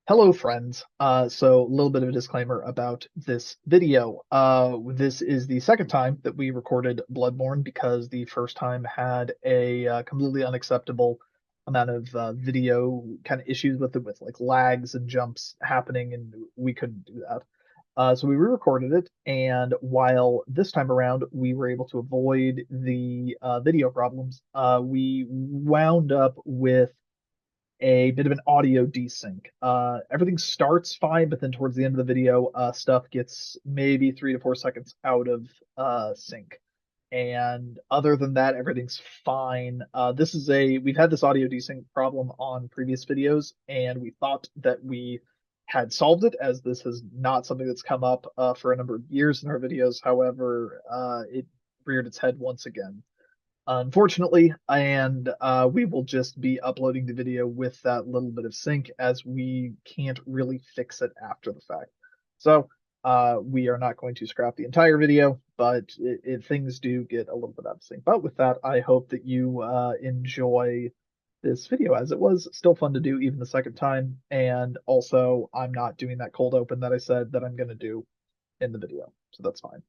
Hello, friends. So a little bit of a disclaimer about this video. This is the second time that we recorded Bloodborne because the first time had a completely unacceptable amount of video kind of issues with it, with like lags and jumps happening, and we couldn't do that. So we re-recorded it, and while this time around we were able to avoid the video problems, we wound up with a bit of an audio desync. Everything starts fine, but then towards the end of the video, stuff gets maybe 3 to 4 seconds out of sync. And other than that, everything's fine. We've had this audio desync problem on previous videos, and we thought that we had solved it, as this is not something that's come up for a number of years in our videos. However, it reared its head once again, unfortunately, and we will just be uploading the video with that little bit of sync, as we can't really fix it after the fact. So we are not going to scrap the entire video, but if things do get a little bit out of sync. But with that, I hope that you enjoy this video, as it was still fun to do even the second time. And also, I'm not doing that cold open that I said that I'm going to do in the video, so that's fine.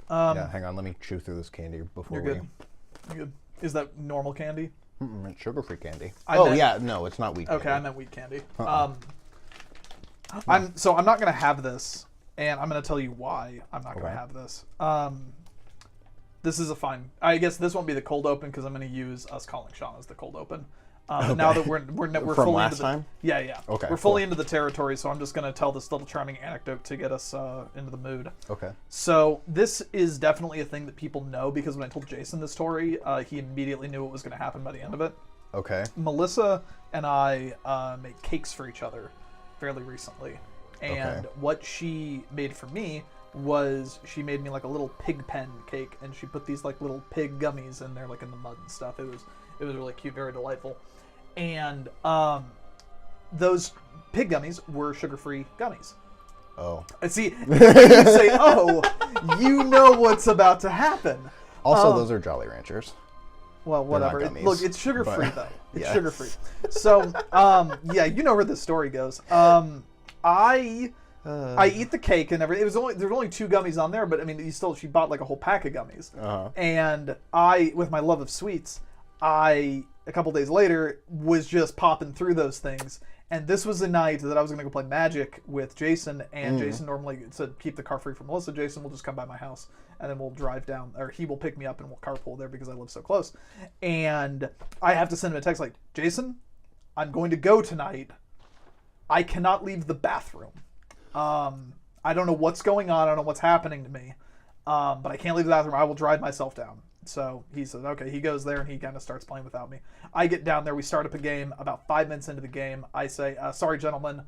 Yeah, hang on. Let me chew through this candy before You're good. You're good. Is that normal candy? It's sugar-free candy. No, it's not wheat Okay, candy. I meant wheat candy. Uh-uh. I'm not gonna have this, and I'm gonna tell you why I'm not gonna Okay. have this. This is a fine. I guess this won't be the cold open because I'm gonna use us calling Sean as the cold open. Now that we're From fully last into the, time? Yeah. Okay, We're fully cool. into the territory, so I'm just gonna tell this little charming anecdote to get us into the mood. Okay. So this is definitely a thing that people know, because when I told Jason this story, he immediately knew what was going to happen by the end of it. Okay. Melissa and I made cakes for each other fairly recently, and what she made for me was she made me like a little pig pen cake, and she put these like little pig gummies in there, like in the mud and stuff. It was really cute, very delightful, and those pig gummies were sugar-free gummies. Oh. See, you say, "Oh, you know what's about to happen." Also, those are Jolly Ranchers. Well, whatever. They're not gummies, Look, it's sugar-free though. It's yeah. sugar-free. So, yeah, you know where this story goes. I eat the cake and everything. There were only 2 gummies on there, but I mean, she bought like a whole pack of gummies. And I, with my love of sweets, a couple days later was just popping through those things. And this was the night that I was going to go play Magic with Jason, and Jason normally said, keep the car free for Melissa. Jason will just come by my house, and then we'll drive down, or he will pick me up and we'll carpool there because I live so close. And I have to send him a text like, Jason, I'm going to go tonight. I cannot leave the bathroom. I don't know what's going on. I don't know what's happening to me. But I can't leave the bathroom. I will drive myself down. So he says, okay, he goes there and he kind of starts playing without me. I get down there, we start up a game. About 5 minutes into the game, I say, sorry, gentlemen,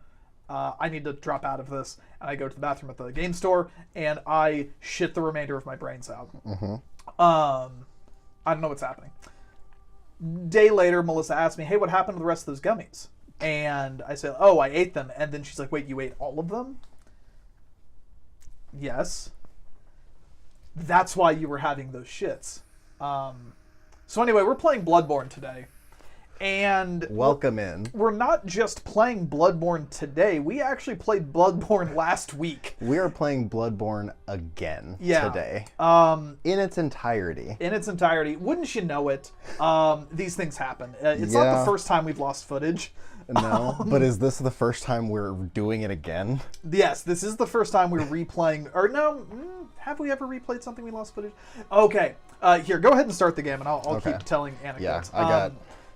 I need to drop out of this. And I go to the bathroom at the game store and I shit the remainder of my brains out. I don't know what's happening. Day later, Melissa asked me, hey, what happened to the rest of those gummies? And I said, oh, I ate them. And then she's like, wait, you ate all of them? Yes. That's why you were having those shits. So anyway, we're playing Bloodborne today. And Welcome in. We're not just playing Bloodborne today. We actually played Bloodborne last week. We are playing Bloodborne again today. In its entirety. In its entirety. Wouldn't you know it? These things happen. It's not the first time we've lost footage. No, but is this the first time we're doing it again? Yes, this is the first time we're replaying. Or no, have we ever replayed something we lost footage? Okay, here, go ahead and start the game, and I'll keep telling anecdotes. Yeah, I got.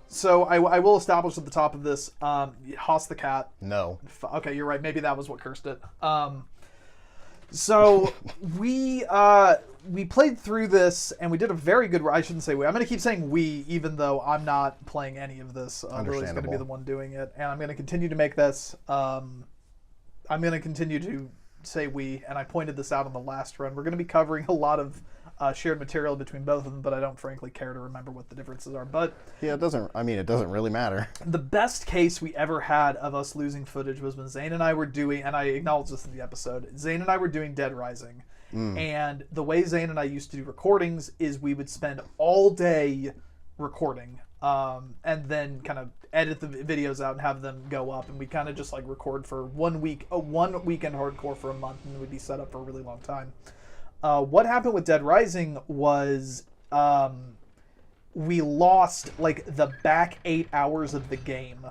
So I will establish at the top of this, Hoss the cat. No. Okay, you're right. Maybe that was what cursed it. So we played through this, and we did a very good. I shouldn't say we. I'm going to keep saying we, even though I'm not playing any of this. Lily's going to be the one doing it, and I'm going to continue to make this. I'm going to continue to say we, and I pointed this out on the last run. We're going to be covering a lot of shared material between both of them, but I don't frankly care to remember what the differences are. But yeah, it doesn't. I mean, it doesn't really matter. The best case we ever had of us losing footage was when Zane and I were doing, and I acknowledged this in the episode. Zane and I were doing Dead Rising, And the way Zane and I used to do recordings is we would spend all day recording, and then kind of edit the videos out and have them go up, and we kind of just like record for 1 week, one weekend hardcore for a month, and then we'd be set up for a really long time. What happened with Dead Rising was we lost like the back 8 hours of the game.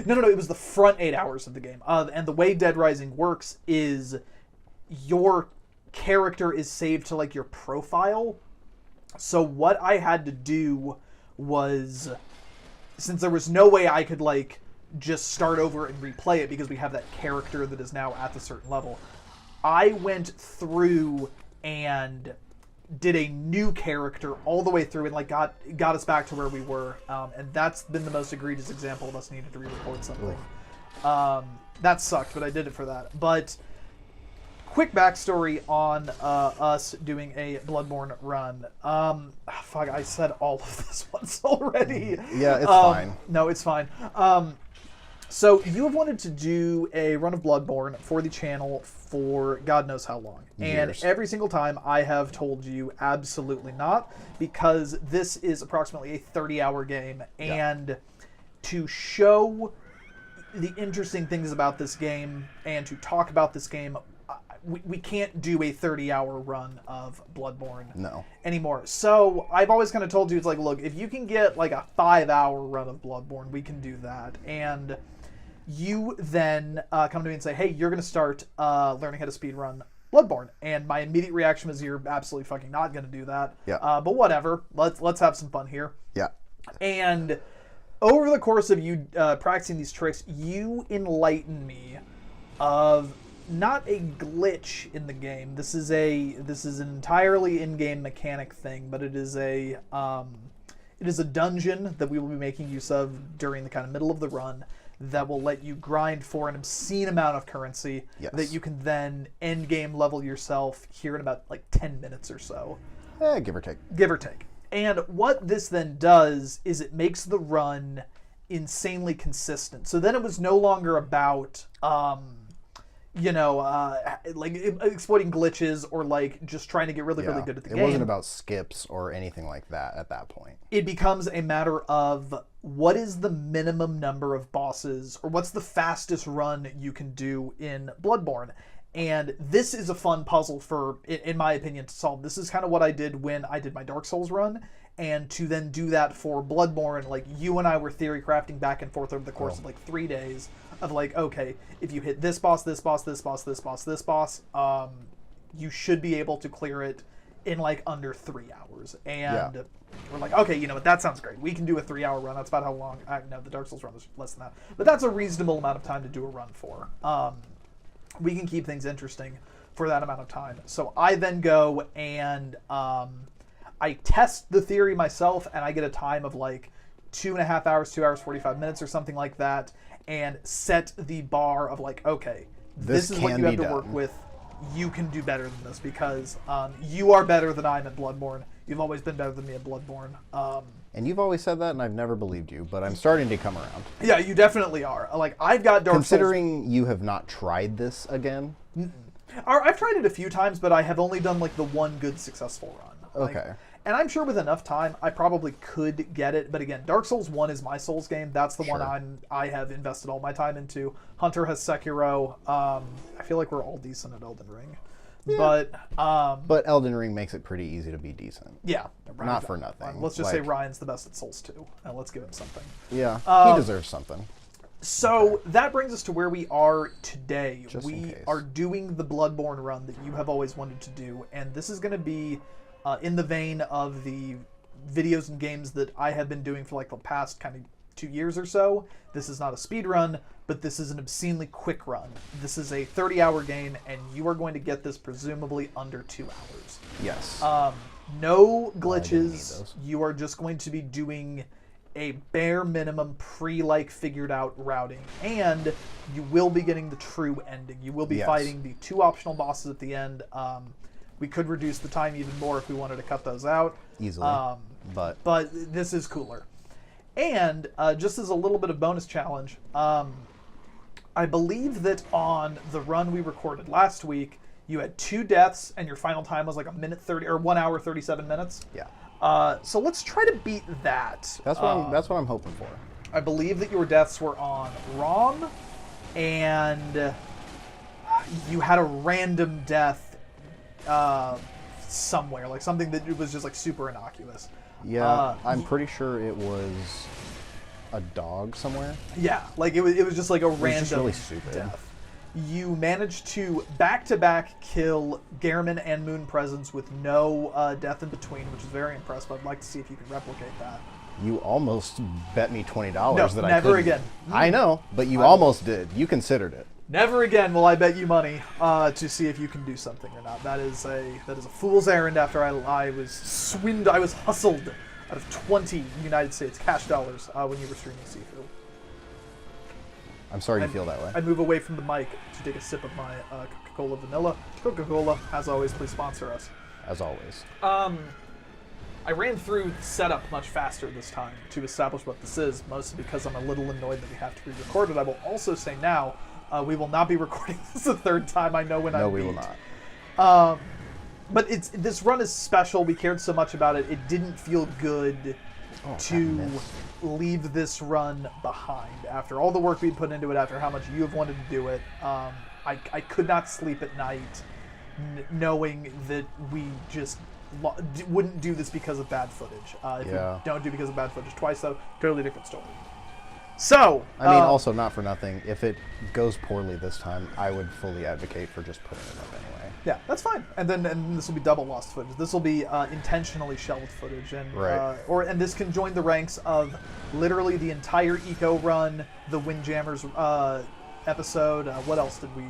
No, it was the front 8 hours of the game. And the way Dead Rising works is your character is saved to like your profile. So what I had to do was, since there was no way I could like just start over and replay it because we have that character that is now at the certain level, I went through and did a new character all the way through and like got us back to where we were, and that's been the most egregious example of us needing to re-record something. That sucked, but I did it for that. But quick backstory on us doing a Bloodborne run. Fuck, I said all of this once already. Yeah, it's fine. No, it's fine. So you have wanted to do a run of Bloodborne for the channel for God knows how long. Years. And every single time I have told you absolutely not, because this is approximately a 30-hour game. And to show the interesting things about this game and to talk about this game, we can't do a 30-hour run of Bloodborne anymore. So I've always kind of told you, it's like, look, if you can get like a 5-hour run of Bloodborne, we can do that. And you then come to me and say, hey, you're going to start learning how to speedrun Bloodborne. And my immediate reaction was, you're absolutely fucking not going to do that. But whatever. Let's have some fun here. And over the course of you practicing these tricks, you enlighten me of not a glitch in the game. This is an entirely in-game mechanic thing, but it is a dungeon that we will be making use of during the kind of middle of the run that will let you grind for an obscene amount of currency that you can then end game level yourself here in about like 10 minutes or so. Give or take. Give or take. And what this then does is it makes the run insanely consistent. So then it was no longer about like exploiting glitches or like just trying to get really good at the game. It wasn't about skips or anything like that at that point. It becomes a matter of what is the minimum number of bosses, or what's the fastest run you can do in Bloodborne. And this is a fun puzzle for, in my opinion, to solve. This is kind of what I did when I did my Dark Souls run, and to then do that for Bloodborne, like you and I were theory crafting back and forth over the course of like 3 days of like, okay, if you hit this boss, this boss, this boss, this boss, this boss, you should be able to clear it in like under 3 hours. And we're like, okay, you know what, that sounds great. We can do a 3-hour run. That's about how long, no, the Dark Souls run was less than that. But that's a reasonable amount of time to do a run for. We can keep things interesting for that amount of time. So I then go and I test the theory myself, and I get a time of like 2.5 hours, 2 hours, 45 minutes or something like that, and set the bar of like, okay, this is what you have to work with. You can do better than this because you are better than I am at Bloodborne. You've always been better than me at Bloodborne. And you've always said that, and I've never believed you, but I'm starting to come around. Yeah, you definitely are. Like, I've got Dark Souls. Considering you have not tried this again? I've tried it a few times, but I have only done, like, the one good successful run. Like, okay. And I'm sure with enough time, I probably could get it. But again, Dark Souls 1 is my Souls game. That's the one I have invested all my time into. Hunter has Sekiro. I feel like we're all decent at Elden Ring. Yeah. But Elden Ring makes it pretty easy to be decent. Yeah. Not for nothing. Let's just say Ryan's the best at Souls 2. And let's give him something. Yeah, he deserves something. So that brings us to where we are today. We are doing the Bloodborne run that you have always wanted to do. And this is going to be in the vein of the videos and games that I have been doing for like the past kind of 2 years or so. This is not a speed run, but this is an obscenely quick run. This is a 30-hour game, and you are going to get this presumably under 2 hours. Yes. No glitches. You are just going to be doing a bare minimum pre-like figured out routing, and you will be getting the true ending. You will be fighting the 2 optional bosses at the end. We could reduce the time even more if we wanted to cut those out. Easily. But this is cooler. And just as a little bit of bonus challenge, I believe that on the run we recorded last week, You had 2 deaths, and your final time was like 1 hour 37 minutes. Yeah. So let's try to beat that. That's what I'm hoping for. I believe that your deaths were on Rom, and you had a random death somewhere, like something that was just like super innocuous. Yeah, I'm pretty sure it was a dog somewhere. Yeah, like it was just like a random just really stupid. death. You managed to back-to-back kill Gehrman and Moon Presence with no death in between, which is very impressive. I'd like to see if you can replicate that. You almost bet me $20 No, that I couldn't. never again. I know, but you almost did. You considered it. Never again will I bet you money to see if you can do something or not. That is a fool's errand. After I was hustled out of 20 United States cash dollars when you were streaming Sifu. I'm sorry you feel that way. I move away from the mic to take a sip of my Coca-Cola Vanilla. Coca-Cola, as always, please sponsor us. As always. I ran through the setup much faster this time to establish what this is, mostly because I'm a little annoyed that we have to re-record it. I will also say now, we will not be recording this a third time. I know when I beat. No, we will not. But this run is special. We cared so much about it. It didn't feel good to leave this run behind. After all the work we put into it, after how much you have wanted to do it, I could not sleep at night knowing that we just wouldn't do this because of bad footage. If we don't do because of bad footage twice, though, totally different story. So, I mean, also not for nothing. If it goes poorly this time, I would fully advocate for just putting it up anyway. Yeah, that's fine. And this will be double lost footage. This will be intentionally shelved footage, and and this can join the ranks of literally the entire Eco run, the Windjammers episode. What else did we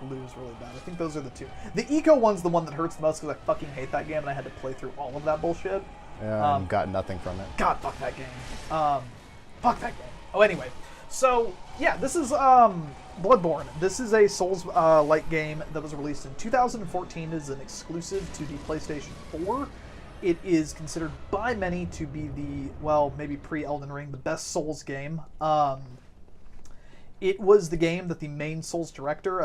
lose really bad? I think those are the two. The Eco one's the one that hurts the most because I fucking hate that game, and I had to play through all of that bullshit. Yeah, got nothing from it. God, fuck that game. Fuck that game. Oh, anyway. So, yeah, this is Bloodborne. This is a Souls-like game that was released in 2014 as an exclusive to the PlayStation 4. It is considered by many to be maybe pre-Elden Ring, the best Souls game. It was the game that the main Souls director,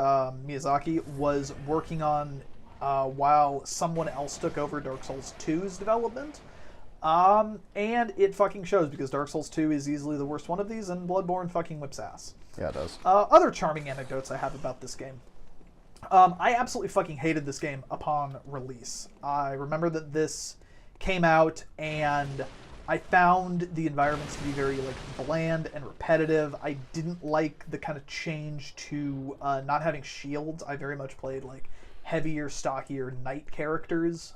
Miyazaki, was working on while someone else took over Dark Souls 2's development. And it fucking shows, because Dark Souls 2 is easily the worst one of these, and Bloodborne fucking whips ass. Yeah, it does. Other charming anecdotes I have about this game. I absolutely fucking hated this game upon release. I remember that this came out, and I found the environments to be very bland and repetitive. I didn't like the kind of change to not having shields. I very much played heavier, stockier knight characters.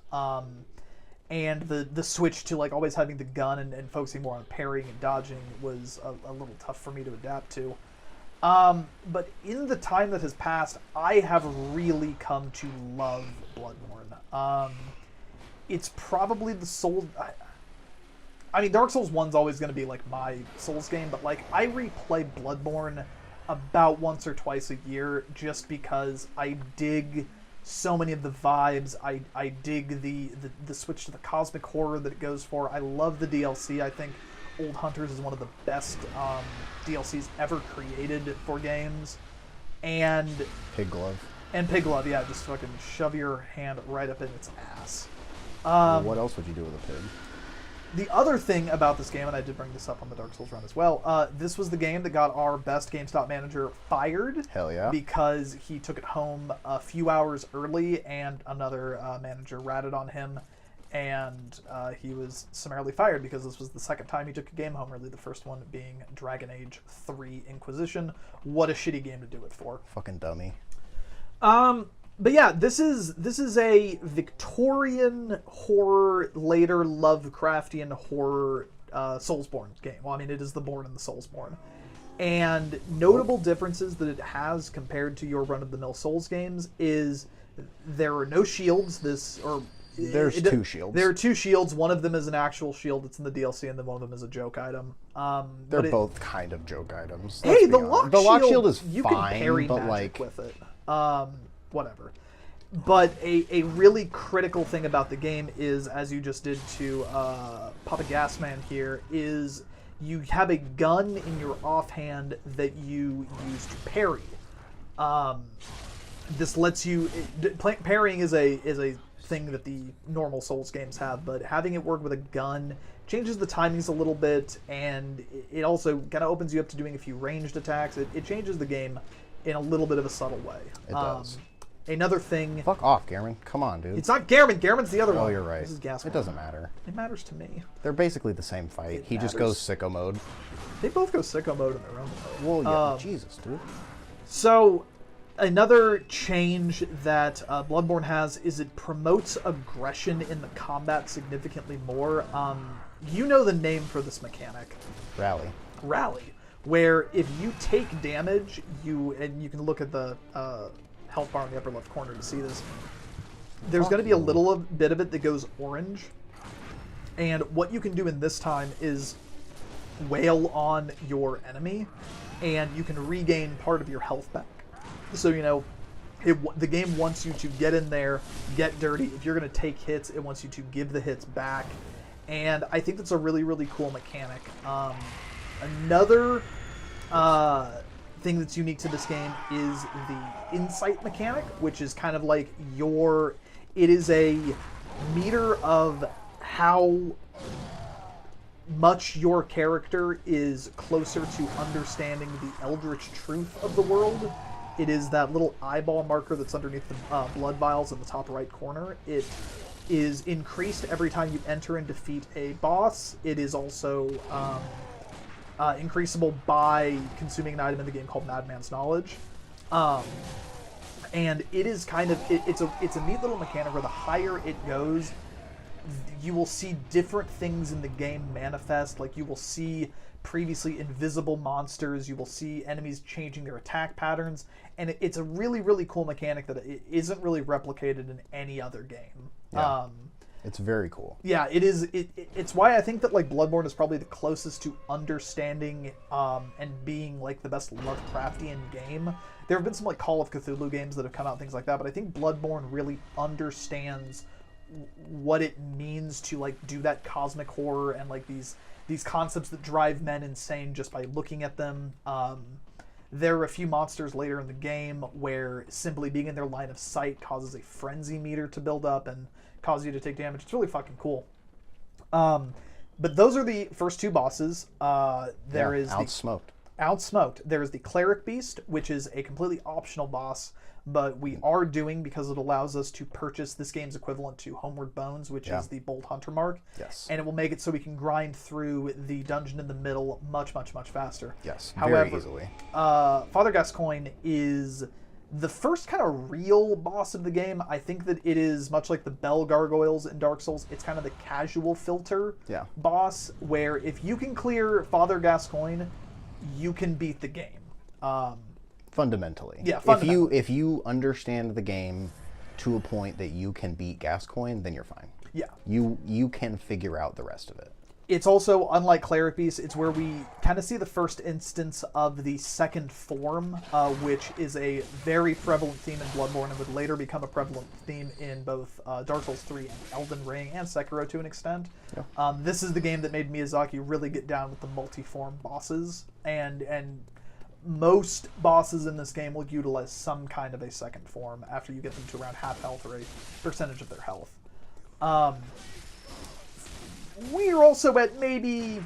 And the switch to always having the gun and focusing more on parrying and dodging was a little tough for me to adapt to. But in the time that has passed, I have really come to love Bloodborne. It's probably the Souls... I mean, Dark Souls 1's always going to be my Souls game, but I replay Bloodborne about once or twice a year just because I dig so many of the vibes. I dig the switch to the cosmic horror that it goes for. I love the DLC. I think Old Hunters is one of the best DLCs ever created for games. And Pig Glove. And Pig Glove, yeah, just fucking shove your hand right up in its ass. What else would you do with a pig? The other thing about this game, and I did bring this up on the Dark Souls run as well, this was the game that got our best GameStop manager fired. Hell yeah. Because he took it home a few hours early, and another manager ratted on him, and he was summarily fired because this was the second time he took a game home early, the first one being Dragon Age 3 Inquisition. What a shitty game to do it for. Fucking dummy. But yeah, this is a Victorian horror, later Lovecraftian horror Soulsborne game. Well, I mean, it is the Born and the Soulsborne. And notable differences that it has compared to your run-of-the-mill Souls games is there are no shields. There's 2 shields. There are 2 shields. One of them is an actual shield that's in the DLC, and then one of them is a joke item. They're both kind of joke items. Hey, the lock shield is you fine, can parry but magic with it. Whatever. But a really critical thing about the game is, as you just did to Papa Gasman here, is you have a gun in your offhand that you use to parry. this lets you parrying is a thing that the normal Souls games have, but having it work with a gun changes the timings a little bit, and it also kind of opens you up to doing a few ranged attacks. It changes the game in a little bit of a subtle way. It does. Another thing. Fuck off, Garmin. Come on, dude. It's not Garmin. Garmin's the other one. Oh, you're right. This is Gascoigne. It doesn't matter. It matters to me. They're basically the same fight. He just goes sicko mode. They both go sicko mode in their own way. Well, yeah. Jesus, dude. So, another change that Bloodborne has is it promotes aggression in the combat significantly more. You know the name for this mechanic. Rally. Rally. Where if you take damage, and you can look at the health bar in the upper left corner to see this, there's going to be a little bit of it that goes orange. And what you can do in this time is wail on your enemy, and you can regain part of your health back. So, you know, the game wants you to get in there, get dirty. If you're going to take hits, it wants you to give the hits back. And I think that's a really, really cool mechanic. Another thing that's unique to this game is the insight mechanic, which is kind of like it is a meter of how much your character is closer to understanding the eldritch truth of the world. It is that little eyeball marker that's underneath the blood vials in the top right corner. It is increased every time you enter and defeat a boss. It is also increasable by consuming an item in the game called Madman's Knowledge. And it is kind of, it's a neat little mechanic where the higher it goes, you will see different things in the game manifest. Like, you will see previously invisible monsters, you will see enemies changing their attack patterns, and it's a really, really cool mechanic that it isn't really replicated in any other game. Yeah. It's very cool. Yeah, it is. It's why I think that like Bloodborne is probably the closest to understanding and being like the best Lovecraftian game. There have been some like Call of Cthulhu games that have come out, things like that, but I think Bloodborne really understands what it means to like do that cosmic horror and like these concepts that drive men insane just by looking at them. There are a few monsters later in the game where simply being in their line of sight causes a frenzy meter to build up and cause you to take damage. It's really fucking cool. But those are the first two bosses. There is Outsmoked. There is the Cleric Beast, which is a completely optional boss, but we are doing because it allows us to purchase this game's equivalent to Homeward Bones, which is the Bolt Hunter mark. Yes. And it will make it so we can grind through the dungeon in the middle much, much, much faster. Yes, However, very easily. Father Gascoigne is the first kind of real boss of the game. I think that it is much like the Bell Gargoyles in Dark Souls. It's kind of the casual filter boss, where if you can clear Father Gascoigne, you can beat the game. Fundamentally. Yeah, fundamentally. If you understand the game to a point that you can beat Gascoigne, then you're fine. Yeah. You can figure out the rest of it. It's also, unlike Cleric Beast, it's where we kind of see the first instance of the second form, which is a very prevalent theme in Bloodborne and would later become a prevalent theme in both Dark Souls 3 and Elden Ring and Sekiro to an extent. Yeah. This is the game that made Miyazaki really get down with the multi-form bosses, and most bosses in this game will utilize some kind of a second form after you get them to around half health or a percentage of their health. We're also at maybe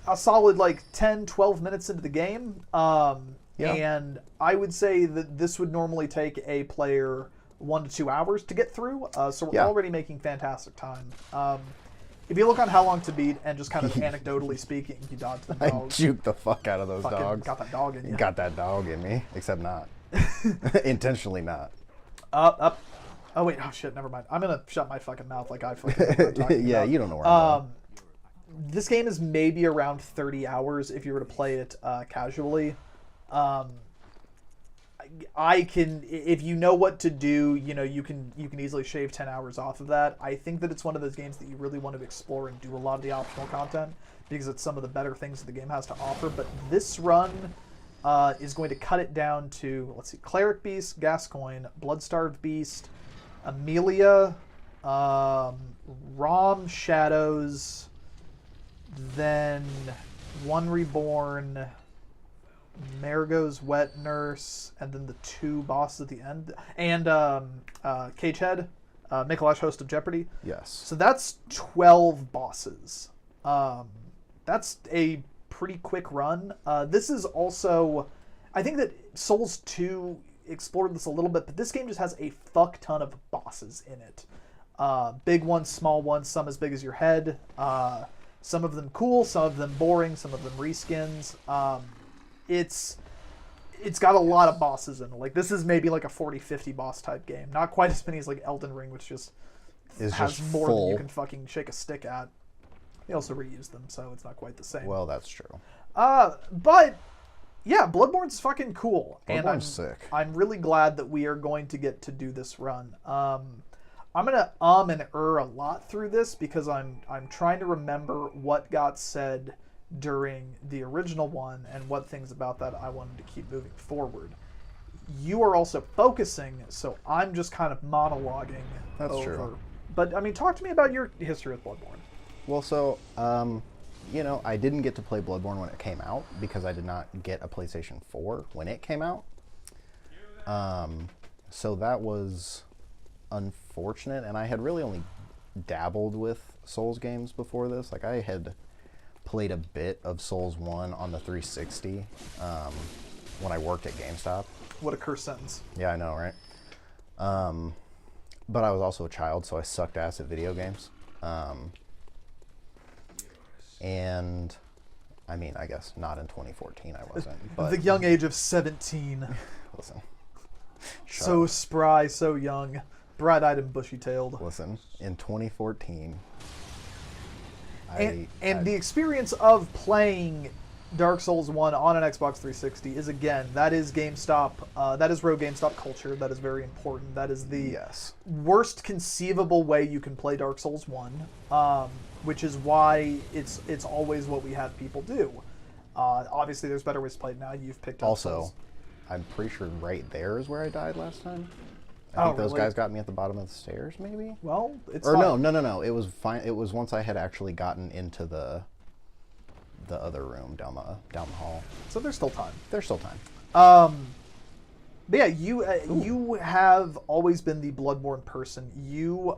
a solid like 10-12 minutes into the game, and I would say that this would normally take a player 1 to 2 hours to get through, so we're already making fantastic time. If you look on how long to beat and just kind of anecdotally speaking, you dodge the I dogs. juked the fuck out of those dogs. Got that dog in you. Got that dog in me, except not. Intentionally not. Up. Oh wait, oh shit, never mind. I'm gonna shut my fucking mouth like I fucking know what I'm talking yeah, about. you don't know where I'm going. This game is maybe around 30 hours if you were to play it casually. I can, if you know what to do, you know, you can easily shave 10 hours off of that. I think that it's one of those games that you really want to explore and do a lot of the optional content because it's some of the better things that the game has to offer. But this run is going to cut it down to, let's see, Cleric Beast, Gascoigne, Bloodstarved Beast, Amelia, Rom Shadows, then One Reborn, Marigo's Wet Nurse, and then the 2 bosses at the end, and Cagehead, Mikolash, host of Jeopardy. Yes. So that's 12 bosses. That's a pretty quick run. This is also, I think that Souls 2 explored this a little bit, but this game just has a fuck ton of bosses in it. Big ones, small ones, some as big as your head. Some of them cool, some of them boring, some of them reskins. It's got a lot of bosses in it. Like, this is maybe like a 40-50 boss type game. Not quite as many as like Elden Ring, which just has more than you can fucking shake a stick at. They also reuse them, so it's not quite the same. Well, that's true. But yeah, Bloodborne's fucking cool. Bloodborne's sick. I'm really glad that we are going to get to do this run. I'm gonna and a lot through this because I'm trying to remember what got said during the original one and what things about that I wanted to keep moving forward. You are also focusing, so I'm just kind of monologuing. That's true. But I mean, talk to me about your history with Bloodborne. Well, so, I didn't get to play Bloodborne when it came out because I did not get a PlayStation 4 when it came out. So that was unfortunate, and I had really only dabbled with Souls games before this. Like, I had played a bit of Souls 1 on the 360 when I worked at GameStop. What a cursed sentence. Yeah, I know, right? But I was also a child, so I sucked ass at video games. And I mean, I guess not in 2014 I wasn't. But the young age of 17. Listen. So spry, so young. Bright-eyed and bushy-tailed. Listen, in 2014... And the experience of playing Dark Souls 1 on an Xbox 360 is, again, that is GameStop, that is Rogue GameStop culture. That is very important. That is the worst conceivable way you can play Dark Souls 1, which is why it's always what we have people do. Obviously, there's better ways to play it now. You've picked up Souls. I'm pretty sure right there is where I died last time. I think those guys got me at the bottom of the stairs, maybe? Well, it's fine. No. It was fine. It was once I had actually gotten into the other room down the hall. So there's still time. There's still time. But yeah, you have always been the Bloodborne person. You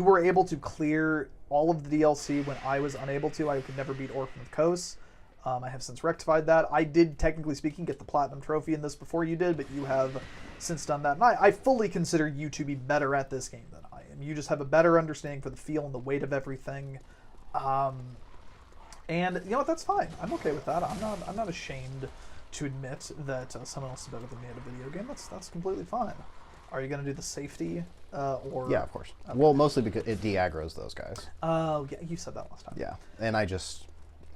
were able to clear all of the DLC when I was unable to. I could never beat Orphan of Kos. I have since rectified that. I did, technically speaking, get the Platinum Trophy in this before you did, but you have since done that. And I fully consider you to be better at this game than I am. You just have a better understanding for the feel and the weight of everything. And you know what? That's fine. I'm okay with that. I'm not ashamed to admit that someone else is better than me at a video game. That's completely fine. Are you going to do the safety or? Yeah, of course. Okay. Well, mostly because it de-aggroes those guys. Oh, yeah, you said that last time. Yeah, and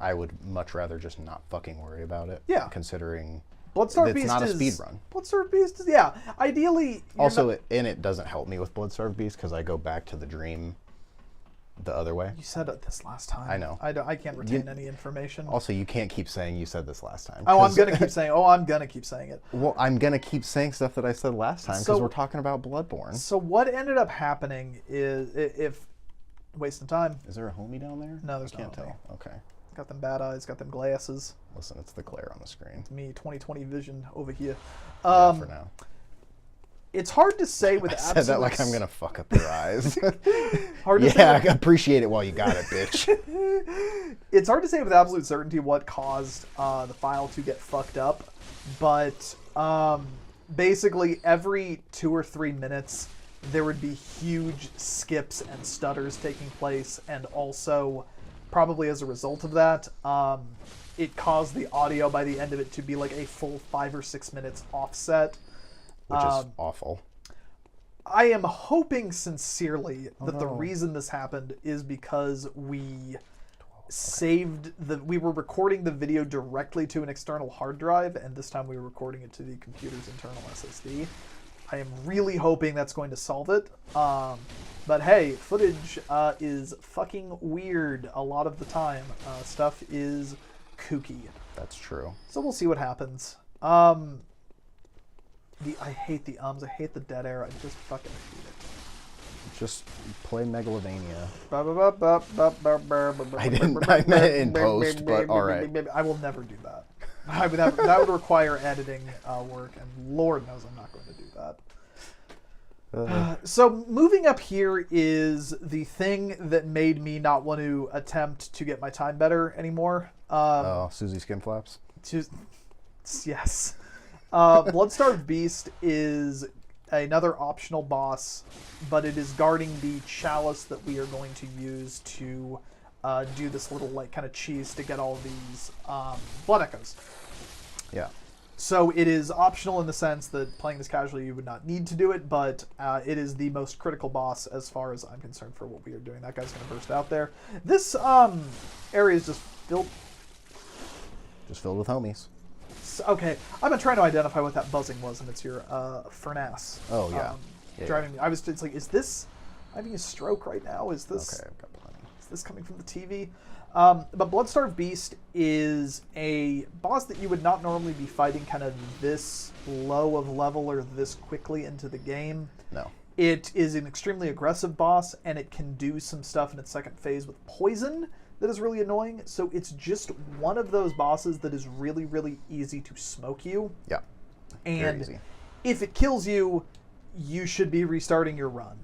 I would much rather just not fucking worry about it. Yeah. Considering Bloodstarved Beast it's not a speed run. Bloodstarved Beast is, yeah. Ideally. Also, it doesn't help me with Bloodstarved Beast because I go back to the dream the other way. You said this last time. I know. I can't retain any information. Also, you can't keep saying you said this last time. Oh, I'm going to keep saying it. Well, I'm going to keep saying stuff that I said last time because we're talking about Bloodborne. So what ended up happening is, if wasting time. Is there a homie down there? No, there's I can't not. tell. Okay. Got them bad eyes, got them glasses. Listen, it's the glare on the screen. It's me, 20/20 vision over here. Yeah, for now. It's hard to say with absolute... I said that like I'm going to fuck up your eyes. Hard to say I appreciate it while you got it, bitch. It's hard to say with absolute certainty what caused the file to get fucked up, but basically every 2 or 3 minutes there would be huge skips and stutters taking place, and also probably as a result of that, it caused the audio by the end of it to be like a full 5 or 6 minutes offset. Which is awful. I am hoping sincerely that the reason this happened is because we we were recording the video directly to an external hard drive, and this time we were recording it to the computer's internal SSD. I am really hoping that's going to solve it. But hey, footage is fucking weird a lot of the time. Stuff is kooky. That's true. So we'll see what happens. I hate the I hate the dead air. I just fucking hate it. Just play Megalovania. I I meant it in post, but alright. I will never do that. That would require editing work, and Lord knows I'm not going to do that. So moving up here is the thing that made me not want to attempt to get my time better anymore. Susie Skinflaps? Yes. Bloodstarved Beast is another optional boss, but it is guarding the chalice that we are going to use to do this little like kind of cheese to get all of these blood echoes. Yeah. So it is optional in the sense that playing this casually you would not need to do it, but it is the most critical boss as far as I'm concerned for what we are doing. That guy's going to burst out there. This area is just filled with homies. Okay, I've been trying to identify what that buzzing was, and it's your furnace. Oh yeah. Driving me. It's like, is this? I'm having a stroke right now. Is this? Okay, I've got plenty. Is this coming from the TV? But Bloodstarved Beast is a boss that you would not normally be fighting kind of this low of level or this quickly into the game. No. It is an extremely aggressive boss, and it can do some stuff in its second phase with poison that is really annoying. So it's just one of those bosses that is really, really easy to smoke you. Yeah. And if it kills you, you should be restarting your run.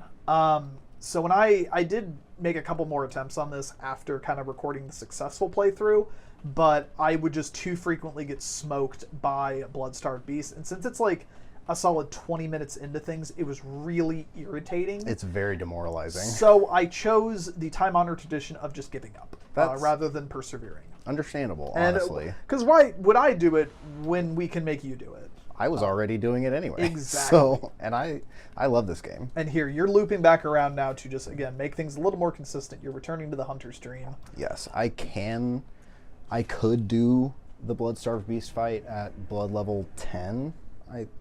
So when I did make a couple more attempts on this after kind of recording the successful playthrough, but I would just too frequently get smoked by Bloodstarved Beast. And since it's like a solid 20 minutes into things, it was really irritating. It's very demoralizing. So I chose the time-honored tradition of just giving up rather than persevering. Understandable, honestly. Because why would I do it when we can make you do it? I was already doing it anyway. Exactly. So, and I love this game. And here, you're looping back around now to just, again, make things a little more consistent. You're returning to the Hunter's Dream. Yes, I could do the Bloodstarved Beast fight at blood level 10,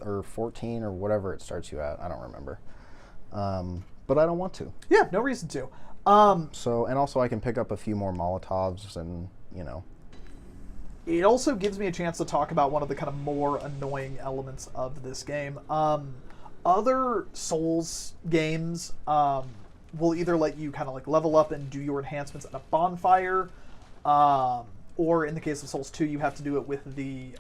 or 14, or whatever it starts you at. I don't remember. But I don't want to. Yeah, no reason to. So, and also I can pick up a few more Molotovs and, you know. It also gives me a chance to talk about one of the kind of more annoying elements of this game. Other Souls games will either let you kind of like level up and do your enhancements at a bonfire, or in the case of Souls 2, you have to do it with the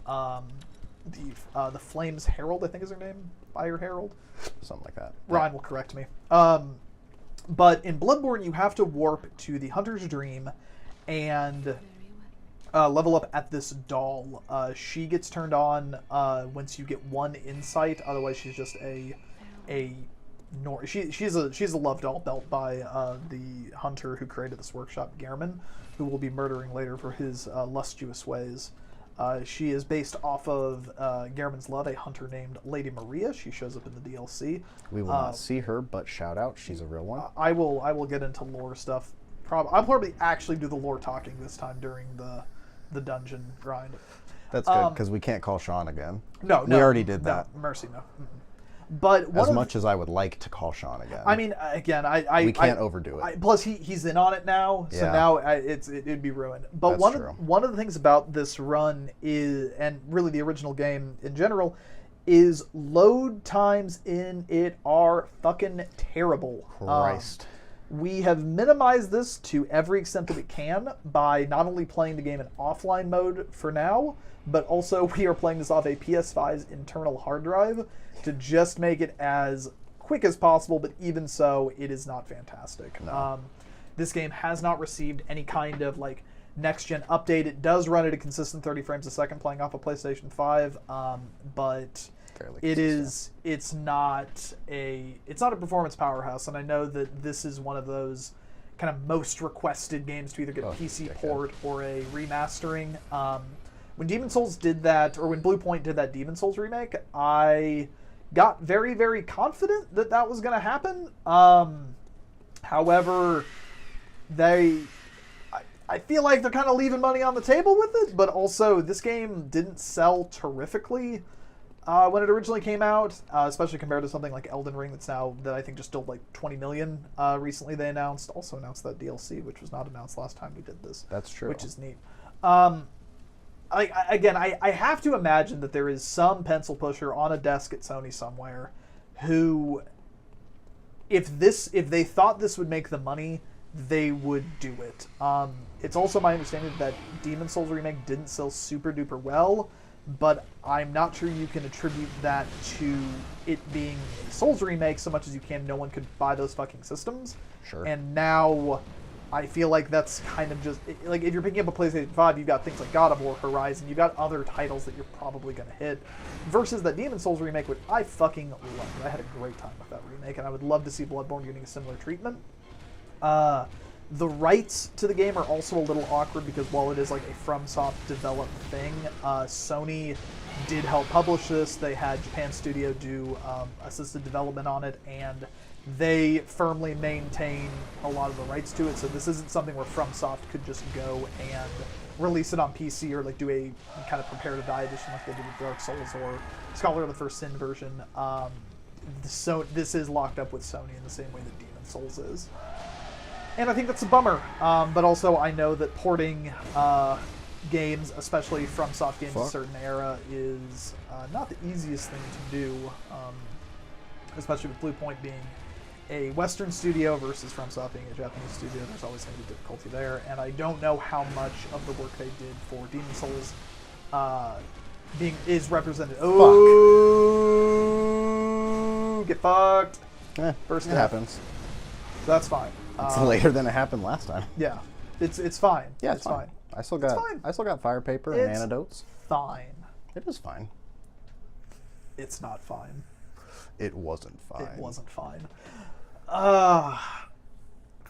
Flames Herald, I think is her name, Fire Herald, something like that. Ryan will correct me. But in Bloodborne, you have to warp to the Hunter's Dream and level up at this doll. She gets turned on once you get one insight. Otherwise, she's just she's a love doll built by the hunter who created this workshop, Gehrman, who will be murdering later for his lustuous ways. She is based off of Gehrman's love, a hunter named Lady Maria. She shows up in the DLC. We will not see her, but shout out, she's a real one. I will get into lore stuff. I'll probably actually do the lore talking this time during the dungeon grind. That's good, because we can't call Sean again. No, we already did that. No, mercy, no. But as much as I would like to call Sean again. I mean, again, we can't overdo it. Plus, he's in on it now, so now it'd be ruined. But one of the things about this run is, and really the original game in general, is load times in it are fucking terrible. Christ. We have minimized this to every extent that we can by not only playing the game in offline mode for now, but also we are playing this off a PS5's internal hard drive to just make it as quick as possible, but even so, it is not fantastic. No. This game has not received any kind of like next-gen update. It does run at a consistent 30 frames a second playing off a PlayStation 5, but it's not a performance powerhouse, and I know that this is one of those kind of most requested games to either get a PC port or a remastering. When Demon's Souls did that, or when Bluepoint did that Demon's Souls remake, I got very, very confident that that was going to happen. However, I feel like they're kind of leaving money on the table with it, but also this game didn't sell terrifically when it originally came out, especially compared to something like Elden Ring that I think just did like 20 million recently they also announced that DLC, which was not announced last time we did this. That's true. Which is neat. I have to imagine that there is some pencil pusher on a desk at Sony somewhere who, if they thought this would make the money, they would do it. It's also my understanding that Demon Souls Remake didn't sell super duper well, but I'm not sure you can attribute that to it being a Souls remake so much as you can no one could buy those fucking systems. Sure. And now I feel like that's kind of just like if you're picking up a PlayStation 5, you've got things like God of War, Horizon, you've got other titles that you're probably going to hit, versus that Demon Souls remake, which I fucking loved. I had a great time with that remake, and I would love to see Bloodborne getting a similar treatment. The rights to the game are also a little awkward because while it is like a FromSoft developed thing, Sony did help publish this. They had Japan Studio do assisted development on it, and they firmly maintain a lot of the rights to it. So this isn't something where FromSoft could just go and release it on PC or like do a kind of prepare to die edition like they did with Dark Souls or Scholar of the First Sin version. So this is locked up with Sony in the same way that Demon Souls is. And I think that's a bummer, but also I know that porting games, especially FromSoft games, a certain era, is not the easiest thing to do, especially with Bluepoint being a Western studio versus FromSoft being a Japanese studio. There's always going to be difficulty there, and I don't know how much of the work they did for Demon Souls is represented. Oh, get fucked! First it happens. So that's fine. It's later than it happened last time. Yeah, it's fine. Yeah, it's fine. I still got fire paper and antidotes. Fine. It is fine. It's not fine. It wasn't fine. It wasn't fine.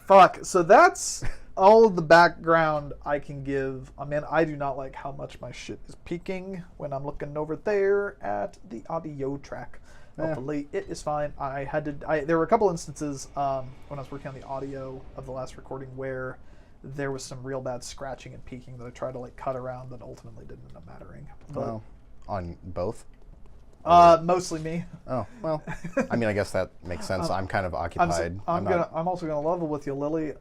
Fuck. So that's all of the background I can give. I mean, I do not like how much my shit is peaking when I'm looking over there at the audio track. Hopefully it is fine. There were a couple instances when I was working on the audio of the last recording where there was some real bad scratching and peaking that I tried to like cut around that ultimately didn't end up mattering. But, on both? Mostly me. Oh, well, I mean, I guess that makes sense. I'm kind of occupied. I'm also gonna level with you, Lily.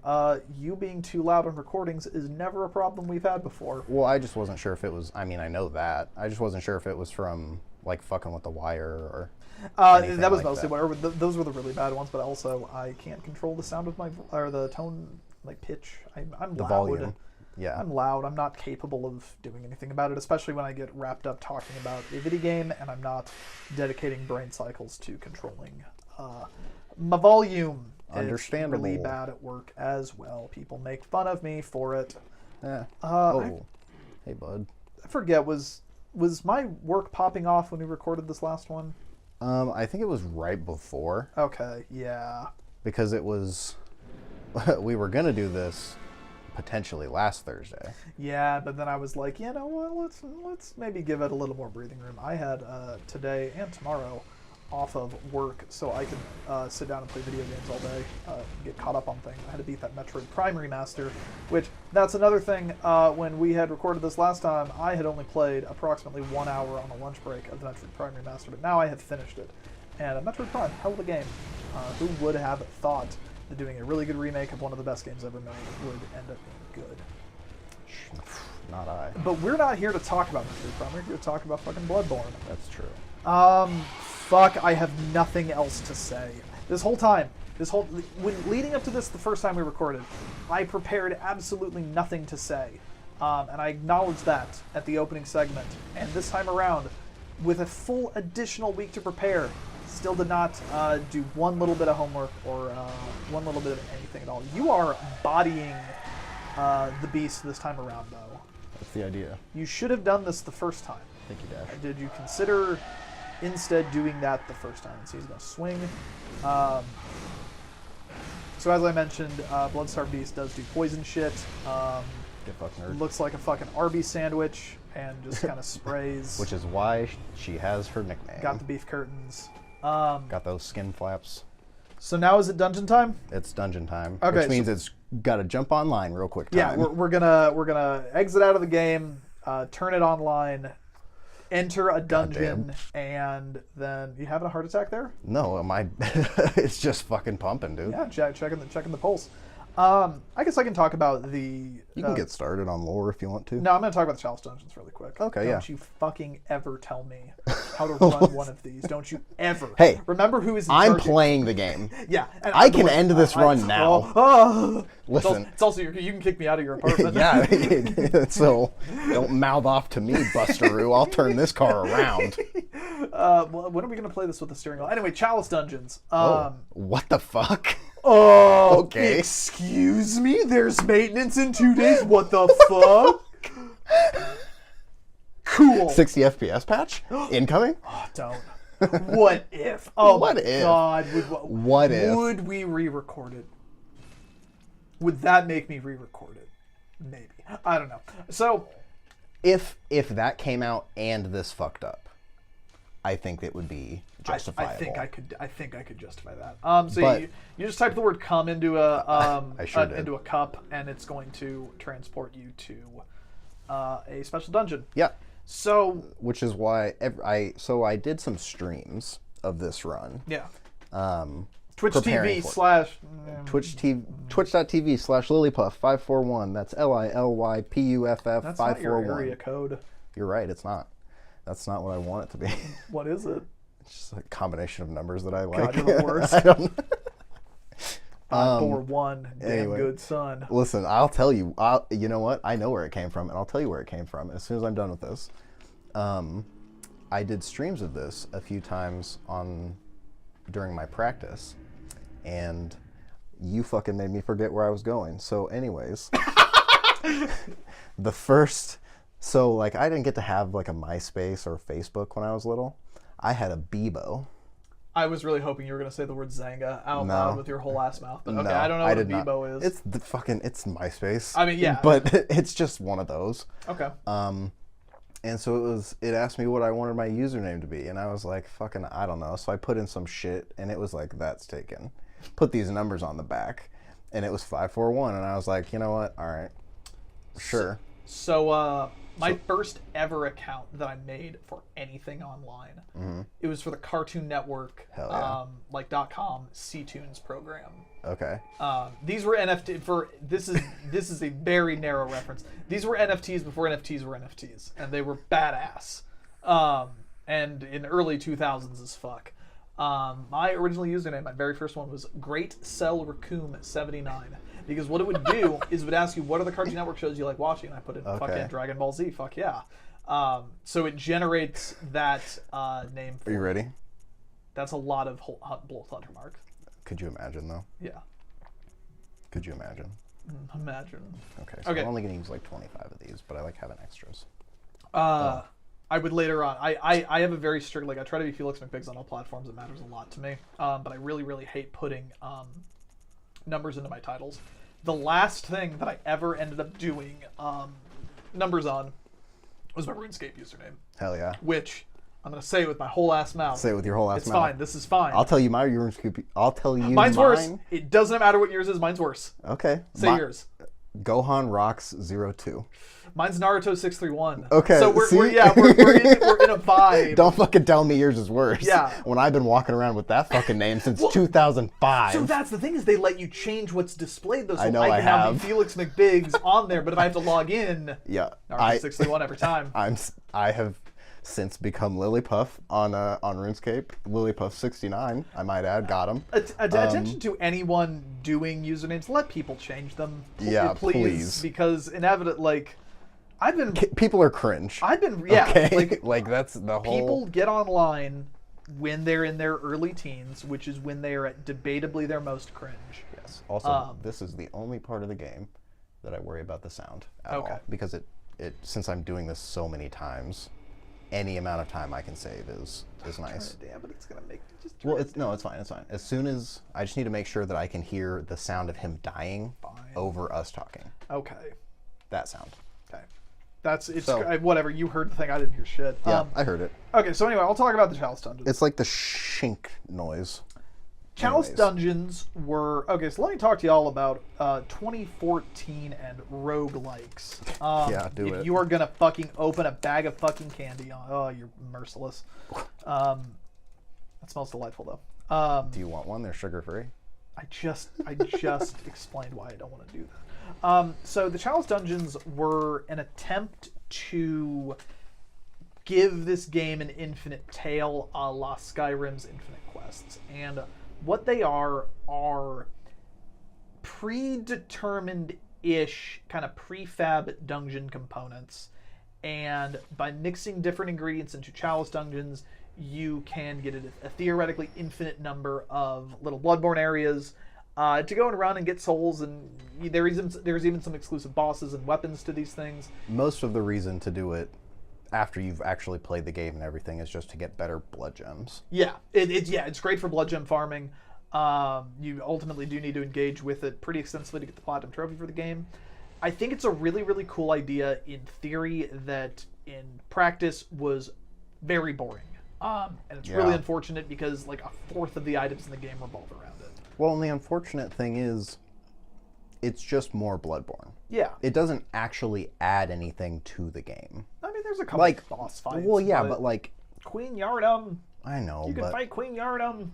You being too loud on recordings is never a problem we've had before. Well, I just wasn't sure if it was, I mean, I know that. I just wasn't sure if it was from, like, fucking with the wire or that was like mostly that. wire. Those were the really bad ones, but also I can't control the sound of my, or the tone, like pitch. I'm The loud. volume. Yeah. I'm loud. I'm not capable of doing anything about it, especially when I get wrapped up talking about a video game and I'm not dedicating brain cycles to controlling my volume. Understandable. It's really bad at work as well. People make fun of me for it. Yeah. Hey, bud. I forget, was my work popping off when we recorded this last one? I think it was right before. Okay, yeah. Because it was, we were going to do this potentially last Thursday. Yeah, but then I was like, you know what, let's maybe give it a little more breathing room. I had today and tomorrow off of work so I could sit down and play video games all day, get caught up on things. I had to beat that Metroid Prime remaster, which that's another thing. When we had recorded this last time, I had only played approximately 1 hour on a lunch break of the Metroid Prime remaster, but now I have finished it. And Metroid Prime, hell of a game. Who would have thought that doing a really good remake of one of the best games ever made would end up being good? Not I. But we're not here to talk about Metroid Prime. We're here to talk about fucking Bloodborne. That's true. Fuck, I have nothing else to say. This whole time, when leading up to this the first time we recorded, I prepared absolutely nothing to say. And I acknowledged that at the opening segment. And this time around, with a full additional week to prepare, still did not do one little bit of homework or one little bit of anything at all. You are bodying the beast this time around, though. That's the idea. You should have done this the first time. Thank you, Dash. Did you consider instead doing that the first time? So he's going to swing. So as I mentioned, Bloodstar Beast does do poison shit. Get fucking nerd. Looks like a fucking Arby's sandwich and just kind of sprays. Which is why she has her nickname. Got the beef curtains. Got those skin flaps. So now is it dungeon time? It's dungeon time. Okay, which means it's got to jump online real quick. Yeah, we're gonna exit out of the game, turn it online, enter a dungeon, and then you having a heart attack there? No, it's just fucking pumping, dude. Yeah, checking the pulse. I guess I can talk about the. You can get started on lore if you want to. No, I'm going to talk about the Chalice Dungeons really quick. Okay, Don't you fucking ever tell me how to run one of these. Don't you ever. Hey, remember who is in I'm charge playing the game. Yeah. And I can end this run now. Listen. It's also, you can kick me out of your apartment. Yeah, so don't mouth off to me, Busteroo. I'll turn this car around. Well, when are we going to play this with the steering wheel? Anyway, Chalice Dungeons. What the fuck? Oh, okay. Excuse me? There's maintenance in 2 days? What the fuck? Cool. 60 FPS patch? Incoming? Oh, don't. What if? Oh, what my if? God. What if? Would we re-record it? Would that make me re-record it? Maybe. I don't know. So, if that came out and this fucked up, I think it would be justifiable. I think I could justify that. So you just type the word "come" into into a cup, and it's going to transport you to a special dungeon. Yeah. So, which is why I did some streams of this run. Yeah. Twitch TV Twitch.tv/Lilypuff541. That's LILYPUFF 541. That's not your area code. You're right. It's not. That's not what I want it to be. What is it? It's just a combination of numbers that I like. God, you're the worst. I don't know. 541. Damn anyway, good son. Listen, I'll tell you. You know what? I know where it came from, and I'll tell you where it came from as soon as I'm done with this. I did streams of this a few times during my practice, and you fucking made me forget where I was going. So, anyways, I didn't get to have like a MySpace or Facebook when I was little. I had a Bebo. I was really hoping you were going to say the word Zanga out loud with your whole ass mouth. But okay, no, I don't know what a Bebo is. It's MySpace. I mean, yeah. But it's just one of those. Okay. And so it asked me what I wanted my username to be. And I was like, fucking, I don't know. So I put in some shit, and it was like, that's taken. Put these numbers on the back, and it was 541. And I was like, you know what? All right. Sure. So my first ever account that I made for anything online, it was for the Cartoon Network, like .com CTunes program. Okay. These were NFT for this is a very narrow reference. These were NFTs before NFTs were NFTs, and they were badass. And in early 2000s as fuck. My original username, my very first one, was Great Cell Raccoon 79. Because what it would do is it would ask you, what are the Cartoon Network shows you like watching? And I put in fucking Dragon Ball Z. Fuck yeah. So it generates that name. Are you ready? That's a lot of Blow Thunder marks. Could you imagine, though? Yeah. Could you imagine? Imagine. Okay, so I'm only going to use like 25 of these, but I like having extras. I would later on. I have a very strict, like, I try to be Felix McBiggs on all platforms. It matters a lot to me. But I really, really hate putting numbers into my titles. The last thing that I ever ended up doing numbers on was my RuneScape username. Hell yeah. Which, I'm going to say it with my whole ass mouth. Say it with your whole ass it's mouth. It's fine. This is fine. I'll tell you my RuneScape. I'll tell you Mine's mine. Worse. It doesn't matter what yours is. Mine's worse. Okay. Say yours. Gohan Rocks 02. Mine's Naruto 631. Okay. So we're in a vibe. Don't fucking tell me yours is worse. Yeah. When I've been walking around with that fucking name since 2005. So that's the thing, is they let you change what's displayed though. So I know I can now have. be Felix McBiggs on there, but if I have to log in, yeah, Naruto 631 every time. I have since become Lilypuff on RuneScape. Lilypuff 69, I might add, got him. Attention to anyone doing usernames, let people change them. Yeah, please. Because inevitably, like, people are cringe. Okay? like that's the whole. People get online when they're in their early teens, which is when they are at debatably their most cringe. Yes. Also, this is the only part of the game that I worry about the sound at all, because it since I'm doing this so many times, any amount of time I can save is nice. Damn, but it's gonna make me just. Well, it's fine. It's fine. As soon as I just need to make sure that I can hear the sound of him dying over us talking. Okay. That sound. Okay. Whatever. You heard the thing. I didn't hear shit. Yeah, I heard it. Okay, so anyway, I'll talk about the Chalice Dungeons. It's like the shink noise. Chalice Dungeons were... Okay, so let me talk to y'all about 2014 and roguelikes. Yeah, do it. If you are going to fucking open a bag of fucking candy... Oh, you're merciless. That smells delightful, though. Do you want one? They're sugar-free. I just explained why I don't want to do that. So the Chalice Dungeons were an attempt to give this game an infinite tale a la Skyrim's Infinite Quests. And what they are predetermined-ish, kind of prefab dungeon components. And by mixing different ingredients into Chalice dungeons, you can get a theoretically infinite number of little Bloodborne areas to go around and get souls, and there's even some exclusive bosses and weapons to these things. Most of the reason to do it after you've actually played the game and everything is just to get better blood gems. Yeah, it's great for blood gem farming. You ultimately do need to engage with it pretty extensively to get the platinum trophy for the game. I think it's a really, really cool idea in theory that in practice was very boring. And it's really unfortunate because like a fourth of the items in the game revolve around it. Well, and the unfortunate thing is it's just more Bloodborne. Yeah. It doesn't actually add anything to the game. I mean, there's a couple of boss fights. Well, yeah, but like... Queen Yardam. I know, You can fight Queen Yardam.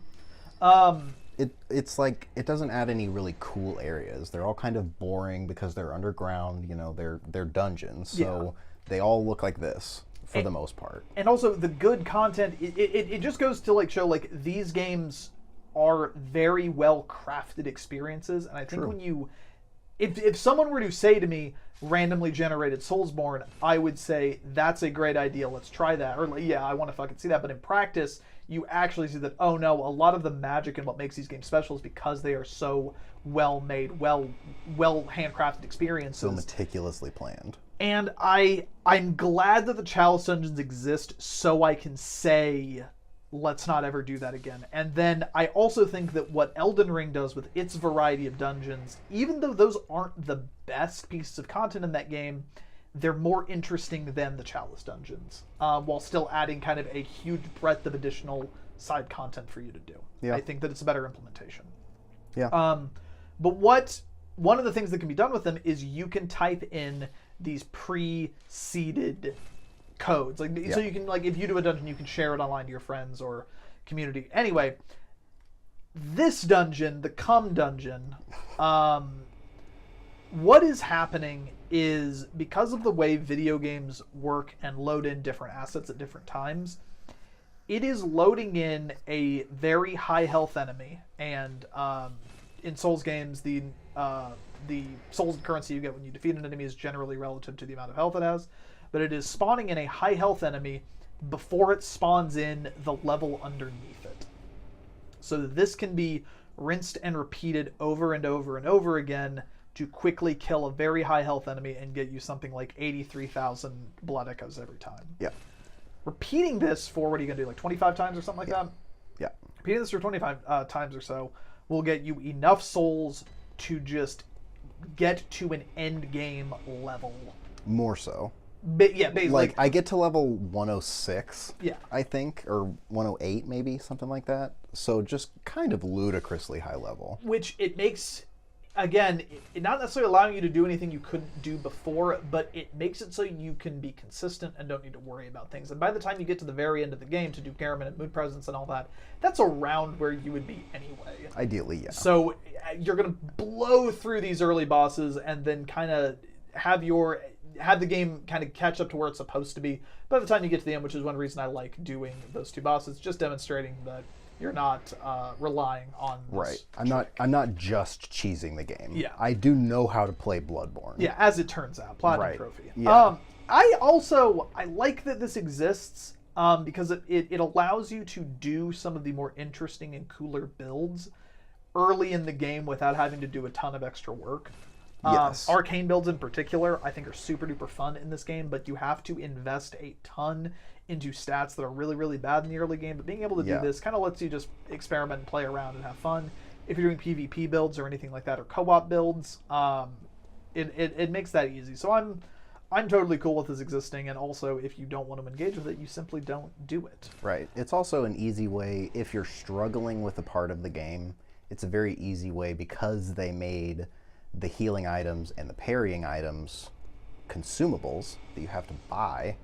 It's like, it doesn't add any really cool areas. They're all kind of boring because they're underground, you know, they're dungeons. So they all look like this for the most part. And also the good content, it just goes to like show like these games are very well crafted experiences. And I think when you, if someone were to say to me, randomly generated Soulsborne, I would say that's a great idea. Let's try that. Or like, yeah, I want to fucking see that. But in practice, you actually see that, oh no, a lot of the magic and what makes these games special is because they are so well made, well handcrafted experiences. So meticulously planned. And I'm glad that the Chalice dungeons exist so I can say, let's not ever do that again. And then I also think that what Elden Ring does with its variety of dungeons, even though those aren't the best pieces of content in that game, they're more interesting than the Chalice dungeons, while still adding kind of a huge breadth of additional side content for you to do. Yeah. I think that it's a better implementation. Yeah. But one of the things that can be done with them is you can type in these pre-seeded codes. So you can, like, if you do a dungeon, you can share it online to your friends or community. Anyway, this dungeon, the Cum dungeon, what is happening is because of the way video games work and load in different assets at different times, it is loading in a very high health enemy. And in Souls games, the Souls currency you get when you defeat an enemy is generally relative to the amount of health it has. But it is spawning in a high health enemy before it spawns in the level underneath it. So that this can be rinsed and repeated over and over and over again to quickly kill a very high health enemy and get you something like 83,000 blood echoes every time. Yeah. Repeating this for, what are you going to do, like 25 times or something like that? Yeah. Repeating this for 25 times or so will get you enough souls to just get to an end game level. More so. Yeah, basically. Like, I get to level 106, yeah, I think, or 108 maybe, something like that. So just kind of ludicrously high level. Which it makes, again, it not necessarily allowing you to do anything you couldn't do before, but it makes it so you can be consistent and don't need to worry about things. And by the time you get to the very end of the game to do Garamond and Moon Presence and all that, that's around where you would be anyway. Ideally, yeah. So you're going to blow through these early bosses and then kind of have the game kind of catch up to where it's supposed to be by the time you get to the end, which is one reason I like doing those two bosses, just demonstrating that you're not relying on this Right. trick. I'm not just cheesing the game. Yeah. I do know how to play Bloodborne. Yeah, as it turns out, platinum Right. trophy. Yeah. I like that this exists because it allows you to do some of the more interesting and cooler builds early in the game without having to do a ton of extra work. Yes. Arcane builds in particular, I think, are super duper fun in this game, but you have to invest a ton into stats that are really, really bad in the early game. But being able to do this kind of lets you just experiment and play around and have fun. If you're doing PvP builds or anything like that, or co-op builds, it makes that easy. So I'm totally cool with this existing, and also if you don't want to engage with it, you simply don't do it. Right. It's also an easy way, if you're struggling with a part of the game, it's a very easy way, because they made the healing items and the parrying items consumables that you have to buy.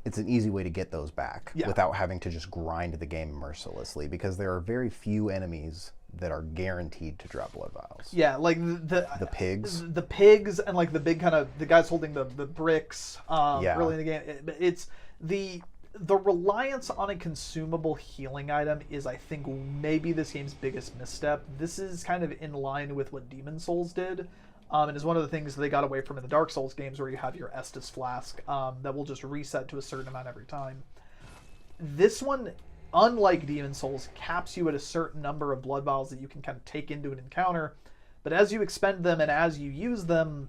It's an easy way to get those back without having to just grind the game mercilessly, because there are very few enemies that are guaranteed to drop blood vials. Yeah, like the pigs. The pigs and like the big kind of the guys holding the bricks early in the game. It's the reliance on a consumable healing item is, I think, maybe this game's biggest misstep. This is kind of in line with what Demon Souls did, and is one of the things they got away from in the Dark Souls games, where you have your Estus flask that will just reset to a certain amount every time. This one, unlike Demon Souls, caps you at a certain number of blood vials that you can kind of take into an encounter, but as you expend them and as you use them,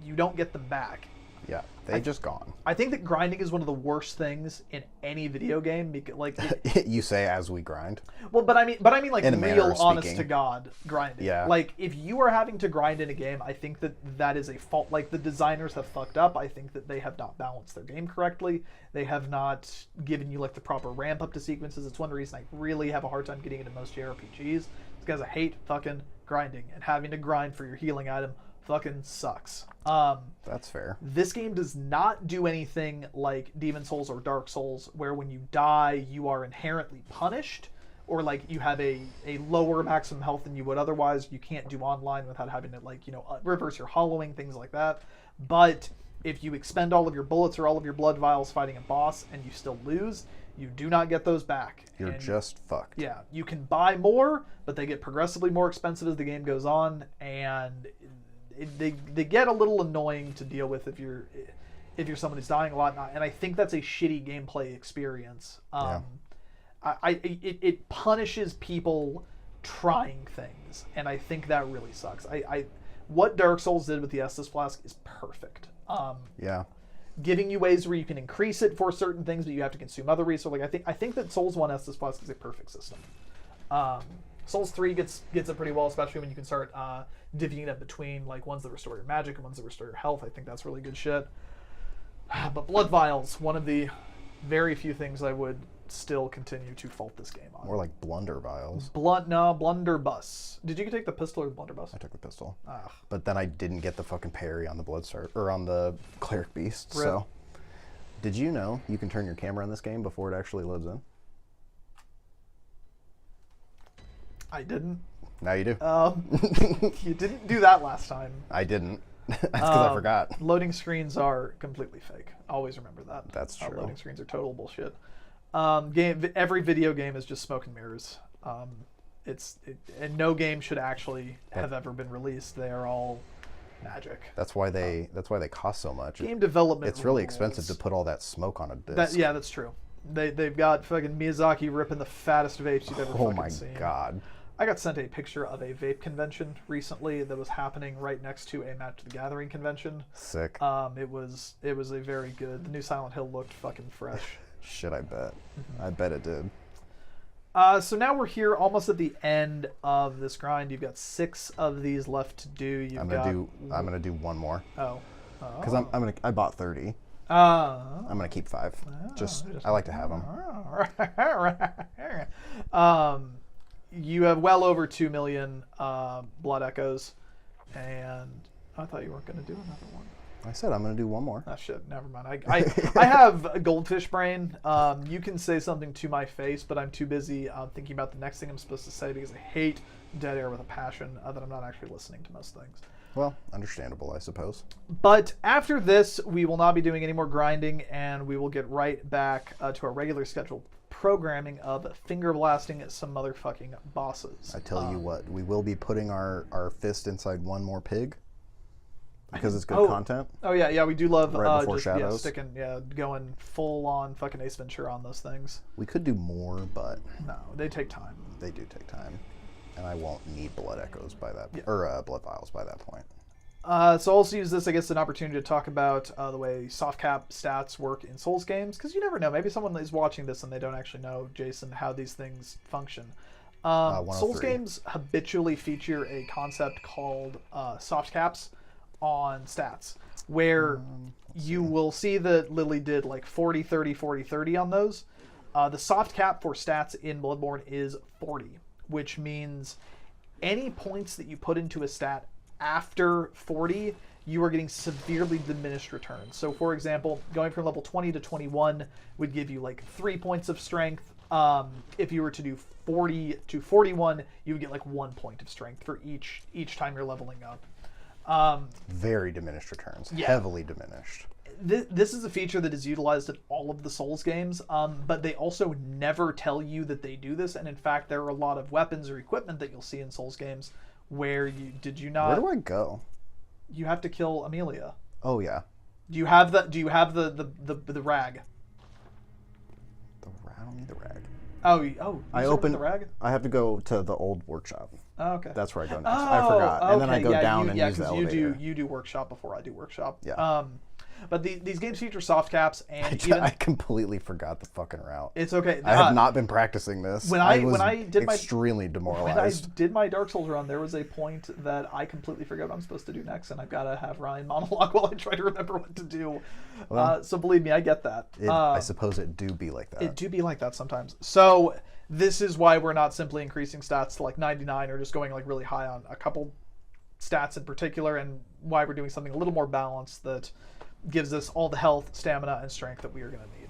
you don't get them back. Yeah, they've just gone. I think that grinding is one of the worst things in any video game. Because, like, you say as we grind. Well, but I mean, like in real, honest to God grinding. Yeah. Like, if you are having to grind in a game, I think that is a fault. Like, the designers have fucked up. I think that they have not balanced their game correctly. They have not given you like the proper ramp up to sequences. It's one reason I really have a hard time getting into most JRPGs. It's because I hate fucking grinding, and having to grind for your healing item fucking sucks. That's fair. This game does not do anything like Demon Souls or Dark Souls, where when you die, you are inherently punished, or like you have a lower maximum health than you would otherwise. You can't do online without having to, like, reverse your hollowing, things like that. But if you expend all of your bullets or all of your blood vials fighting a boss and you still lose, you do not get those back. You're just fucked. Yeah, you can buy more, but they get progressively more expensive as the game goes on, and they get a little annoying to deal with if you're someone who's dying a lot. And I think that's a shitty gameplay experience. It punishes people trying things, and I think that really sucks. What Dark Souls did with the Estus Flask is perfect. Yeah. Giving you ways where you can increase it for certain things, but you have to consume other resources. Like, I think that Souls 1 Estus Flask is a perfect system. Souls 3 gets it pretty well, especially when you can start divvying it up between like ones that restore your magic and ones that restore your health. I think that's really good shit. But blood vials, one of the very few things I would still continue to fault this game on. More like blunder vials. Blunderbuss. Did you take the pistol or the blunderbuss? I took the pistol. Ugh. But then I didn't get the fucking parry on the Bloodstar or on the Cleric Beast. Rip. So, did you know you can turn your camera in this game before it actually loads in? I didn't. Now you do. You didn't do that last time. I didn't. That's because I forgot. Loading screens are completely fake. Always remember that. That's true. Loading screens are total bullshit. Every video game is just smoke and mirrors. And no game should actually have ever been released. They are all magic. That's why they cost so much. Game development. It's really rules. expensive to put all that smoke on a disc. Yeah, that's true. They've got fucking Miyazaki ripping the fattest vapes you've ever fucking seen. Oh my god. I got sent a picture of a vape convention recently that was happening right next to a Magic the Gathering convention. Sick. It was a very good. The new Silent Hill looked fucking fresh. Shit, I bet. I bet it did. So now we're here almost at the end of this grind. You've got 6 of these left to do. I'm gonna do one more. Oh. Because I bought 30. I'm gonna keep 5. I like to have them. You have well over 2 million blood echoes, and I thought you weren't gonna do another one. I said I'm gonna do one more. Oh shit, never mind. I have a goldfish brain. You can say something to my face, but I'm too busy thinking about the next thing I'm supposed to say because I hate dead air with a passion that I'm not actually listening to most things. Well, understandable, I suppose. But after this, we will not be doing any more grinding, and we will get right back to our regular scheduled programming of finger blasting some motherfucking bosses. I tell you what, we will be putting our fist inside one more pig because it's good content. Oh yeah, we do love right before just Shadows. Going full on fucking Ace Ventura on those things. We could do more, but no, they take time. They do take time, and I won't need blood echoes by that or blood vials by that point. So I'll also use this, I guess, an opportunity to talk about the way soft cap stats work in Souls games, because you never know. Maybe someone is watching this and they don't actually know, Jason, how these things function. Souls games habitually feature a concept called soft caps on stats, where you will see that Lily did like 40, 30, 40, 30 on those. The soft cap for stats in Bloodborne is 40, which means any points that you put into a stat after 40, you are getting severely diminished returns. So, for example, going from level 20 to 21 would give you like 3 points of strength. If you were to do 40 to 41, you would get like 1 point of strength for each time you're leveling up. Very diminished returns. Yeah. Heavily diminished. this is a feature that is utilized in all of the Souls games, but they also never tell you that they do this. And in fact, there are a lot of weapons or equipment that you'll see in Souls games where did you not? Where do I go? You have to kill Amelia. Oh yeah. Do you have the rag? I don't need the rag. Oh, I open the rag. I have to go to the old workshop. Oh, okay. That's where I go next. I forgot. And then I go down and use the because elevator. you do workshop before I do workshop. Yeah. But these games feature soft caps, and I completely forgot the fucking route. It's okay. I have not been practicing this. When I did extremely demoralized. When I did my Dark Souls run, there was a point that I completely forgot what I'm supposed to do next, and I've got to have Ryan monologue while I try to remember what to do. Well, so believe me, I get that. I suppose it do be like that. It do be like that sometimes. So this is why we're not simply increasing stats to like 99 or just going like really high on a couple stats in particular, and why we're doing something a little more balanced that gives us all the health, stamina, and strength that we are going to need.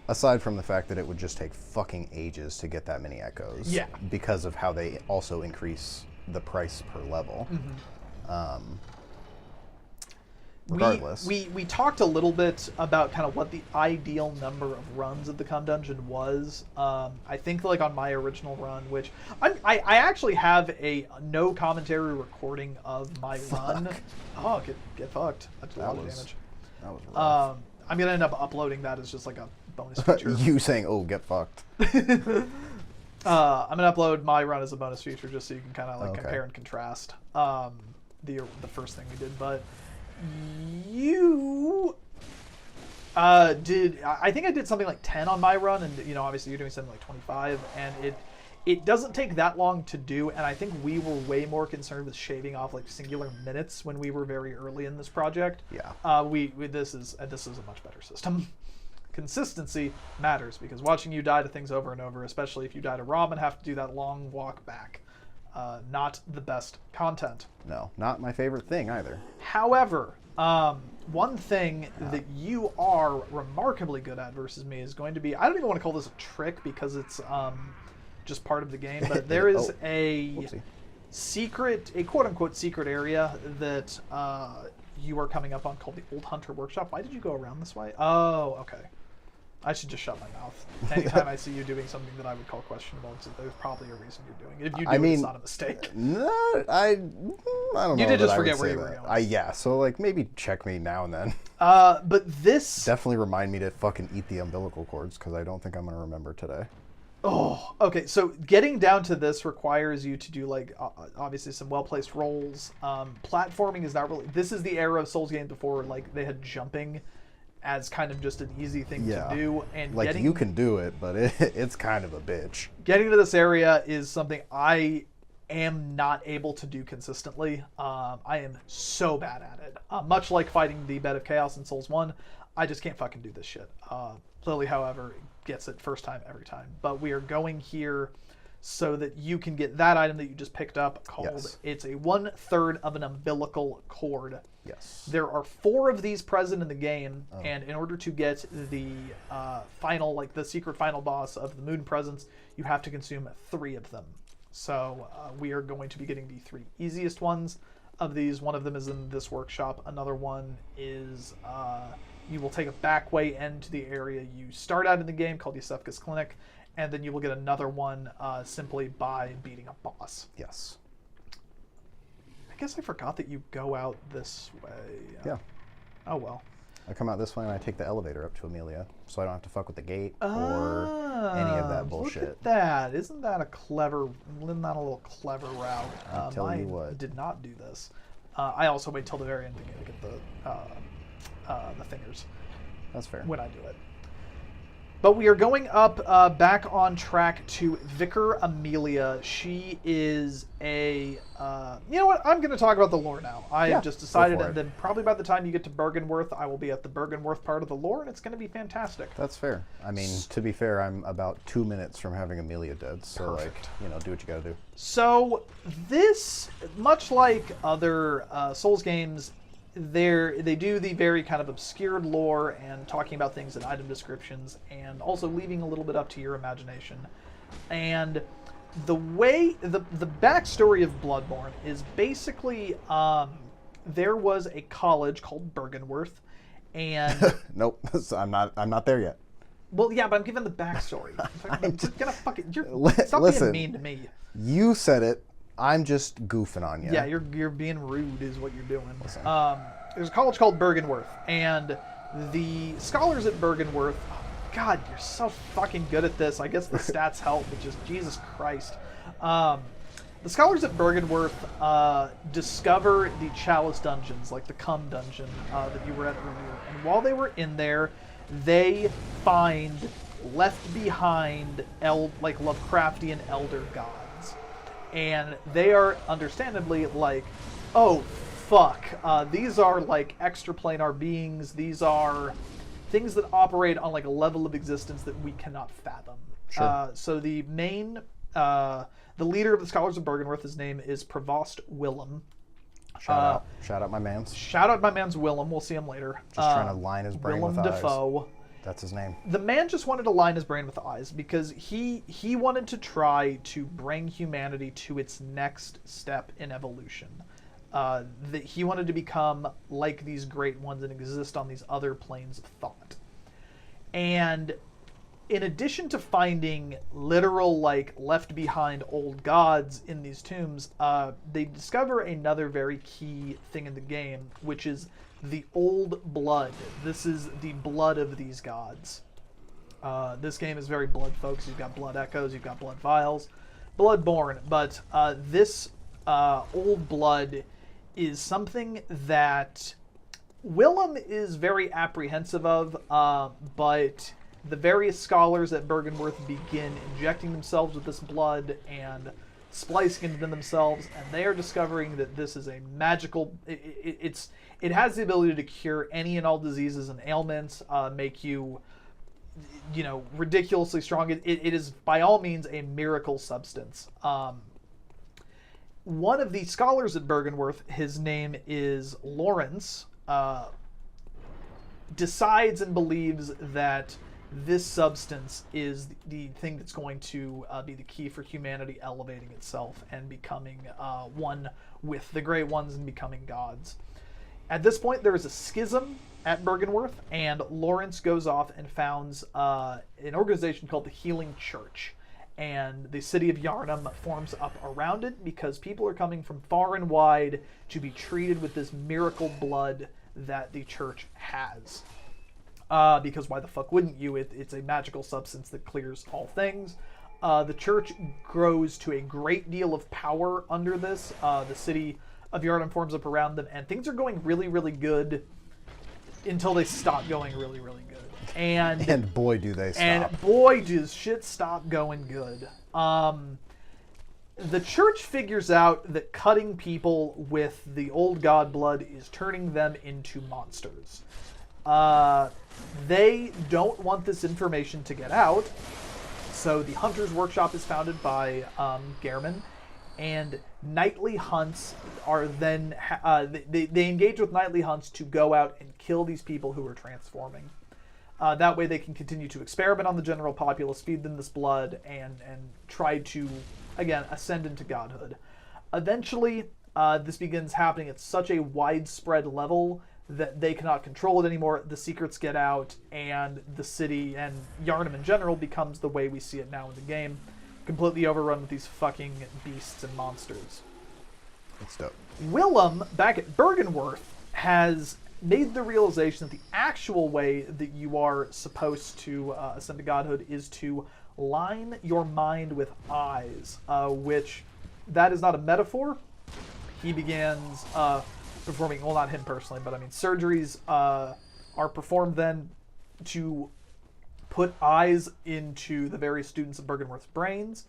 Aside from the fact that it would just take fucking ages to get that many echoes. Yeah. Because of how they also increase the price per level. Mm-hmm. Regardless. We talked a little bit about kind of what the ideal number of runs of the Cum Dungeon was. I think like on my original run, which I actually have a no commentary recording of my run. Oh, get fucked. That's a lot of damage. That was rough. I'm gonna end up uploading that as just like a bonus feature. You saying, "Oh, get fucked." I'm gonna upload my run as a bonus feature just so you can kind of like compare and contrast the first thing we did. But you did. I think I did something like 10 on my run, and obviously you're doing something like 25, and it doesn't take that long to do, and I think we were way more concerned with shaving off like singular minutes when we were very early in this project. Yeah. This is a much better system. Consistency matters, because watching you die to things over and over, especially if you die to Rob and have to do that long walk back, not the best content. No, not my favorite thing either. However, one thing that you are remarkably good at versus me is going to be, I don't even want to call this a trick because it's just part of the game, but there is a quote-unquote secret area that you are coming up on called the Old Hunter Workshop. Why did you go around this way? Oh, okay. I should just shut my mouth. Anytime I see you doing something that I would call questionable, there's probably a reason you're doing it. If you do it, it's not a mistake. No, I don't know. You did just forget where you were going. Yeah, so like maybe check me now and then. But this... Definitely remind me to fucking eat the umbilical cords, because I don't think I'm going to remember today. Oh, okay. So getting down to this requires you to do like obviously some well-placed rolls. Platforming is not really. This is the era of Souls games before like they had jumping as kind of just an easy thing to do. And like you can do it, but it's kind of a bitch. Getting to this area is something I am not able to do consistently. I am so bad at it. Much like fighting the Bed of Chaos in Souls 1, I just can't fucking do this shit. Lily, however, gets it first time every time. But we are going here so that you can get that item that you just picked up called, it's a 1/3 of an umbilical cord. Yes. There are 4 of these present in the game, and in order to get the final, like the secret final boss of the Moon Presence, you have to consume 3 of them. So we are going to be getting the 3 easiest ones of these. One of them is in this workshop. Another one is you will take a back way end to the area you start out in the game called Yusefka's Clinic, and then you will get another one simply by beating a boss. Yes. I guess I forgot that you go out this way. Yeah. Oh, well. I come out this way and I take the elevator up to Amelia, so I don't have to fuck with the gate or any of that bullshit. Look at that. Isn't that a little clever route? I'll tell you what. Did not do this. I also wait till the very end to get the fingers. That's fair. When I do it. But we are going up back on track to Vicar Amelia. She is a... you know what? I'm going to talk about the lore now. I have just decided, and then probably by the time you get to Bergenworth, I will be at the Bergenworth part of the lore, and it's going to be fantastic. That's fair. I mean, to be fair, I'm about 2 minutes from having Amelia dead, so like, do what you got to do. So this, much like other Souls games, they do the very kind of obscured lore and talking about things in item descriptions and also leaving a little bit up to your imagination. And the backstory of Bloodborne is basically there was a college called Bergenworth, And Nope, I'm not there yet. well, yeah, but I'm giving the backstory. I'm just gonna fucking stop Listen, being mean to me. You said it. I'm just goofing on you. Yeah, you're being rude is what you're doing. There's a college called Bergenworth, and the scholars at Bergenworth, oh, God, you're so fucking good at this. I guess the stats help, but just Jesus Christ. The scholars at Bergenworth discover the Chalice dungeons, like the Cum dungeon that you were at earlier. And while they were in there, they find left behind like Lovecraftian elder gods. And they are understandably like, oh, fuck. These are like extraplanar beings. These are things that operate on like a level of existence that we cannot fathom. Sure. So the main... the leader of the Scholars of Bergenworth, his name is Provost Willem. Shout out my man's. Shout out my man's Willem. We'll see him later. Just trying to line his brain Willem with Dafoe. eyes. That's his name. The man just wanted to line his brain with eyes because he wanted to try to bring humanity to its next step in evolution. That he wanted to become like these great ones and exist on these other planes of thought. And in addition to finding literal, like, left behind old gods in these tombs, they discover another very key thing in the game, which is the old blood. This is the blood of these gods. This game is very blood focused. You've got blood echoes, you've got blood vials, Bloodborne, but this old blood is something that Willem is very apprehensive of, but the various scholars at Bergenworth begin injecting themselves with this blood and splicing it into themselves, and they are discovering that this is a magical... It has the ability to cure any and all diseases and ailments, make you, ridiculously strong. It is, by all means, a miracle substance. One of the scholars at Bergenworth, his name is Lawrence, decides and believes that this substance is the thing that's going to be the key for humanity elevating itself and becoming one with the Great Ones and becoming gods. At this point, there is a schism at Bergenworth, and Lawrence goes off and founds an organization called the Healing Church. And the city of Yharnam forms up around it because people are coming from far and wide to be treated with this miracle blood that the church has. Because why the fuck wouldn't you? It's a magical substance that clears all things. The church grows to a great deal of power under this. The city of Yharnam forms up around them, and things are going really, really good until they stop going really, really good. And boy, do they stop. And boy, does shit stop going good. The church figures out that cutting people with the old god blood is turning them into monsters. They don't want this information to get out, so the Hunter's Workshop is founded by Gehrman, and nightly hunts are then... they engage with nightly hunts to go out and kill these people who are transforming. That way they can continue to experiment on the general populace, feed them this blood, and try to, again, ascend into godhood. Eventually, this begins happening at such a widespread level that they cannot control it anymore. The secrets get out, and the city and Yharnam in general becomes the way we see it now in the game, completely overrun with these fucking beasts and monsters. That's dope. Willem, back at Bergenworth, has made the realization that the actual way that you are supposed to ascend to godhood is to line your mind with eyes, which that is not a metaphor. He begins performing, well, not him personally, but I mean surgeries are performed then to put eyes into the various students of Bergenworth's brains,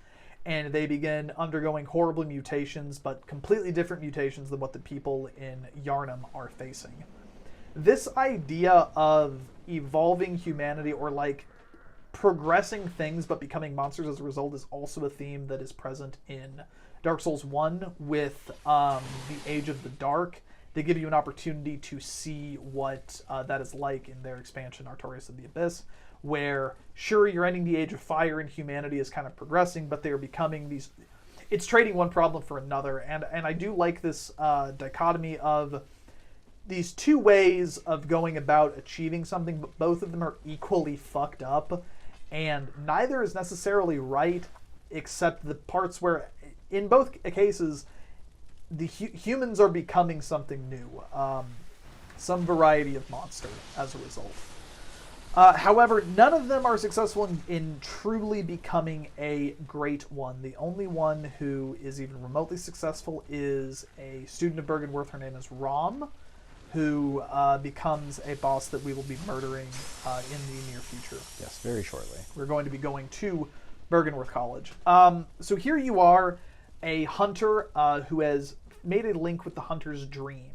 and they begin undergoing horrible mutations, but completely different mutations than what the people in Yharnam are facing. This idea of evolving humanity, or like progressing things but becoming monsters as a result, is also a theme that is present in Dark Souls 1 with the Age of the Dark. They give you an opportunity to see what that is like in their expansion, Artorias of the Abyss, where, sure, you're ending the Age of Fire and humanity is kind of progressing, but they're becoming these... It's trading one problem for another, and I do like this dichotomy of these two ways of going about achieving something, but both of them are equally fucked up, and neither is necessarily right, except the parts where, in both cases, the humans are becoming something new, some variety of monster as a result. However, none of them are successful in truly becoming a great one. The only one who is even remotely successful is a student of Bergenworth. Her name is Rom, who becomes a boss that we will be murdering in the near future. Yes, very shortly. We're going to be going to Bergenworth College. So here you are, a hunter who has made a link with the hunter's dream.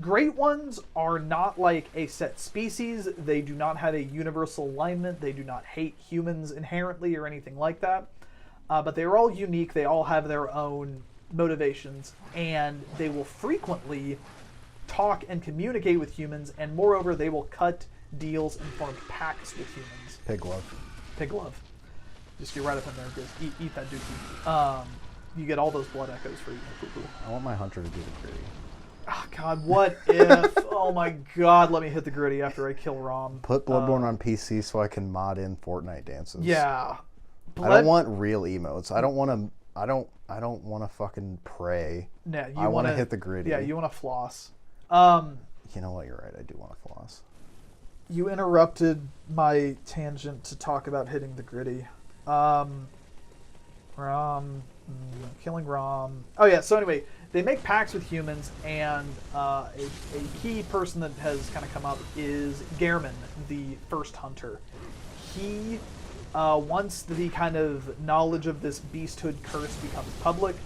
Great ones are not like a set species. They do not have a universal alignment. They do not hate humans inherently or anything like that. But they are all unique. They all have their own motivations, and they will frequently talk and communicate with humans, and moreover, they will cut deals and form pacts with humans. Pig love. Pig love. Just get right up in there and just eat that dookie. You get all those blood echoes for eating the poo-poo. I want my hunter to do the gritty. Oh, God, what if? Oh my God, let me hit the gritty after I kill Rom. Put Bloodborne on PC so I can mod in Fortnite dances. Yeah. I don't want real emotes. I don't want to. I don't want to fucking pray. Yeah, I want to hit the gritty. Yeah, you want to floss. You know what? You're right. I do want to floss. You interrupted my tangent to talk about hitting the gritty. Killing Rom. Oh yeah. So anyway, they make pacts with humans, and a key person that has kind of come up is Gehrman, the first hunter. He, once the kind of knowledge of this beasthood curse becomes public,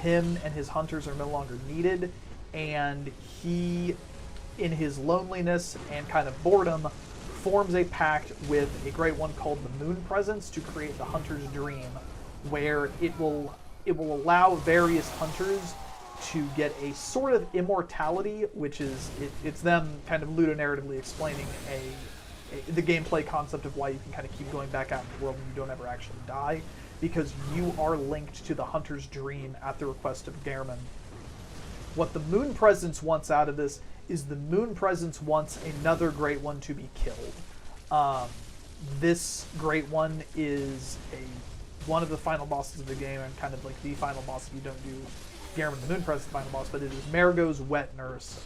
him and his hunters are no longer needed, and he, in his loneliness and kind of boredom, forms a pact with a great one called the Moon Presence to create the Hunter's Dream, where it will allow various hunters to get a sort of immortality, which is it's them kind of ludonarratively explaining the gameplay concept of why you can kind of keep going back out in the world and you don't ever actually die, because you are linked to the Hunter's Dream at the request of Gehrman. What the Moon Presence wants out of this is the Moon Presence wants another Great One to be killed. This Great One is one of the final bosses of the game, and kind of like the final boss if you don't do Gehrman the Moon Presence final boss, but it is Marigo's Wet Nurse.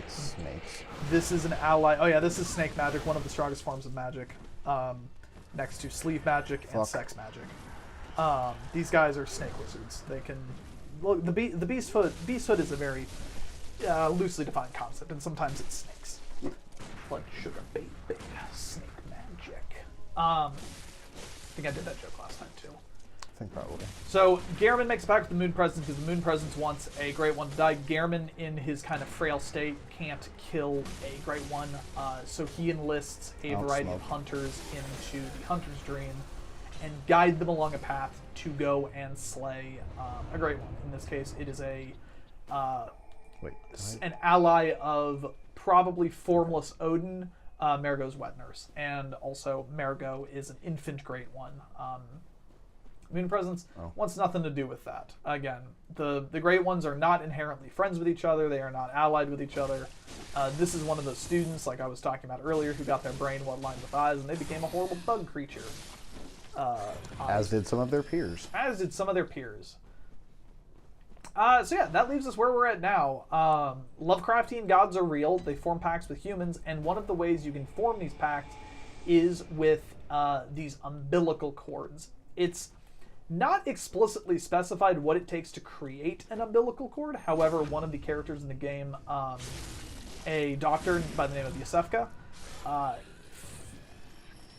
Snakes. This is an ally. Oh yeah, this is snake magic, one of the strongest forms of magic, next to sleeve magic and sex magic. These guys are snake wizards. They can look. The beasthood is a very loosely defined concept, and sometimes it's snakes. Blood sugar baby, snake magic. I think I did that joke last time too. I think probably. So Gehrman makes a pact with the Moon Presence because the Moon Presence wants a Great One to die. Gehrman, in his kind of frail state, can't kill a Great One, so he enlists a variety of hunters into the Hunter's Dream and guide them along a path to go and slay a Great One. In this case, it is an ally of probably formless Odin, Marigo's Wet Nurse, and also Marigo is an infant Great One. Moon Presence wants nothing to do with that. Again, the Great Ones are not inherently friends with each other. They are not allied with each other. This is one of those students, like I was talking about earlier, who got their brain lined with eyes, and they became a horrible bug creature. As did some of their peers. As did some of their peers. So yeah, that leaves us where we're at now. Lovecraftian gods are real. They form pacts with humans, and one of the ways you can form these pacts is with these umbilical cords. It's not explicitly specified what it takes to create an umbilical cord. However, one of the characters in the game, a doctor by the name of Yosefka,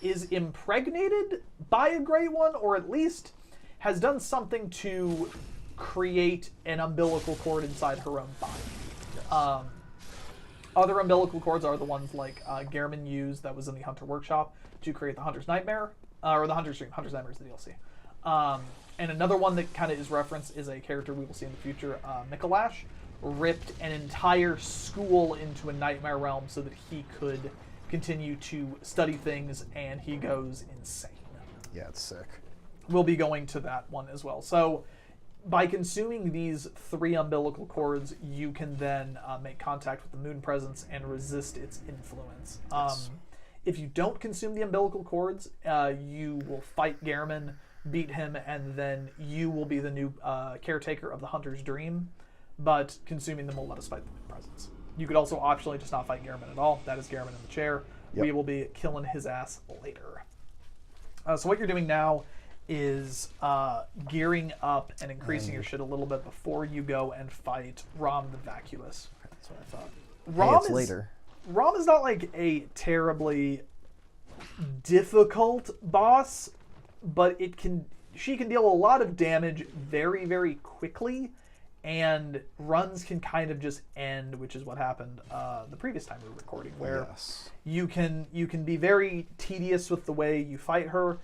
is impregnated by a Great One, or at least has done something to create an umbilical cord inside her own body. Yes. Other umbilical cords are the ones like Gehrman used that was in the Hunter Workshop to create the Hunter's Nightmare, or the Hunter's Dream. Hunter's Nightmare is the DLC. And another one that kind of is referenced is a character we will see in the future, Mikolash, ripped an entire school into a nightmare realm so that he could continue to study things, and he goes insane. Yeah, it's sick. We'll be going to that one as well. So by consuming these 3 umbilical cords, you can then make contact with the moon presence and resist its influence. Yes. If you don't consume the umbilical cords, you will fight Gehrman, beat him, and then you will be the new caretaker of the Hunter's Dream. But consuming them will let us fight the moon presence. You could also optionally just not fight Gehrman at all. That is Gehrman in the chair. Yep. We will be killing his ass later. So what you're doing now is gearing up and increasing your shit a little bit before you go and fight Rom the Vacuous. That's what I thought. Hey, it's later. Rom is not like a terribly difficult boss, but she can deal a lot of damage very, very quickly, and runs can kind of just end, which is what happened the previous time we were recording, where you can be very tedious with the way you fight her,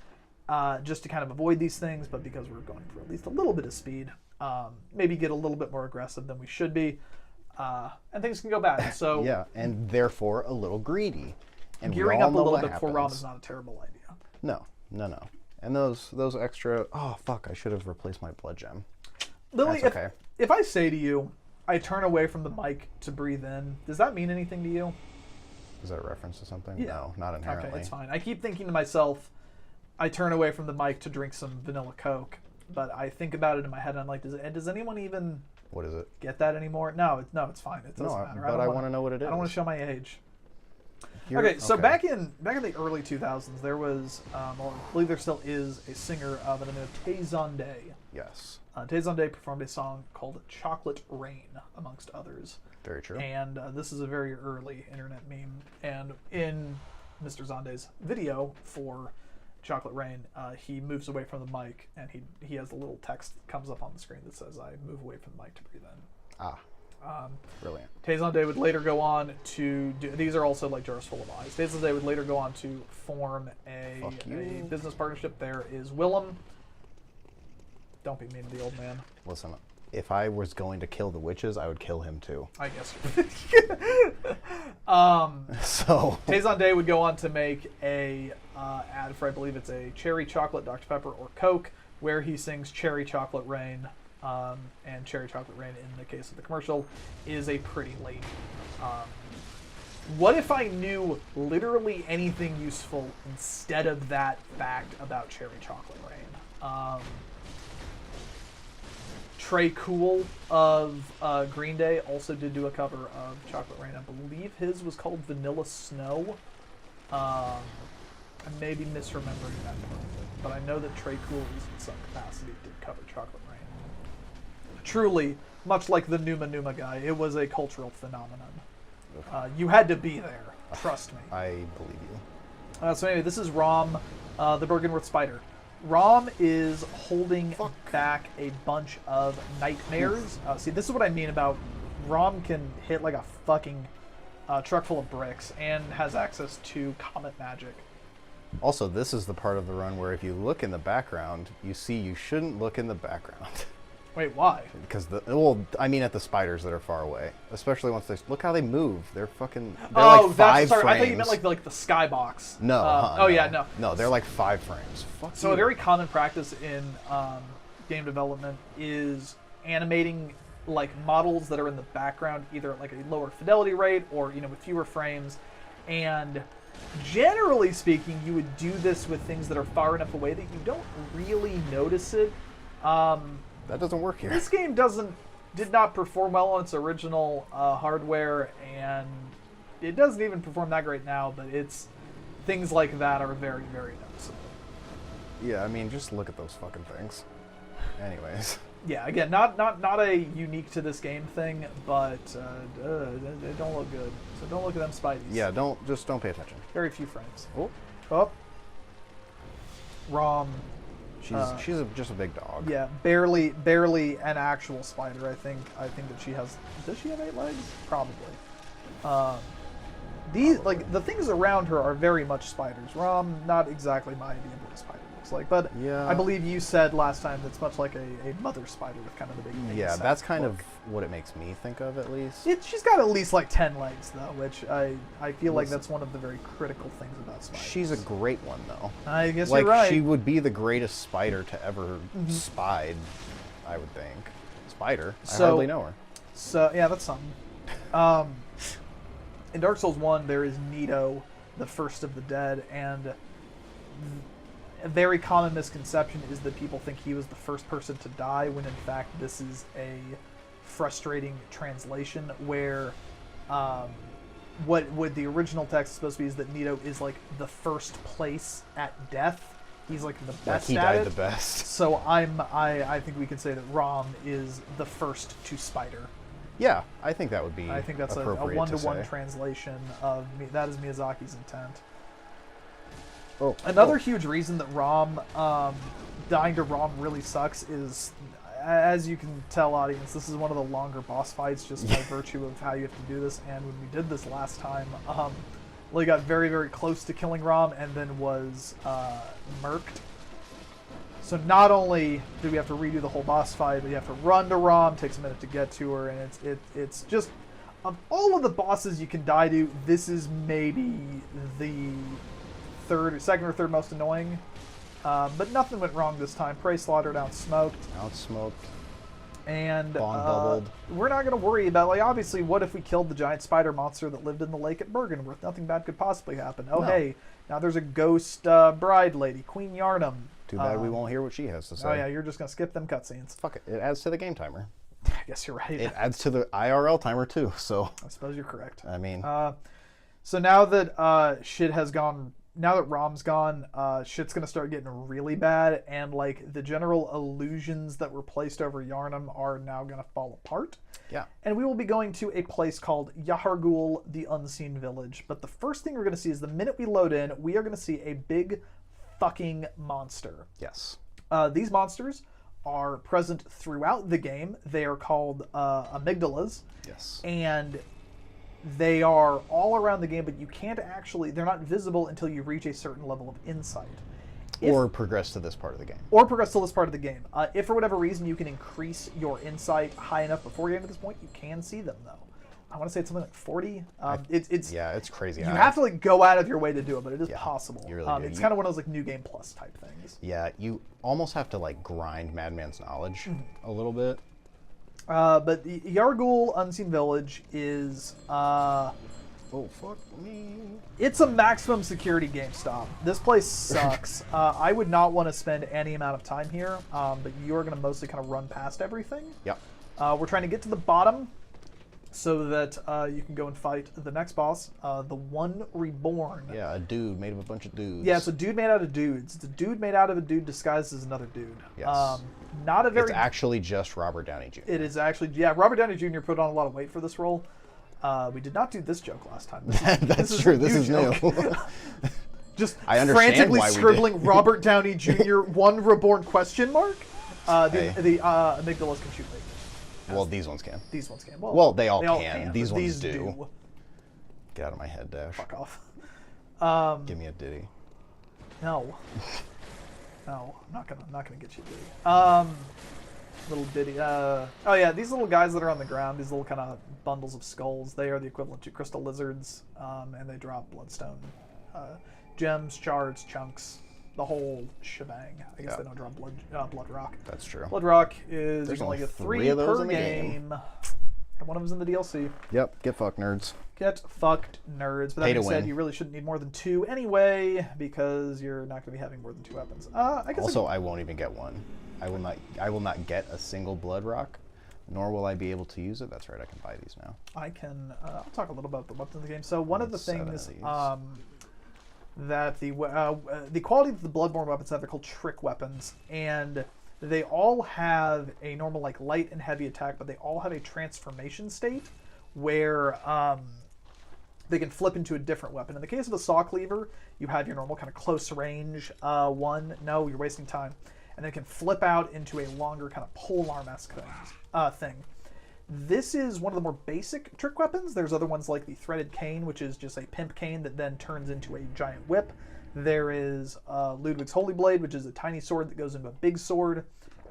just to kind of avoid these things, but because we're going for at least a little bit of speed, maybe get a little bit more aggressive than we should be, and things can go bad. So yeah, and therefore a little greedy. And gearing up a little bit before Rom is not a terrible idea. No. And those extra... Oh, fuck, I should have replaced my blood gem. Lily, That's okay. if I say to you, I turn away from the mic to breathe in, does that mean anything to you? Is that a reference to something? Yeah. No, not inherently. Okay, it's fine. I keep thinking to myself, I turn away from the mic to drink some vanilla Coke, but I think about it in my head and I'm like, does anyone even... What is it? Get that anymore? No, it's fine. It doesn't matter. But I want to know what it is. I don't want to show my age. Okay, so back in the early 2000s, there was, well, I believe there still is, a singer by the name of Tay Zonday. Yes. Tay Zonday performed a song called Chocolate Rain, amongst others. Very true. And this is a very early internet meme. And in Mr. Zonday's video for Chocolate Rain, he moves away from the mic, and he has a little text that comes up on the screen that says, "I move away from the mic to breathe in." Ah. Brilliant. Tay Zonday would later go on to do, these are also like jars full of eyes. Tay Zonday would later go on to form a business partnership. There is Willem. Don't be mean to the old man. Listen, if I was going to kill the witches, I would kill him too. I guess. So Tay Zonday would go on to make a ad for, I believe it's a cherry chocolate Dr. Pepper or Coke, where he sings Cherry Chocolate Rain. And Cherry Chocolate Rain, in the case of the commercial, is a pretty lady. What if I knew literally anything useful instead of that fact about Cherry Chocolate Rain? Trey Cool of Green Day also did do a cover of Chocolate Rain. I believe his was called Vanilla Snow. I may be misremembering that part of it, but I know that Trey Cool, in some capacity, did cover Chocolate Rain. Truly, much like the Numa Numa guy, it was a cultural phenomenon. You had to be there. Trust me. I believe you. So anyway, this is Rom, the Bergenworth Spider. Rom is holding back a bunch of nightmares. See, this is what I mean about Rom can hit like a fucking truck full of bricks and has access to comet magic. Also, this is the part of the run where if you look in the background, you see you shouldn't look in the background. Wait, why? Because I mean at the spiders that are far away, especially once they look how they move. They're fucking. They're like 5 frames. I thought you meant like the skybox. No. No. Yeah, no. No, they're like 5 frames. Fuck so you. A very common practice in game development is animating like models that are in the background, either at like a lower fidelity rate or with fewer frames, and generally speaking, you would do this with things that are far enough away that you don't really notice it. That doesn't work here. This game did not perform well on its original hardware, and it doesn't even perform that great now, but things like that are very, very noticeable. Yeah, I mean, just look at those fucking things. Anyways. Yeah, again, not a unique to this game thing, but they don't look good. So don't look at them Spideys. Yeah, don't pay attention. Very few frames. Oh. Rom. She's just a big dog. Yeah, barely an actual spider. I think that she has. Does she have 8 legs? Probably. The things around her are very much spiders. Rom, not exactly my idea of what a spider looks like, but yeah. I believe you said last time that's much like a mother spider with kind of the big. Yeah, that's kind of what it makes me think of, at least. She's got at least like 10 legs though, which I feel like that's one of the very critical things about spiders. She's a great one though. I guess you're right. She would be the greatest spider to ever spied. I would think. Spider? I So- hardly know her. So yeah, that's something. In Dark Souls 1, there is Nito, the first of the dead, and a very common misconception is that people think he was the first person to die, when in fact this is a frustrating translation where what the original text is supposed to be is that Nito is like the first place at death. He's like the best He at died it. the best. So I think we can say that Rom is the first to Spider. Yeah, I think that would be I think that's a appropriate one-to-one to say. translation of that is Miyazaki's intent. Oh, Another huge reason that Rom dying to Rom really sucks is, as you can tell, audience, this is one of the longer boss fights just by virtue of how you have to do this. And when we did this last time, Lee got very, very close to killing Rom and then was murked. So not only do we have to redo the whole boss fight, but you have to run to Rom, takes a minute to get to her, and it's just, of all of the bosses you can die to, this is maybe the second or third most annoying. But nothing went wrong this time. Prey slaughtered, outsmoked. And Bong bubbled. we're not going to worry about, like, obviously, what if we killed the giant spider monster that lived in the lake at Bergenworth? Nothing bad could possibly happen. Oh, No. hey, now there's a ghost bride lady, Queen Yarnum. Too bad we won't hear what she has to say. Oh, yeah, you're just going to skip them cutscenes. Fuck it. It adds to the game timer. I guess you're right. It adds to the IRL timer too. So I suppose you're correct. I mean, So now that shit has gone, now that Rom's gone, shit's gonna start getting really bad, and like the general illusions that were placed over Yarnum are now gonna fall apart. yeah. And we will be going to a place called Yahargul, the Unseen Village. But the first thing we're gonna see is the minute we load in, we are gonna see a big fucking monster. Yes. These monsters are present throughout the game. They are called amygdalas. Yes. And they are all around the game, but you can't actually, they're not visible until you reach a certain level of insight. Or progress to this part of the game. Or progress to this part of the game. If for whatever reason you can increase your insight high enough before getting to this point, you can see them though. I want to say it's something like 40. It's Yeah, it's crazy. you have to like go out of your way to do it, but it is Yeah, possible. you really do. It's kind of one of those like New Game Plus type things. Yeah, you almost have to like grind Madman's knowledge Mm-hmm. a little bit. But the Yargul Unseen Village is Oh fuck me. it's a maximum security GameStop. This place sucks. I would not want to spend any amount of time here, but you're going to mostly kind of run past everything. Yep. We're trying to get to the bottom so that you can go and fight the next boss, the One Reborn. Yeah, a dude made of a bunch of dudes. Yeah, it's a dude made out of dudes. It's a dude made out of a dude disguised as another dude. Yes. Not a very... It's actually just Robert Downey Jr. It is actually... Yeah, Robert Downey Jr. put on a lot of weight for this role. We did not do this joke last time. That's true. This is new. Just I understand frantically why we did. scribbling Robert Downey Jr. One Reborn question mark. The amygdalas can shoot lasers. Well, these ones can. These ones can. Well, they all can. These but ones do. Get out of my head, Dash. Fuck off. Give me a ditty. No. No, I'm not gonna get you, Diddy. Little Diddy. Oh yeah, these little guys that are on the ground, these little kind of bundles of skulls, they are the equivalent to crystal lizards, and they drop bloodstone, gems, shards, chunks, the whole shebang. I guess they don't drop blood rock. That's true. Blood rock is There's you can only only get three 3 of those per in the game. game. And one of them's in the DLC. Yep. Get fucked, nerds. Get fucked, nerds. But that Pay to being said, win. you really shouldn't need more than 2 anyway, because you're not going to be having more than 2 weapons. I guess Also, I won't even get one. I will not get a single blood rock, nor will I be able to use it. That's right. I can buy these now. I can. I'll talk a little about the weapons in the game. So one of the 7 of things these. that the quality of the Bloodborne weapons have, they're called trick weapons, and they all have a normal like light and heavy attack, but they all have a transformation state where they can flip into a different weapon. In the case of a saw cleaver, you have your normal kind of close range one. No, you're wasting time. And they can flip out into a longer kind of polearm-esque thing. This is one of the more basic trick weapons. There's other ones like the threaded cane, which is just a pimp cane that then turns into a giant whip. There is Ludwig's Holy Blade, which is a tiny sword that goes into a big sword.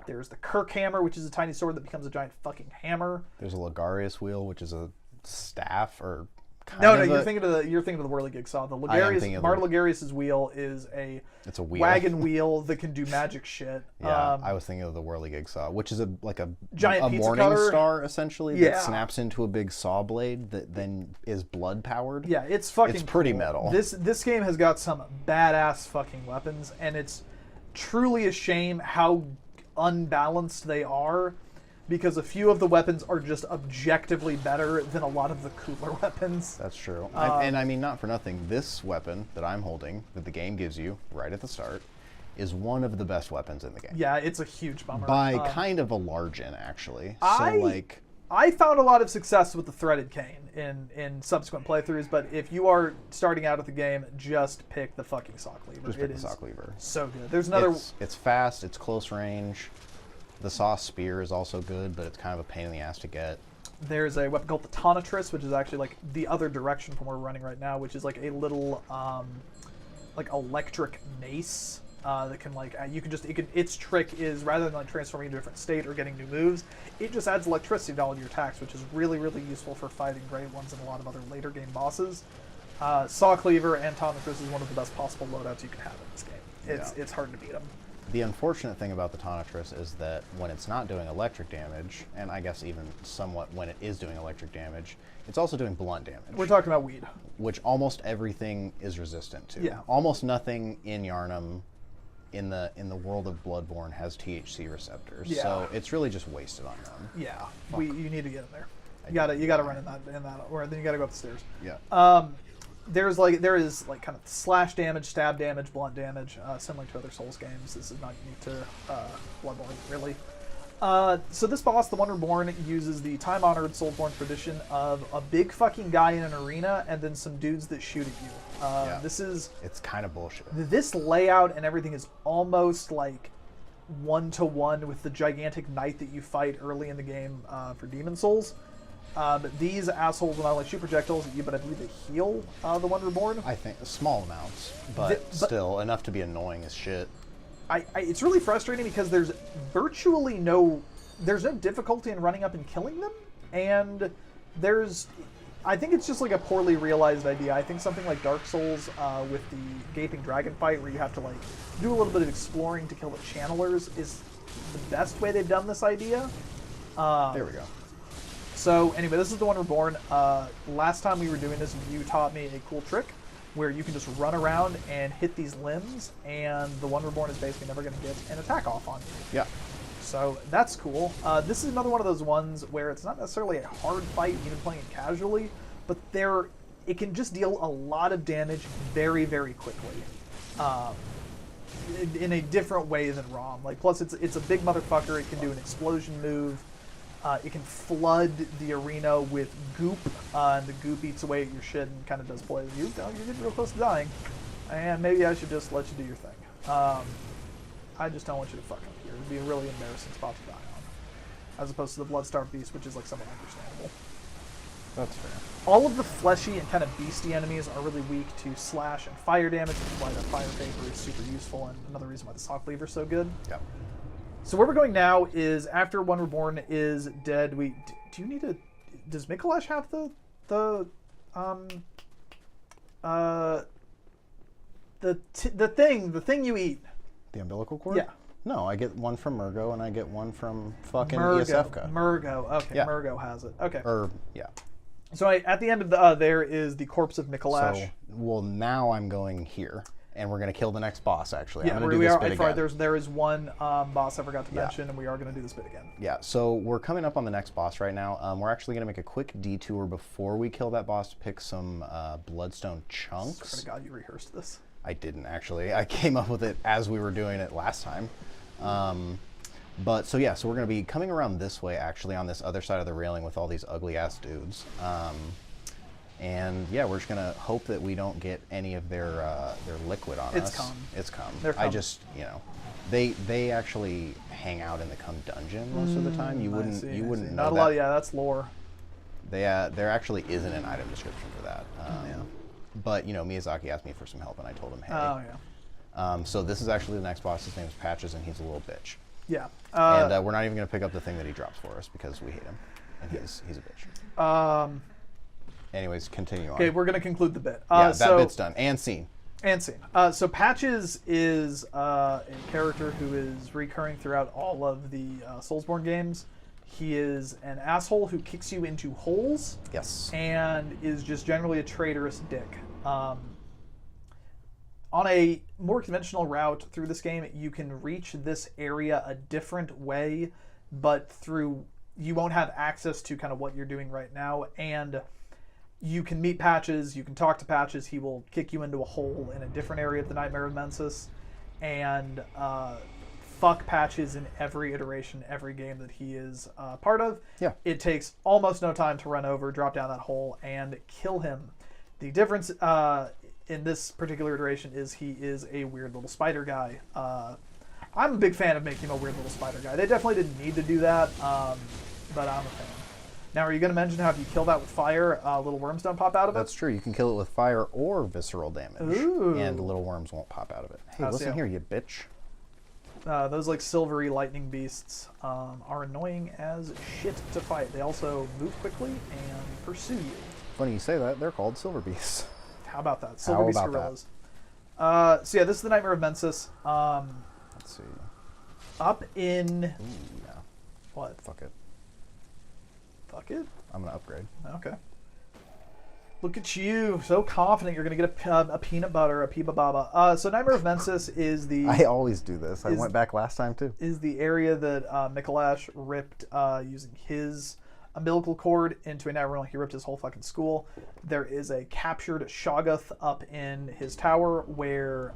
There's the Kirk Hammer, which is a tiny sword that becomes a giant fucking hammer. There's a Logarius wheel, which is a staff or No, you're thinking of the whirligig saw. The Ligarius, Marta Ligarius's wheel is it's a wheel. Wagon wheel that can do magic shit. Yeah, I was thinking of the whirligig saw, which is a giant morning star essentially that snaps into a big saw blade that then is blood powered. Yeah, it's pretty metal. This game has got some badass fucking weapons, and it's truly a shame how unbalanced they are. Because a few of the weapons are just objectively better than a lot of the cooler weapons. That's true. And I mean, not for nothing, this weapon that I'm holding, that the game gives you right at the start, is one of the best weapons in the game. Yeah, it's a huge bummer. By kind of a margin, actually. I found a lot of success with the threaded cane in subsequent playthroughs, but if you are starting out at the game, just pick the fucking saw cleaver. Just pick the saw cleaver. So good. There's another... It's fast, it's close range. The saw spear is also good, but it's kind of a pain in the ass to get. There's a weapon called the Tonitrus, which is actually like the other direction from where we're running right now, which is like a little like electric mace that can its trick is rather than like transforming into a different state or getting new moves, it just adds electricity to all of your attacks, which is really, really useful for fighting great ones and a lot of other later game bosses. Saw cleaver and Tonitrus is one of the best possible loadouts you can have in this game. It's hard to beat them. The unfortunate thing about the Tonitrus is that when it's not doing electric damage, and I guess even somewhat when it is doing electric damage, it's also doing blunt damage. We're talking about weed. Which almost everything is resistant to. Yeah. Almost nothing in Yharnam in the world of Bloodborne has THC receptors. Yeah. So it's really just wasted on them. Yeah. You need to get in there. You gotta run in that or then you gotta go up the stairs. Yeah. There is kind of slash damage, stab damage, blunt damage, similar to other Souls games. This is not unique to Bloodborne, really. So this boss, the One Reborn, uses the time-honored Soulsborne tradition of a big fucking guy in an arena and then some dudes that shoot at you. It's kind of bullshit. This layout and everything is almost like one-to-one with the gigantic knight that you fight early in the game for Demon Souls. But these assholes will not only shoot projectiles at you, but I believe they heal the One Reborn. I think small amounts, but still enough to be annoying as shit. It's really frustrating because there's virtually no difficulty in running up and killing them, and I think it's just like a poorly realized idea. I think something like Dark Souls with the Gaping Dragon fight, where you have to like do a little bit of exploring to kill the channelers, is the best way they've done this idea. There we go. So anyway, this is the One Reborn. Last time we were doing this, you taught me a cool trick where you can just run around and hit these limbs, and the One Reborn is basically never going to get an attack off on you. Yeah. So that's cool. This is another one of those ones where it's not necessarily a hard fight, even playing it casually, but it can just deal a lot of damage very, very quickly. In a different way than ROM. Plus, it's a big motherfucker. It can do an explosion move. It can flood the arena with goop, and the goop eats away at your shit and kind of does play with you. You're getting real close to dying, and maybe I should just let you do your thing. I just don't want you to fuck up here. It would be a really embarrassing spot to die on, as opposed to the Bloodstarved Beast, which is like somewhat understandable. That's fair. All of the fleshy and kind of beasty enemies are really weak to slash and fire damage, which is why the fire paper is super useful, and another reason why the saw cleaver is so good. Yeah. So where we're going now is after One Reborn is dead. Do you need to? Does Mikolash have the thing you eat? The umbilical cord? Yeah. No, I get one from Murgo and I get one from fucking Murgo. ESFka. Murgo. Okay. Yeah. Murgo has it. Okay. Yeah. So at the end of there is the corpse of Mikolash. So, well, now I'm going here. And we're going to kill the next boss, actually. Yeah, I'm going to do this bit again. There is one boss I forgot to mention, and we are going to do this bit again. Yeah, so we're coming up on the next boss right now. We're actually going to make a quick detour before we kill that boss to pick some bloodstone chunks. I swear to God, you rehearsed this. I didn't, actually. I came up with it as we were doing it last time. But, so yeah, so we're going to be coming around this way, actually, on this other side of the railing with all these ugly-ass dudes. And yeah, we're just gonna hope that we don't get any of their liquid on us. It's come. I just, they actually hang out in the cum dungeon most of the time. You wouldn't know that. Not a lot. Yeah, that's lore. There actually isn't an item description for that. But Miyazaki asked me for some help, and I told him, hey. Oh yeah. So this is actually the next boss. His name is Patches, and he's a little bitch. Yeah. And we're not even gonna pick up the thing that he drops for us because we hate him, and he's a bitch. anyways, continue on. Okay, we're gonna conclude the bit. Yeah, that bit's done. And scene. And scene. So Patches is a character who is recurring throughout all of the Soulsborne games. He is an asshole who kicks you into holes. Yes. And is just generally a traitorous dick. On a more conventional route through this game, you can reach this area a different way, but you won't have access to kind of what you're doing right now, and you can meet Patches, you can talk to Patches, he will kick you into a hole in a different area of the Nightmare of Mensis, and fuck Patches in every iteration, every game that he is part of. Yeah. It takes almost no time to run over, drop down that hole, and kill him. The difference in this particular iteration is he is a weird little spider guy. I'm a big fan of making him a weird little spider guy. They definitely didn't need to do that, but I'm a fan. Now, are you going to mention how if you kill that with fire, little worms don't pop out of it? That's true. You can kill it with fire or visceral damage, Ooh. and little worms won't pop out of it. Hey, listen here, you bitch. Those like silvery lightning beasts are annoying as shit to fight. They also move quickly and pursue you. Funny you say that. They're called silver beasts. How about that? Silver beast gorillas. So yeah, this is the Nightmare of Mensis. Let's see. Up in... Ooh, yeah. What? Fuck it. Fuck it? I'm going to upgrade. Okay. Look at you, so confident you're going to get a peanut butter, a Piba Baba. So Nightmare of Mensis is the... I always do this. I went back last time, too. Is the area that Mikolash ripped using his umbilical cord into a nightmare. He ripped his whole fucking school. There is a captured Shoggoth up in his tower where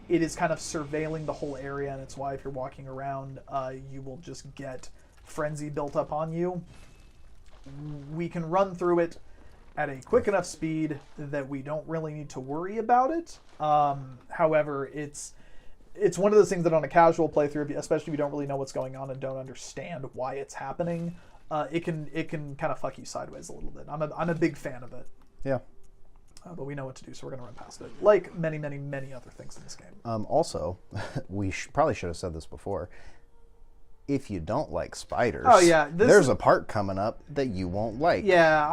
it is kind of surveilling the whole area, and it's why if you're walking around, you will just get frenzy built up on you. We can run through it at a quick enough speed that we don't really need to worry about it. However, it's one of those things that on a casual playthrough, especially if you don't really know what's going on and don't understand why it's happening, it can kind of fuck you sideways a little bit. I'm a big fan of it. Yeah. But we know what to do, so we're going to run past it. Like many, many, many other things in this game. Also, we probably should have said this before. If you don't like spiders, there's a part coming up that you won't like. Yeah,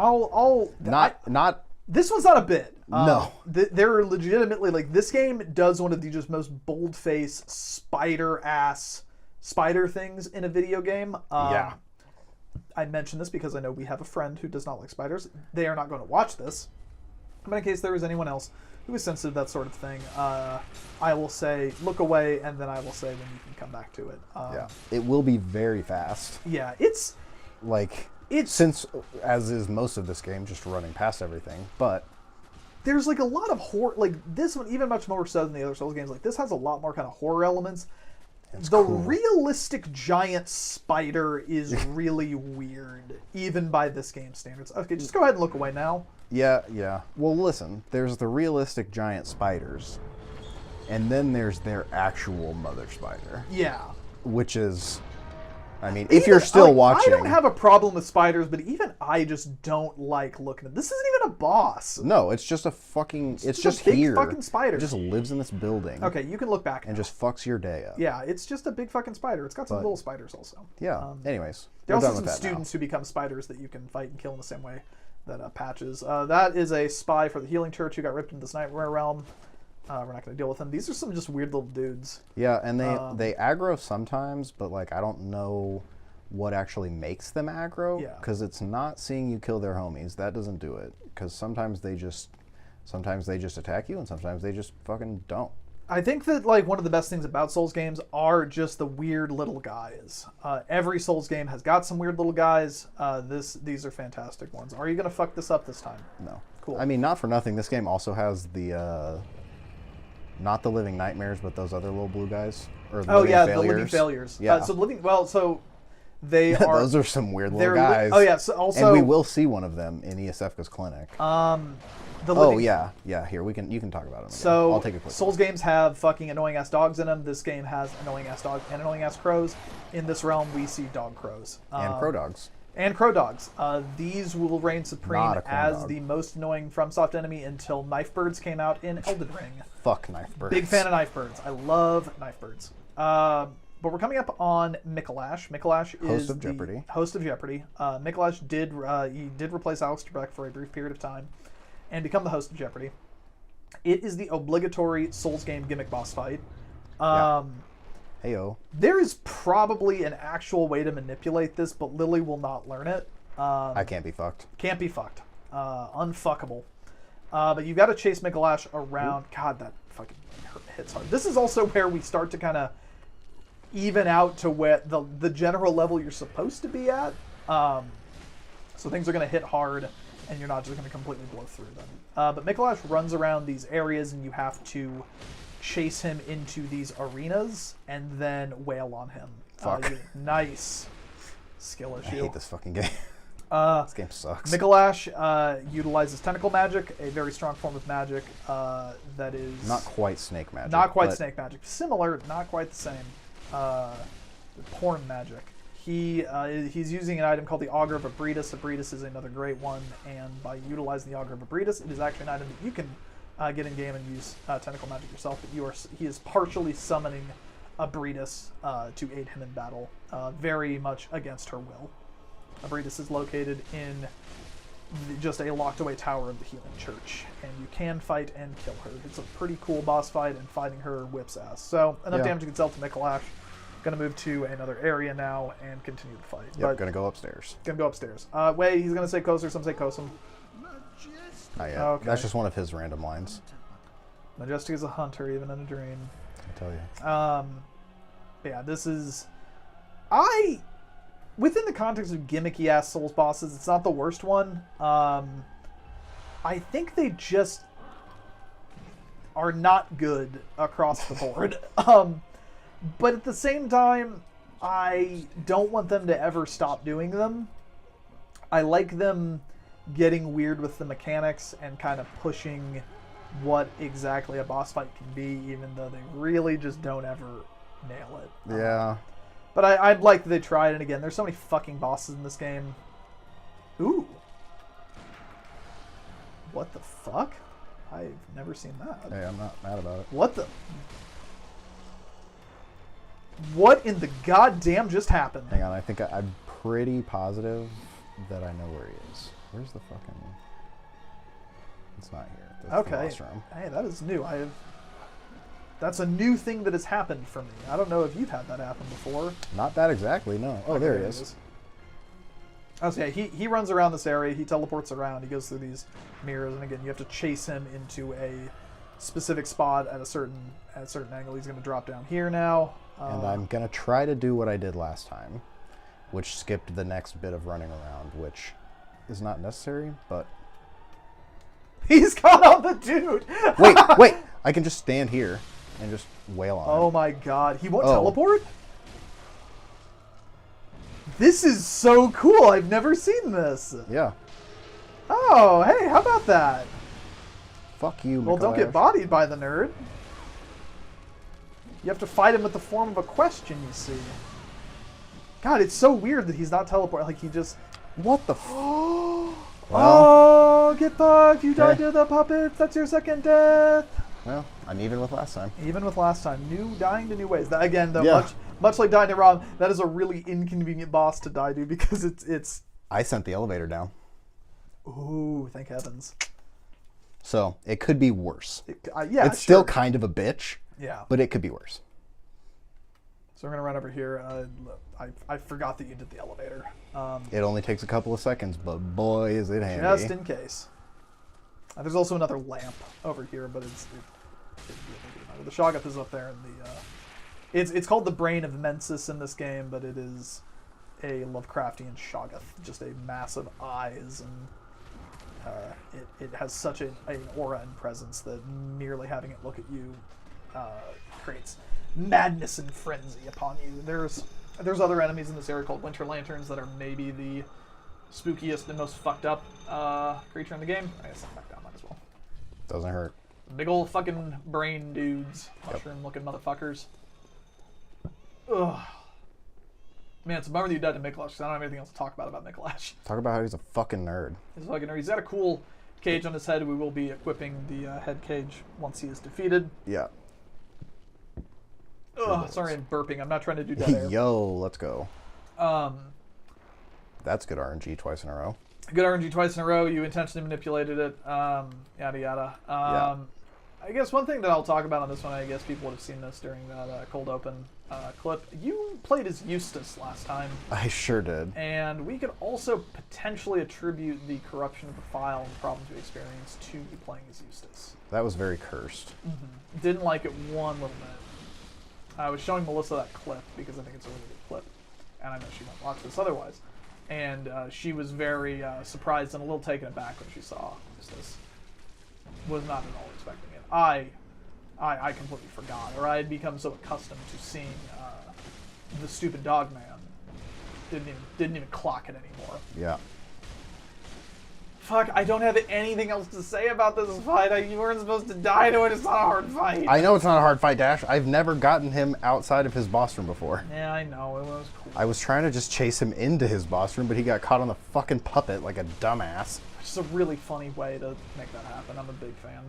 this one's not a bit. No. They're legitimately, like, this game does one of the just most bold-face, spider-ass spider things in a video game. Yeah. I mention this because I know we have a friend who does not like spiders. They are not going to watch this. But in case there is anyone else who is sensitive to that sort of thing, I will say, look away, and then I will say when you can come back to it. Yeah. It will be very fast. Yeah, since, as is most of this game, just running past everything, but... There's, like, a lot of horror... Like, this one, even much more so than the other Souls games, like, this has a lot more kind of horror elements. The realistic giant spider is really weird, even by this game's standards. Okay, just go ahead and look away now. Yeah. Well, listen, there's the realistic giant spiders, and then there's their actual mother spider. Yeah. Which is... I mean, if you're still watching... I don't have a problem with spiders, but even I just don't like looking at... This isn't even a boss. No, it's just a fucking... It's just a big here. fucking spider. It just lives in this building. Okay, you can look back and just fucks your day up. Yeah, it's just a big fucking spider. It's got some little spiders also. Yeah, anyways. There are also some students who become spiders that you can fight and kill in the same way that Patches. That is a spy for the Healing Church who got ripped into this Nightmare Realm. We're not going to deal with them. These are some just weird little dudes. Yeah, and they aggro sometimes, but like I don't know what actually makes them aggro, because it's not seeing you kill their homies. That doesn't do it, because sometimes they just attack you, and sometimes they just fucking don't. I think that like one of the best things about Souls games are just the weird little guys. Every Souls game has got some weird little guys. These are fantastic ones. Are you gonna fuck this up this time? No. Cool. I mean, not for nothing. This game also has the not the living nightmares, but those other little blue guys. Or the living failures. The living failures. Yeah. So they are. Those are some weird little guys. So also. And we will see one of them in ESF's clinic. Here you can talk about them. So I'll take a quick Souls games have fucking annoying ass dogs in them. This game has annoying ass dogs and annoying ass crows. In this realm, we see dog crows and crow dogs. And crow dogs. These will reign supreme as the most annoying FromSoft enemy until knife birds came out in Elden Ring. Fuck knife birds. Big fan of knife birds. I love knife birds. But we're coming up on Mikolash. Mikolash is Host of Jeopardy. Host of Jeopardy. Mikolash did replace Alex Trebek for a brief period of time, and become the host of Jeopardy. It is the obligatory Souls game gimmick boss fight. Heyo. There is probably an actual way to manipulate this, but Lily will not learn it. I can't be fucked. Can't be fucked. Unfuckable. But you've got to chase Mikolash around. God, that fucking hits hard. This is also where we start to kind of even out to where the general level you're supposed to be at. So things are going to hit hard, and you're not just going to completely blow through them. But Mikolash runs around these areas, and you have to chase him into these arenas and then wail on him. Fuck. Nice skill issue. I hate this fucking game. This game sucks. Mikolash utilizes tentacle magic, a very strong form of magic that is... Not quite snake magic. Not quite snake magic. Similar, not quite the same. Porn magic. He's using an item called the Augur of Abretus. Abretus is another great one, and by utilizing the Augur of Abretus, it is actually an item that you can get in game and use tentacle magic yourself. But he is partially summoning Abretus to aid him in battle, very much against her will. Abretus is located in just a locked away tower of the Healing Church, and you can fight and kill her. It's a pretty cool boss fight, and fighting her whips ass. So enough damage to get dealt to Mikolash. Gonna move to another area now and continue the fight. Yep, gonna go upstairs. Gonna go upstairs. Wait, he's gonna say Kosar, some say Kosum. Not yet. Okay. That's just one of his random lines. Majestic is a hunter, even in a dream. I tell you. Yeah, this is... Within the context of gimmicky-ass Souls bosses, it's not the worst one. I think they just are not good across the board. But at the same time, I don't want them to ever stop doing them. I like them getting weird with the mechanics and kind of pushing what exactly a boss fight can be, even though they really just don't ever nail it. Yeah. But I'd like that they tried it again. There's so many fucking bosses in this game. Ooh. What the fuck? I've never seen that. Hey, I'm not mad about it. What the... What in the goddamn just happened? Hang on, I think I'm pretty positive that I know where he is. Where's the fucking... It's not here. That's the boss room. Hey, that is new. That's a new thing that has happened for me. I don't know if you've had that happen before. Not that exactly, no. Oh, there he is. Oh, so yeah, he runs around this area. He teleports around. He goes through these mirrors, and again, you have to chase him into a specific spot at a certain angle. He's going to drop down here now. And I'm going to try to do what I did last time, which skipped the next bit of running around, which is not necessary, but... He's caught on the dude! Wait! I can just stand here and just wail on him. Oh my god. He won't teleport? This is so cool. I've never seen this. Yeah. Oh, hey, how about that? Fuck you, Well, don't get bodied by the nerd. You have to fight him with the form of a question, you see. God, it's so weird that he's not teleporting. Like, he just... What the Oh, get fucked. You died to the puppets. That's your second death. Well, I'm even with last time. Even with last time. Dying to new ways. That, again, though, much like dying to Rom, that is a really inconvenient boss to die to because it's... I sent the elevator down. Ooh, thank heavens. So, it could be worse. It's still kind of a bitch. Yeah. But it could be worse. So we're going to run over here. I forgot that you did the elevator. It only takes a couple of seconds, but boy, is it handy. Just in case. There's also another lamp over here, but the Shoggoth is up there. And it's called the Brain of Mensis in this game, but it is a Lovecraftian Shoggoth. Just a massive eyes, and it has such an aura and presence that merely having it look at you creates madness and frenzy upon you. There's other enemies in this area called Winter Lanterns that are maybe the spookiest and most fucked up creature in the game. I guess I'm back down, might as well. Doesn't hurt. Big old fucking brain dudes. Mushroom-looking motherfuckers. Ugh. Man, it's a bummer that you died to Mikolash, because I don't have anything else to talk about Mikolash. Talk about how he's a fucking nerd. He's a fucking nerd. He's got a cool cage on his head. We will be equipping the head cage once he is defeated. Yeah. Ugh, sorry, I'm burping. I'm not trying to do dead air. Yo, let's go. Um, That's good RNG twice in a row. Good RNG twice in a row. You intentionally manipulated it. Yada yada. Yeah. I guess one thing that I'll talk about on this one, I guess people would have seen this during that cold open clip. You played as Eustace last time. I sure did. And we could also potentially attribute the corruption of the file and problems we experienced to you playing as Eustace. That was very cursed. Mm-hmm. Didn't like it one little bit. I was showing Melissa that clip because I think it's a really good clip. And I know she won't watch this otherwise. And she was very surprised and a little taken aback when she saw Eustace. Was not at all expecting it. I completely forgot, or I had become so accustomed to seeing the stupid dog man. Didn't even clock it anymore. Yeah. Fuck, I don't have anything else to say about this fight. You weren't supposed to die to it. It's not a hard fight. I know it's not a hard fight, Dash. I've never gotten him outside of his boss room before. Yeah, I know. It was cool. I was trying to just chase him into his boss room, but he got caught on the fucking puppet like a dumbass. Which is a really funny way to make that happen. I'm a big fan.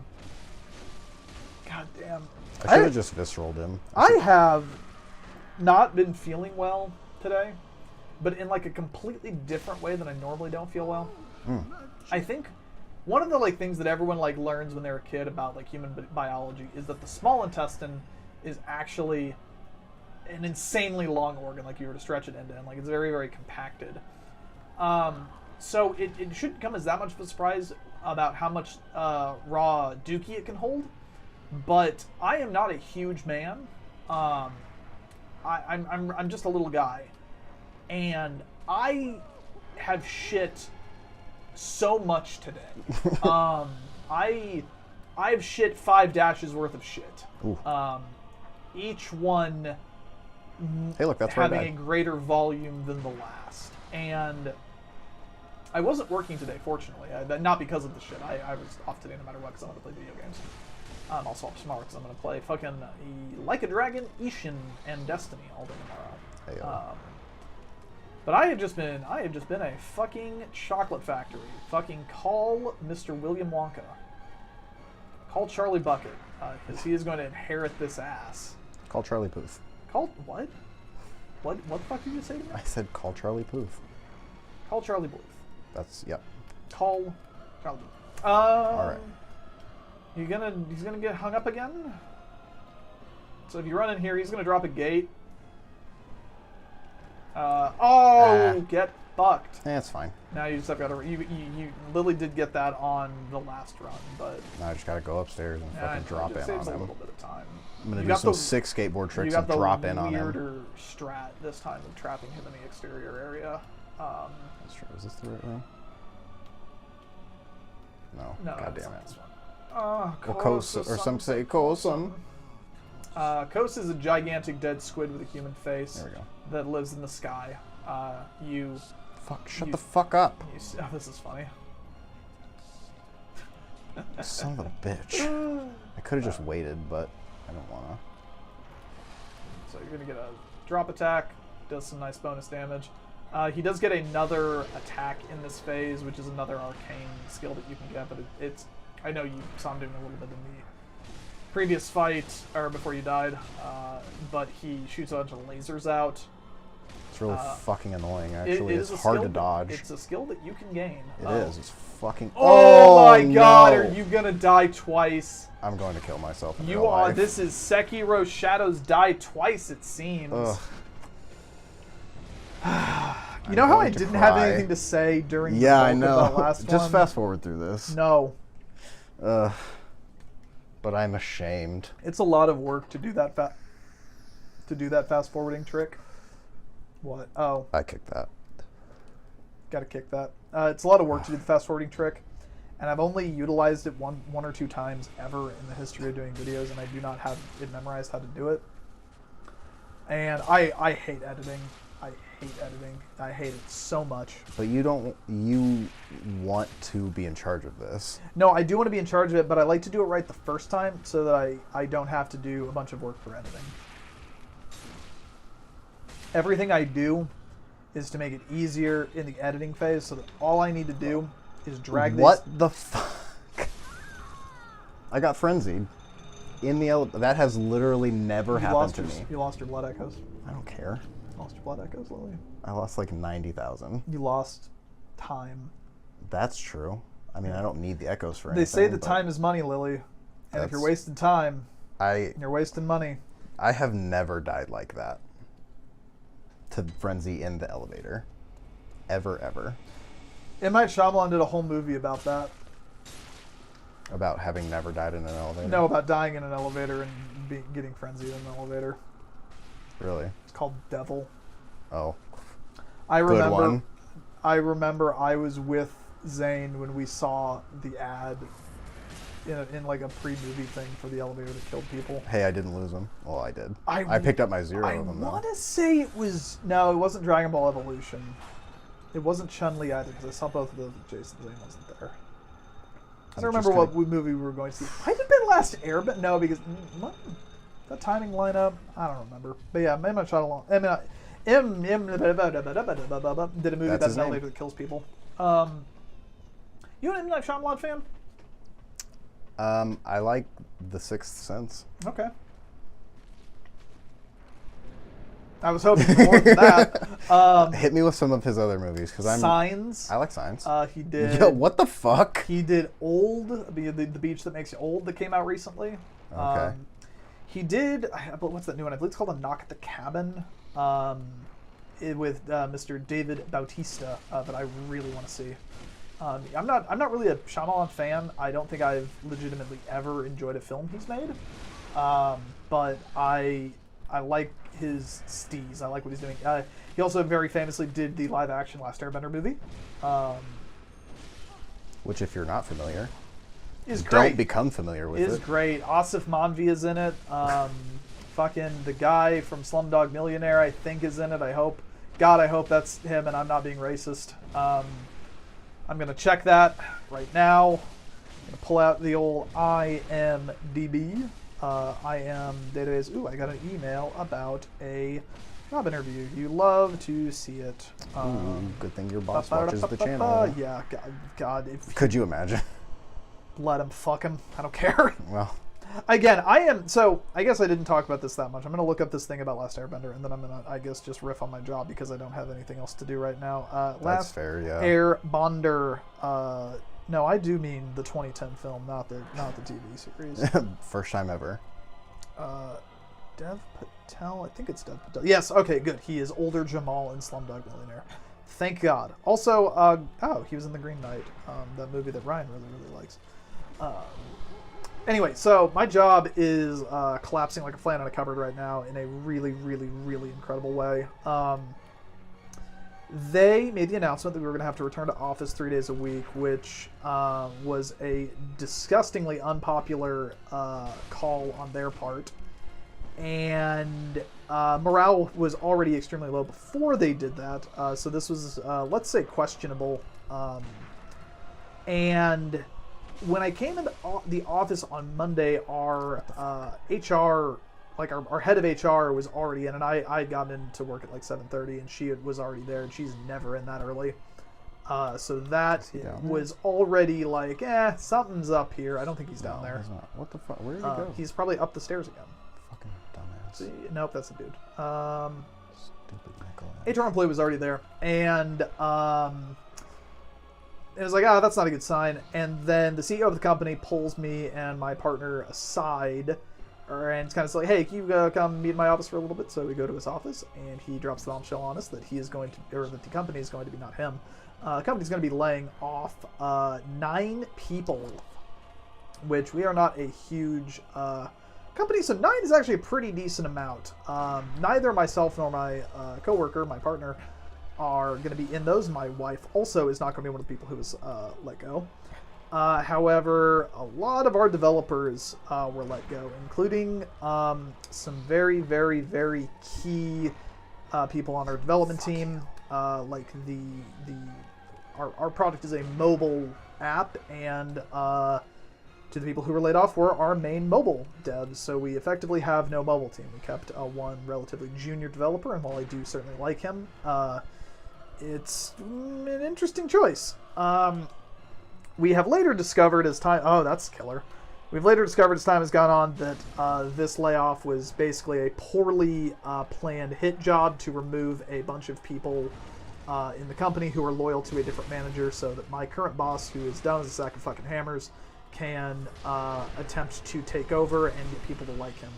God damn. I should have just visceraled him. I have not been feeling well today, but in like a completely different way than I normally don't feel well. I think one of the like things that everyone like learns when they're a kid about like human biology is that the small intestine is actually an insanely long organ. Like you were to stretch it end to end, like it's very, very compacted. So it shouldn't come as that much of a surprise about how much raw dookie it can hold. But I am not a huge man. I'm just a little guy, and I have shit so much today. I've shit 5 dashes worth of shit. Each one hey, look, that's having right a greater volume than the last. And I wasn't working today, fortunately. Not because of the shit. I was off today no matter what because I want to play video games. I'll swap tomorrow because I'm going to play fucking Like a Dragon, Ishin, and Destiny all day tomorrow. Hey, but I have just been a fucking chocolate factory. Fucking call Mr. William Wonka. Call Charlie Bucket, because he is going to inherit this ass. Call Charlie Puth. Call what? What the fuck did you say to me? I said call Charlie Puth. Call Charlie Bluth. That's, yep. Call Charlie Bluth. All right. He's gonna get hung up again. So if you run in here, he's gonna drop a gate. Get fucked. Yeah, it's fine. Now you just have got to. You Lily did get that on the last run, but Now I just gotta go upstairs and fucking drop in saves on a him. little bit of time. I'm gonna do some sick skateboard tricks and drop in on him. You got the weirder strat this time of trapping him in the exterior area. That's true. Is this the right room? No. No, God that's damn not it. this one. Well, Kos, or some say Kosum. Kos is a gigantic dead squid with a human face. There we go. That lives in the sky. Shut the fuck up. Oh, this is funny. Son of a bitch. I could have just waited, but I don't wanna. So you're gonna get a drop attack. Does some nice bonus damage. He does get another attack in this phase, which is another arcane skill that you can get, but it's... I know you saw him doing a little bit in the previous fight, or before you died, but he shoots a bunch of lasers out. It's really fucking annoying, actually. It's hard to dodge. It's a skill that you can gain. It is. It's fucking... Oh my god, no. are you gonna die twice? I'm going to kill myself in You real are. life. This is Sekiro Shadows Die Twice, it seems. Ugh. You know how I going to didn't have cry. anything to say during the Yeah, I bulk know. of that last Just one? fast forward through this. No. But I'm ashamed. It's a lot of work to do that fast forwarding trick. What? Oh, I kicked that. gotta kick that. It's a lot of work to do the fast forwarding trick, and I've only utilized it one or two times ever in the history of doing videos, and I do not have it memorized how to do it. And I hate editing. I hate editing. I hate it so much. But you want to be in charge of this. No, I do want to be in charge of it, but I like to do it right the first time so that I don't have to do a bunch of work for editing. Everything I do is to make it easier in the editing phase so that all I need to do is drag What the fuck? I got frenzied. in the that has literally never happened to me. You lost your blood echoes. I don't care. You lost your blood echoes, Lily. I lost like 90,000. You lost time. That's true. I mean, I don't need the echoes for anything. They say that time is money, Lily. And if you're wasting time, you're wasting money. I have never died like that. To frenzy in the elevator. Ever. M. Night Shyamalan did a whole movie about that. About having never died in an elevator? No, about dying in an elevator and getting frenzied in an elevator. Really? It's called Devil. Oh. Good one. I remember I was with Zane when we saw the ad in like a pre-movie thing for the elevator that killed people. Hey, I didn't lose them. Well, I did. I picked up my 0 of them, though. I want to say it was... No, it wasn't Dragon Ball Evolution. It wasn't Chun-Li either, because I saw both of those with Jason. Zane wasn't there. I don't remember what movie we were going to see. Might have been Last Airbender. No, because... That timing lineup, I don't remember. But yeah, M. Night Shyamalan... did a movie about an elevator that kills people. You an M. Night Shyamalan fan? I like The Sixth Sense. Okay. I was hoping for more than that. Hit me with some of his other movies, because Signs. I like Signs. He did. Yo, what the fuck? He did Old, the Beach That Makes You Old, that came out recently. Okay. He did. What's that new one? I believe it's called A Knock at the Cabin. With Mr. David Bautista that I really want to see. I'm not really a Shyamalan fan. I don't think I've legitimately ever enjoyed a film he's made. But I like his steez. I like what he's doing. He also very famously did the live action Last Airbender movie. Which, if you're not familiar, is great. Don't become familiar with it. Is great. Asif Manvi is in it. Fucking the guy from Slumdog Millionaire, I think, is in it. I hope. God, I hope that's him and I'm not being racist. I'm going to check that right now. I'm going to pull out the old IMDb. IM database. Ooh, I got an email about a job interview. You love to see it. Good thing your boss watches the channel. Yeah, God. Could you imagine? Let him fuck him. I don't care. Well. Again, so I guess I didn't talk about this that much. I'm going to look up this thing about Last Airbender, and then I'm going to, I guess, just riff on my job because I don't have anything else to do right now. That's fair, yeah. Airbender. No, I do mean the 2010 film, not the TV series. First time ever. Dev Patel? I think it's Dev Patel. Yes, okay, good. He is older Jamal in Slumdog Millionaire. Thank God. Also, he was in The Green Knight, that movie that Ryan really, really likes. Anyway, so my job is collapsing like a flan in a cupboard right now in a really, really, really incredible way. They made the announcement that we were going to have to return to office 3 days a week, which was a disgustingly unpopular call on their part. And morale was already extremely low before they did that. So this was, let's say, questionable. And when I came into the office on Monday, our HR, like our head of HR was already in, and I had gotten in to work at like 7:30, and she was already there, and she's never in that early. So that was already like, something's up here. I don't think he's down there. He's not. What the fuck? Where did he go? He's probably up the stairs again. Fucking dumbass. See, nope, that's a dude. Stupid Nicholas. HR employee was already there, and it was like, that's not a good sign. And then the CEO of the company pulls me and my partner aside, and it's kind of like, hey, can you come meet in my office for a little bit? So we go to his office, and he drops the bombshell on us that he is going to, or that the company is going to be, not him, the company's going to be laying off 9 people, which we are not a huge company, so 9 is actually a pretty decent amount. Neither myself nor my coworker, my partner, are going to be in those. My wife also is not going to be one of the people who was let go. However, a lot of our developers were let go, including some very, very, very key people on our development team. Like our product is a mobile app, and to the people who were laid off were our main mobile devs. So we effectively have no mobile team. We kept one relatively junior developer, and while I do certainly like him, it's an interesting choice. We have later discovered as time... Oh, that's killer. We've later discovered as time has gone on that this layoff was basically a poorly planned hit job to remove a bunch of people in the company who are loyal to a different manager, so that my current boss, who is down as a sack of fucking hammers, can attempt to take over and get people to like him.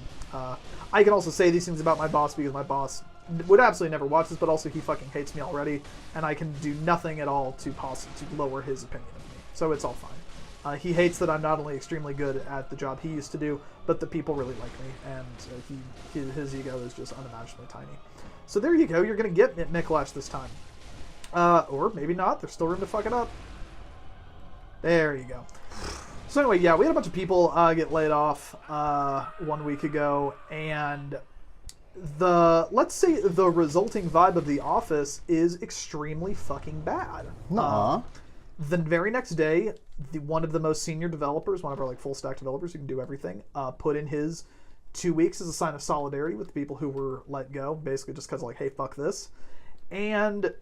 I can also say these things about my boss because my boss would absolutely never watch this, but also he fucking hates me already, and I can do nothing at all to lower his opinion of me. So it's all fine. He hates that I'm not only extremely good at the job he used to do, but that people really like me, and his ego is just unimaginably tiny. So there you go. You're going to get Micklash this time. Or maybe not. There's still room to fuck it up. There you go. So anyway, yeah, we had a bunch of people get laid off 1 week ago, and let's say the resulting vibe of the office is extremely fucking bad. The very next day, one of the most senior developers, one of our like full stack developers who can do everything, put in his 2 weeks as a sign of solidarity with the people who were let go, basically just because like, hey, fuck this. And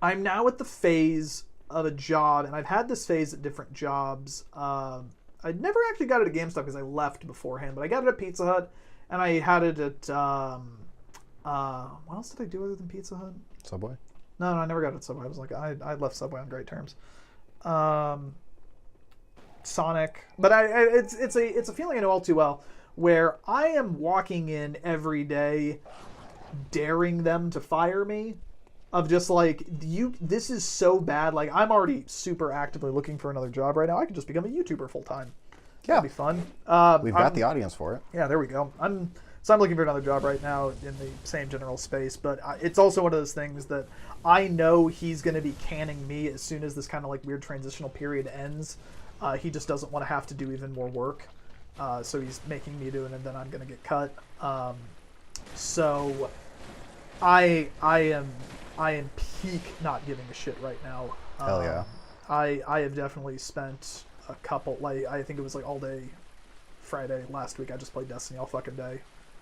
I'm now at the phase of a job, and I've had this phase at different jobs. I never actually got it at GameStop because I left beforehand, but I got it at Pizza Hut, and I had it at what else did I do other than Pizza Hut? Subway? No, I never got it at Subway. I was like, I left Subway on great terms. Sonic, but it's a feeling I know all too well, where I am walking in every day, daring them to fire me. Of just like, this is so bad. Like, I'm already super actively looking for another job right now. I could just become a YouTuber full time. Yeah, that'd be fun. We've got the audience for it. Yeah, there we go. I'm looking for another job right now in the same general space, but it's also one of those things that I know he's going to be canning me as soon as this kind of like weird transitional period ends. He just doesn't want to have to do even more work, so he's making me do it, and then I'm going to get cut. So I am peak not giving a shit right now. Hell yeah. I have definitely spent a couple, like, I think it was like all day Friday last week. I just played Destiny all fucking day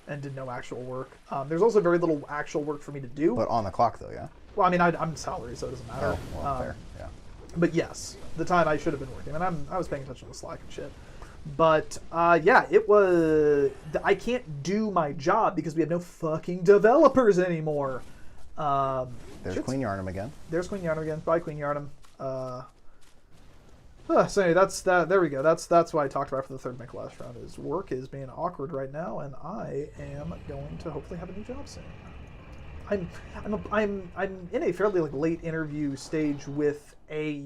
and did no actual work. There's also very little actual work for me to do. But on the clock, though, yeah? Well, I mean, I'm salary, so it doesn't matter. Oh, well, fair, yeah. But yes, the time I should have been working, and I was paying attention to Slack and shit. But yeah, it was. I can't do my job because we have no fucking developers anymore. There's Queen Yarnum again. There's Queen Yarnum again. Bye, Queen Yarnum. So anyway, that's that. There we go. That's what I talked about for the third Micklash round. Is work is being awkward right now, and I am going to hopefully have a new job soon. I'm in a fairly like late interview stage with a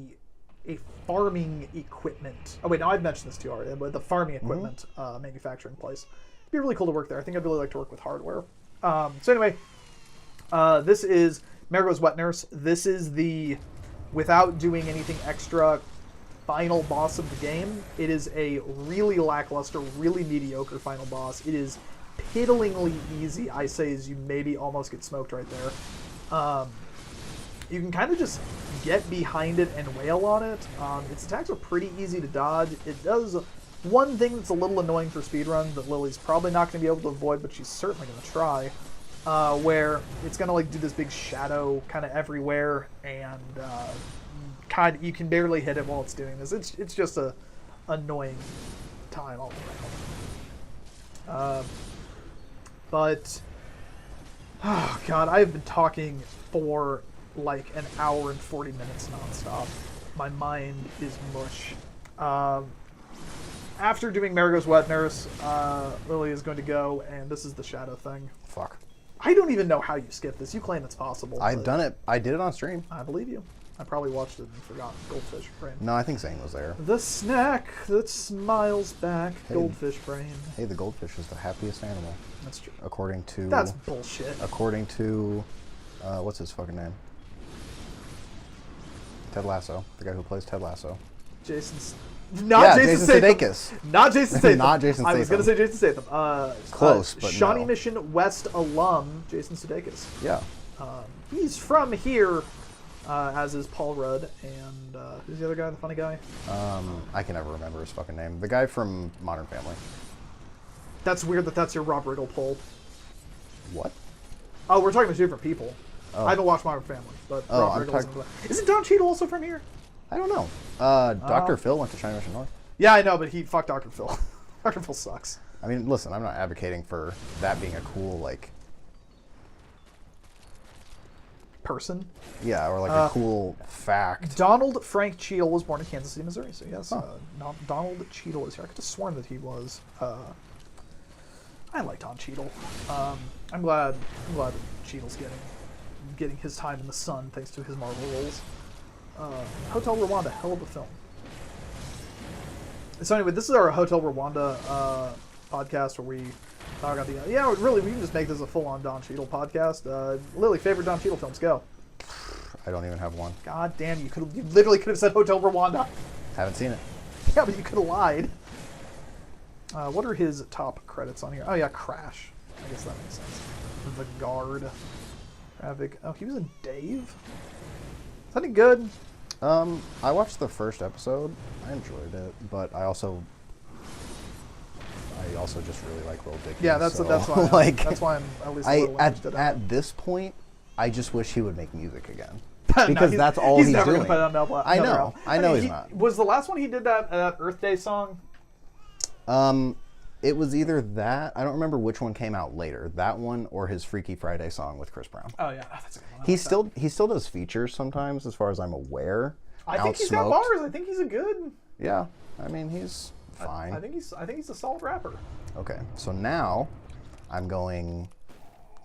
farming equipment. Oh wait, no, I've mentioned this to you already. But the farming equipment manufacturing place. It'd be really cool to work there. I think I'd really like to work with hardware. So anyway, this is Marigold's Wet Nurse. This is the, without doing anything extra, final boss of the game. It is a really lackluster, really mediocre final boss. It is piddlingly easy, I say, as you maybe almost get smoked right there. You can kind of just get behind it and wail on it. Its attacks are pretty easy to dodge. It does one thing that's a little annoying for speedrun that Lily's probably not going to be able to avoid, but she's certainly going to try. Where it's going to like do this big shadow kind of everywhere, and you can barely hit it while it's doing this. It's just a annoying time all around. But oh god, I've been talking for like an hour and 40 minutes nonstop. My mind is mush. After doing Marigold's Wet Nurse, Lily is going to go, and this is the shadow thing. Fuck. I don't even know how you skip this. You claim it's possible. I've done it. I did it on stream. I believe you. I probably watched it and forgot. Goldfish brain. No, I think Zane was there. The snack that smiles back. Hey, goldfish brain. Hey, the goldfish is the happiest animal. That's true. According to... That's bullshit. According to... what's his fucking name? Ted Lasso. The guy who plays Ted Lasso. Jason's... Not yeah, Jason Sudeikis. Not Jason Statham. Not Jason Statham. I was going to say Jason Statham. Close, but Shawnee no. Mission West alum, Jason Sudeikis. Yeah. He's from here, as is Paul Rudd, and who's the other guy, the funny guy? I can never remember his fucking name. The guy from Modern Family. That's weird that that's your Rob Riggle poll. What? Oh, we're talking about two different people. Oh. I haven't watched Modern Family, but Rob Riggle isn't. Isn't Don Cheadle also from here? I don't know. Dr. Phil went to China Mission North. Yeah, I know, but fuck Dr. Phil. Dr. Phil sucks. I mean, listen, I'm not advocating for that being a cool, like... Person. Yeah, or like a cool fact. Donald Frank Cheadle was born in Kansas City, Missouri. So yes, Donald Cheadle is here. I could have sworn that he was. I like Don Cheadle. I'm glad that Cheadle's getting his time in the sun thanks to his Marvel roles. Hotel Rwanda, hell of a film. So anyway, this is our Hotel Rwanda podcast where we talk about we can just make this a full-on Don Cheadle podcast. Lily, favorite Don Cheadle films, go. I don't even have one. God damn, you literally could have said Hotel Rwanda. Haven't seen it. Yeah, but you could have lied. What are his top credits on here? Oh yeah, Crash. I guess that makes sense. The Guard. Traffic. Oh, he was in Dave? Is that any good? I watched the first episode. I enjoyed it, but I also just really like Will Dickey. Yeah, that's why. That's why I'm at least a little interested. At this point, I just wish he would make music again, No, because that's all he's never doing. Gonna put out I know he's not. Was the last one he did that Earth Day song? It was either that, I don't remember which one came out later, that one or his Freaky Friday song with Chris Brown. Oh yeah, that's a good one. He still does features sometimes, as far as I'm aware. I think he's got bars. I think he's a good. Yeah, I mean he's fine. I think he's a solid rapper. Okay, so now I'm going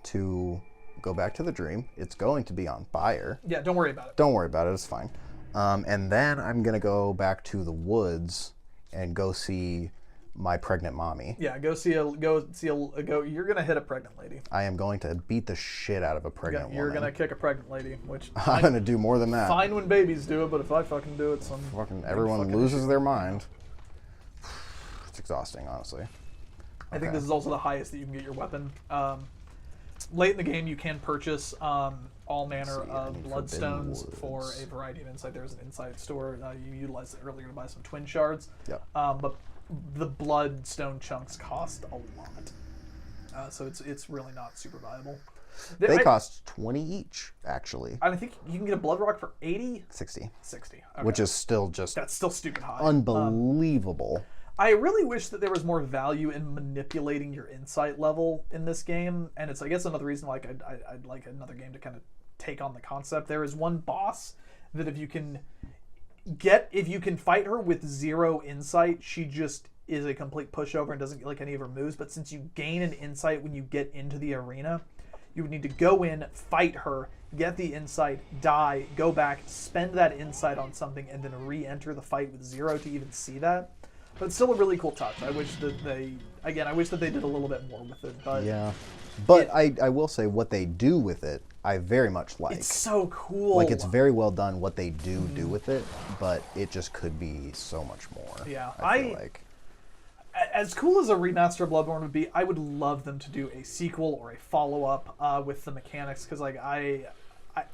to go back to the dream. It's going to be on fire. Yeah, don't worry about it. Don't worry about it. It's fine. And then I'm gonna go back to the woods and go see my pregnant mommy. Yeah, go see a. You're gonna hit a pregnant lady. I am going to beat the shit out of a pregnant woman. You're gonna kick a pregnant lady, which I'm gonna do more than that. Fine when babies do it, but if I fucking do it, everyone loses their mind. It's exhausting, honestly. I think this is also the highest that you can get your weapon. Late in the game, you can purchase all manner of bloodstones for a variety of insight. There's an insight store. You utilized it earlier to buy some twin shards. Yep. But the bloodstone chunks cost a lot. So it's really not super viable. They cost 20 each, actually. I think you can get a blood rock for 80? 60. 60. Okay. Which is still just... That's still stupid high. Unbelievable. I really wish that there was more value in manipulating your insight level in this game, and it's, I guess, another reason like I'd like another game to kind of take on the concept. There is one boss that if you can fight her with 0 insight, she just is a complete pushover and doesn't get like any of her moves. But since you gain an insight when you get into the arena, you would need to go in, fight her, get the insight, die, go back, spend that insight on something, and then re-enter the fight with 0 to even see that. But it's still a really cool touch. I wish that they did a little bit more with it. But yeah. But I will say what they do with it, I very much like. It's so cool. Like, it's very well done what they do with it, but it just could be so much more. Yeah. I feel like. As cool as a remaster of Bloodborne would be, I would love them to do a sequel or a follow-up with the mechanics, because like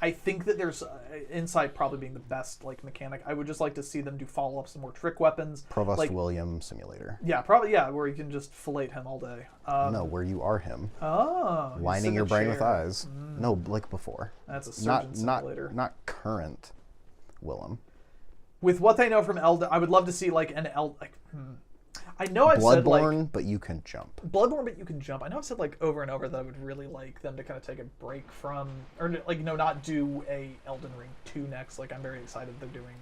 I think that there's Insight probably being the best like mechanic. I would just like to see them do follow-ups and more trick weapons. Provost like, William Simulator. Yeah, probably. Yeah, where you can just fillet him all day. No, where you are him. Oh. Lining your brain with eyes. No, like before. That's a surgeon simulator. Not current Willem. With what they know from Elden, I would love to see like an I know I've said like Bloodborne, but you can jump. Bloodborne, but you can jump. I know I've said like over and over that I would really like them to kind of take a break from, or like not do a Elden Ring 2 next. Like I'm very excited they're doing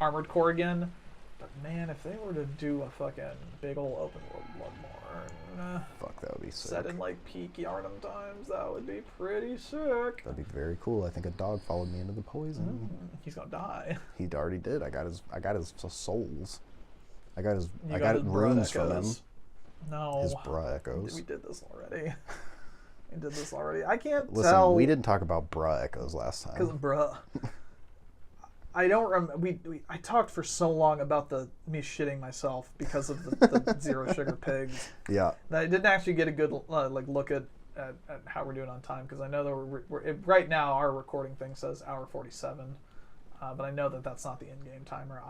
Armored Core again. But man, if they were to do a fucking big old open world Bloodborne, fuck, that would be sick. Set in like peak Yharnam times, that would be pretty sick. That'd be very cool. I think a dog followed me into the poison. He's gonna die. He already did. I got his souls. I got his runes from him. No. His bra echoes. We did this already. I can't Listen, tell. we didn't talk about bra echoes last time. Because bruh. I don't remember. I talked for so long about me shitting myself because of the zero sugar pigs. Yeah. That I didn't actually get a good look at how we're doing on time, because I know that we're right now our recording thing says hour 47, but I know that that's not the in-game timer.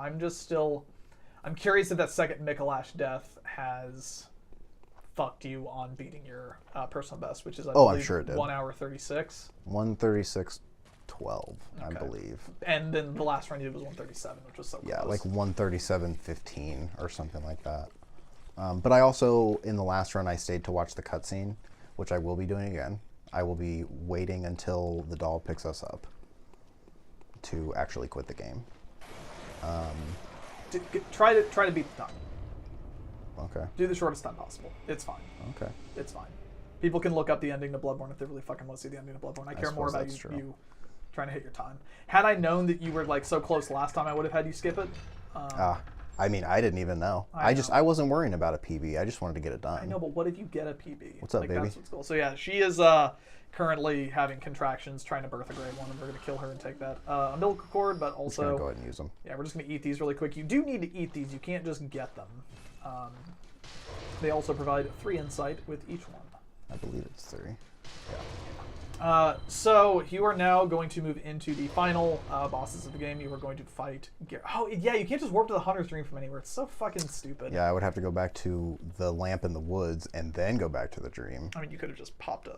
I'm curious if that second Mikolash death has fucked you on beating your personal best, which is I believe I'm sure it did. 1 hour 36. 136. 12, I Okay. believe. And then the last run you did was 137, which was so close. Yeah, like 137.15 or something like that. But I also, in the last run, I stayed to watch the cutscene, which I will be doing again. I will be waiting until the doll picks us up to actually quit the game. Try to beat the time. Okay. Do the shortest time possible. It's fine. Okay. It's fine. People can look up the ending to Bloodborne if they really fucking want to see the ending to Bloodborne. I care more suppose about that's true. you trying to hit your time. Had I known that you were like so close last time, I would have had you skip it. I mean, I didn't even know. I wasn't worrying about a PB. I just wanted to get it done. I know, but what if you get a PB? What's up, like, baby? That's what's cool. So yeah, she is currently having contractions, trying to birth a great one, and we're gonna kill her and take that umbilical cord. But also, I'm just gonna go ahead and use them. yeah, we're just gonna eat these really quick. You do need to eat these. You can't just get them. They also provide 3 insight with each one. I believe it's 3. So you are now going to move into the final bosses of the game. You are going to fight. Oh yeah, you can't just warp to the Hunter's Dream from anywhere. It's so fucking stupid. Yeah, I would have to go back to the lamp in the woods and then go back to the dream. I mean, you could have just popped a.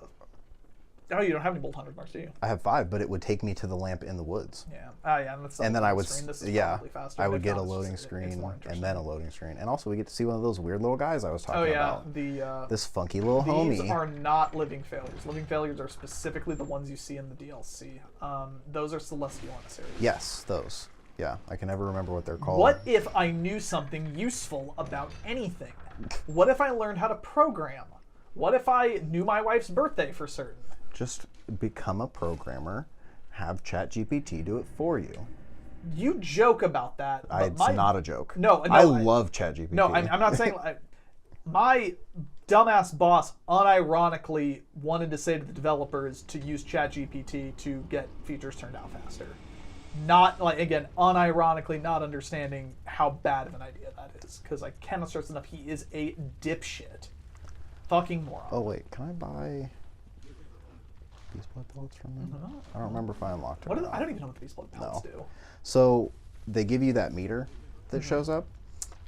Oh, you don't have any bolt 100 marks, do you? I have 5, but it would take me to the lamp in the woods. Yeah. Yeah. And, that's And then I would, this is yeah, probably faster, I but would if get not, a it's loading just- it's screen more and interesting. then a loading screen. And also we get to see one of those weird little guys I was talking Oh yeah, about. the This funky little these homie. are not living failures. Living failures are specifically the ones you see in the DLC. Those are celestial emissaries. Yes, those. Yeah, I can never remember what they're called. What if I knew something useful about anything? What if I learned how to program? What if I knew my wife's birthday for certain? Just become a programmer, have ChatGPT do it for you. You joke about that. But It's not a joke. No, I love ChatGPT. No, I'm not saying. My dumbass boss unironically wanted to say to the developers to use ChatGPT to get features turned out faster. Not like, again, unironically not understanding how bad of an idea that is, because I cannot stress enough, he is a dipshit, fucking moron. Oh wait, can I buy these blood pellets from them? I don't remember if I unlocked it. I don't even know what the Beast Blood pellets do. So they give you that meter that shows up.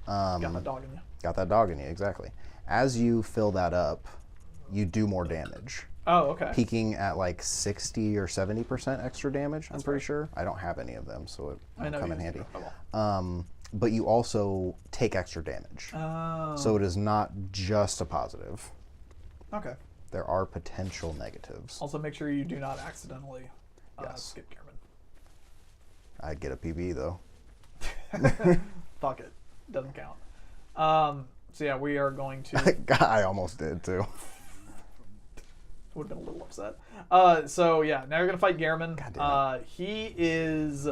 Got that dog in you. Got that dog in you, exactly. As you fill that up, you do more damage. Oh, okay. Peaking at like 60 or 70% extra damage, I'm pretty sure. I don't have any of them, so it won't come in handy. But you also take extra damage. Oh. So it is not just a positive. Okay. There are potential negatives. Also, make sure you do not accidentally Yes. skip Gehrman. I'd get a PB though. Fuck it. Doesn't count. So yeah, we are going to... I almost did too. Would have been a little upset. So yeah, now you're gonna fight Gehrman. He is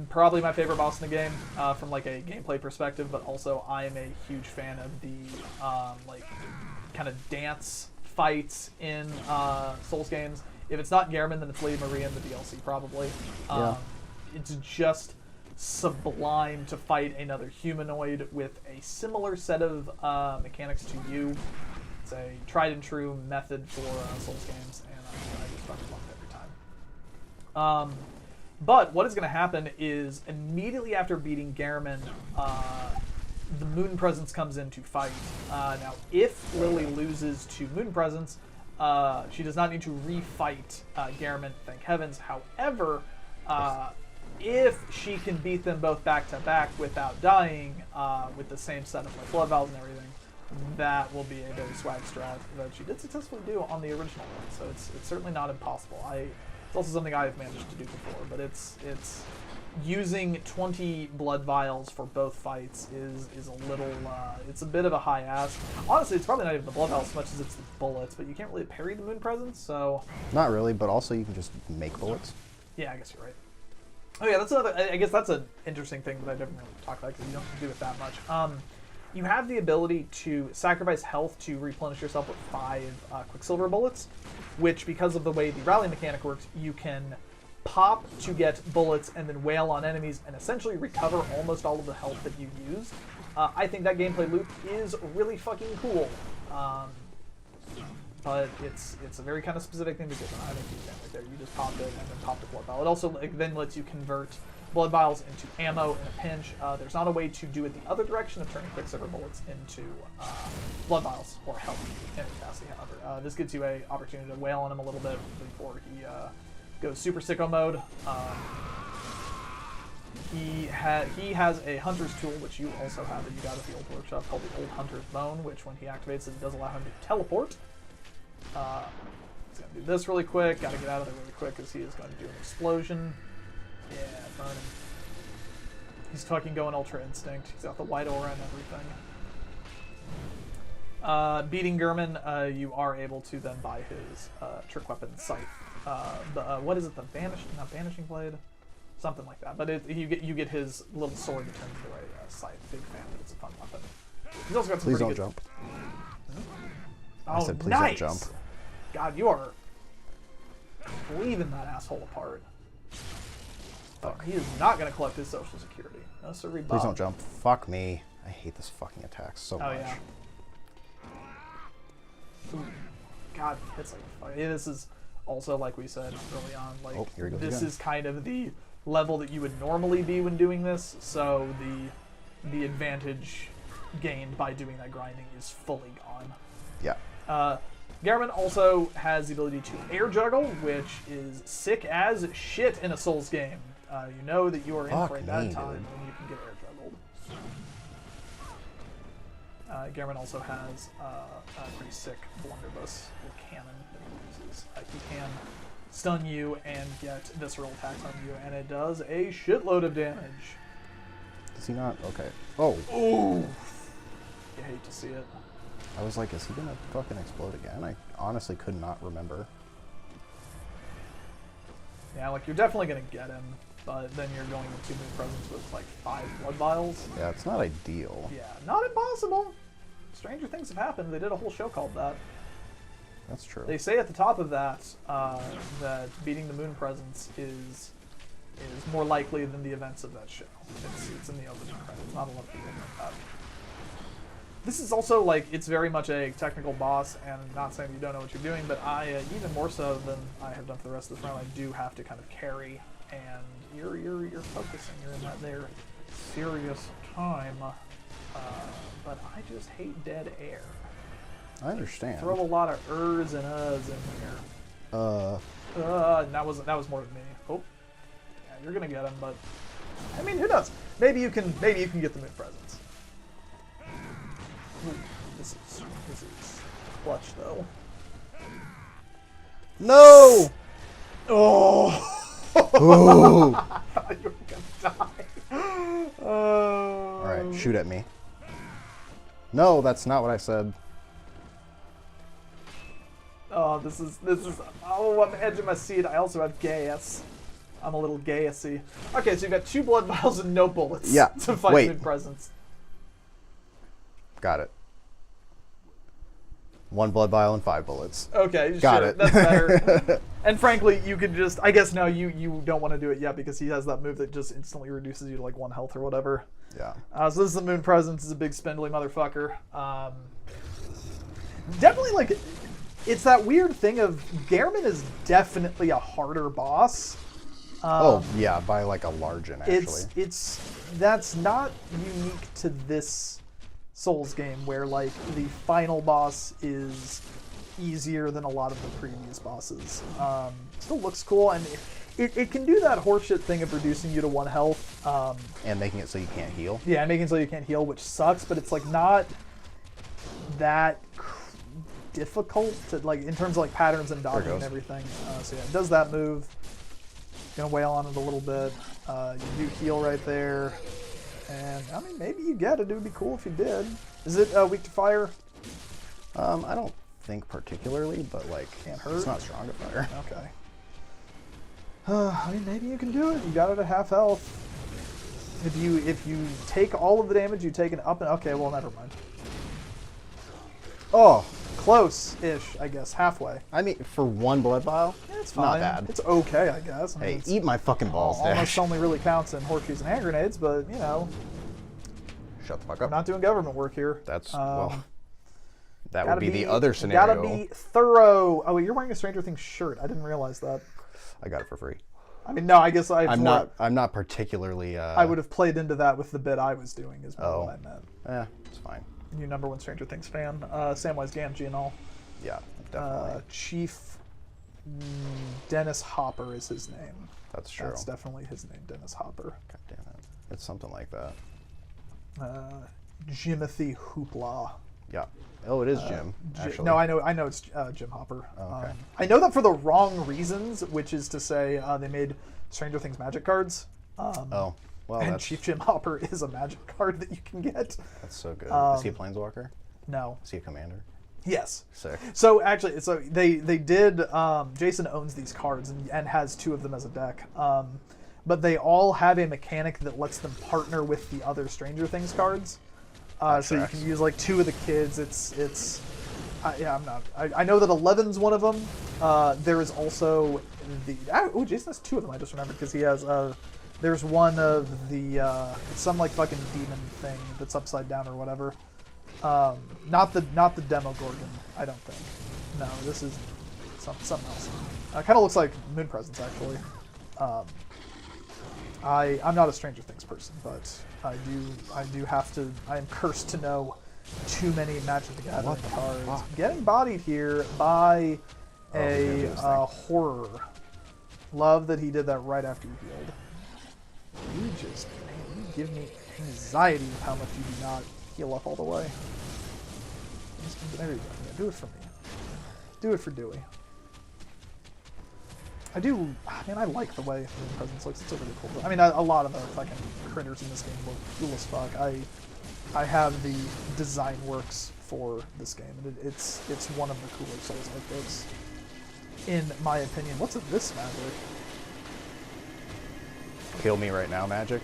probably my favorite boss in the game from like a gameplay perspective, but also I am a huge fan of the like kind of dance fights in Souls games. If it's not Gehrman, then it's Lady Maria in the DLC probably. It's just sublime to fight another humanoid with a similar set of mechanics to you. It's a tried and true method for Souls games, and I just fucking love it every time. But what is going to happen is immediately after beating Gehrman, the Moon Presence comes in to fight. Now, if Lily loses to Moon Presence, she does not need to refight Gehrman, thank heavens. However, if she can beat them both back to back without dying, with the same set of like blood vials and everything, that will be a very swag strat that she did successfully do on the original one. So it's certainly not impossible. It's also something I've managed to do before, but it's using 20 blood vials for both fights is a little it's a bit of a high ask. Honestly, it's probably not even the blood vials as much as it's the bullets, but you can't really parry the Moon Presence, so Not really, but also you can just make bullets. yeah, I guess you're right. Oh yeah, that's another. I guess that's an interesting thing that I didn't really talk about because you don't have to do it that much. You have the ability to sacrifice health to replenish yourself with 5 Quicksilver bullets, which, because of the way the rally mechanic works, you can pop to get bullets and then wail on enemies and essentially recover almost all of the health that you used. I think that gameplay loop is really fucking cool. But it's a very kind of specific thing to do. I think you can right there. You just pop it and then pop the blood vial. It also then lets you convert blood vials into ammo in a pinch. There's not a way to do it the other direction of turning Quicksilver bullets into blood vials or health in any capacity, however. This gives you an opportunity to wail on him a little bit before he goes Super Sicko mode. He has a Hunter's Tool, which you also have that you got at the Old Workshop, called the Old Hunter's Bone, which when he activates it does allow him to teleport. He's going to do this really quick. Got to get out of there really quick because he is going to do an explosion. Yeah, burn him. He's fucking going Ultra Instinct. He's got the white aura and everything. Beating German, you are able to then buy his trick weapon Scythe. What is it? The Vanishing Blade? Something like that. But you get his little sword that turns into a Scythe. Big fan, but it's a fun weapon. He's also got some Please don't good... jump. Oh, I said please nice. don't jump. God, you are leaving that asshole apart. Fuck. He is not going to collect his Social Security. No, sir, Please don't jump. Fuck me. I hate this fucking attack so much. Yeah. Ooh. God, it's like fuck. Yeah, this is also, like we said early on, like here he goes this again. is kind of the level that you would normally be when doing this, so the advantage gained by doing that grinding is fully gone. Yeah. Garmin also has the ability to air juggle, which is sick as shit in a Souls game. You know that you are in for a bad time when you can get air juggled. Garmin also has a pretty sick blunderbuss with cannon that he uses. He can stun you and get visceral attacks on you, and it does a shitload of damage. Does he not? Okay. Oh. Ooh. You hate to see it. I was like, is he gonna fucking explode again? I honestly could not remember. Yeah, like you're definitely gonna get him, but then you're going to Moon Presence with like 5 blood vials. Yeah, it's not ideal. Yeah, not impossible. Stranger things have happened. They did a whole show called that. That's true. They say at the top of that that beating the Moon Presence is more likely than the events of that show. It's in the opening credits. Not a lot of people know that. This is also, like, it's very much a technical boss, and not saying you don't know what you're doing, but I, even more so than I have done for the rest of this round, I do have to kind of carry, and you're focusing, you're in that there serious time, but I just hate dead air. I understand. Throw a lot of ers and uhs in there. And that was more than me. Oh, yeah, you're gonna get him, but I mean, who knows? Maybe you can get the Moon Presence. Ooh, this is clutch though. No! Oh! Ooh. I thought you were gonna die. Oh. All right, shoot at me. No, that's not what I said. Oh, this is. Oh, I'm edging my seat. I also have gas. I'm a little gassy. Okay, so you've got 2 blood vials and no bullets. Yeah. To fight Wait. Moon Presence. Got it. 1 blood vial and 5 bullets. Okay, Got sure, it. that's better. And frankly, you could just, I guess no, you don't want to do it yet because he has that move that just instantly reduces you to like 1 health or whatever. Yeah. So this is the Moon Presence, is a big spindly motherfucker. Definitely like, it's that weird thing of, Gehrman is definitely a harder boss. Oh, yeah, by like a margin, actually. That's not unique to this Souls game where like the final boss is easier than a lot of the previous bosses. Still looks cool, and it can do that horseshit thing of reducing you to 1 health. And making it so you can't heal. Yeah, making it so you can't heal, which sucks, but it's like not that difficult to like in terms of like patterns and dodging and everything. So yeah, it does that move. Gonna wail on it a little bit. You do heal right there. And, I mean, maybe you get it. It would be cool if you did. Is it weak to fire? I don't think particularly, but, like, Can't hurt. It's not strong to fire. Okay. I mean, maybe you can do it. You got it at half health. If you take all of the damage you take it up and... Okay, well, never mind. Oh, close-ish, I guess. Halfway. I mean, for 1 blood vial, Yeah, it's fine. not bad. It's okay, I guess. I mean, Hey, it's eat my fucking balls, almost Dash. only really counts in horseshoes and hand grenades, but, you know, Shut the fuck we're up. not doing government work here. That's, well, that would Gotta be the other scenario. Gotta be thorough. Oh, wait, you're wearing a Stranger Things shirt. I didn't realize that. I got it for free. I mean, no, I guess I'm not particularly... I would have played into that with the bit I was doing, is more what I meant. It's fine. You #1 Stranger Things fan. Samwise Gamgee and all. Yeah, definitely. Chief Dennis Hopper is his name. That's true. That's definitely his name, Dennis Hopper. God damn it. It's something like that. Jimothy Hoopla. Yeah. Oh, it is Jim, actually. No, I know it's Jim Hopper. Oh, okay. I know that for the wrong reasons, which is to say they made Stranger Things magic cards. Well, and that's, Chief Jim Hopper is a magic card that you can get. that's so good. Is he a planeswalker? No. Is he a commander? Yes. Sick. So actually, they did. Jason owns these cards and has 2 of them as a deck. But they all have a mechanic that lets them partner with the other Stranger Things cards. So you can use like 2 of the kids. I know that 11's one of them. There is also Jason has 2 of them. I just remembered because he has. There's one of the some like fucking demon thing that's upside down or whatever. Not the Demogorgon, I don't think. No, this is something else. Kind of looks like Moon Presence actually. I'm not a Stranger Things person, but I do have to. I am cursed to know too many Magic the Gathering cards. Fuck? Getting bodied here by a horror. Love that he did that right after you healed. You just, man, you give me anxiety with how much you do not heal up all the way. There you go. Yeah, do it for me. Do it for Dewey. I like the way Moon Presence looks. It's a really cool. I mean, a lot of the fucking critters in this game look cool as fuck. I have the design works for this game, and it's one of the cooler Souls like this, in my opinion. What's this magic? Kill me right now, magic?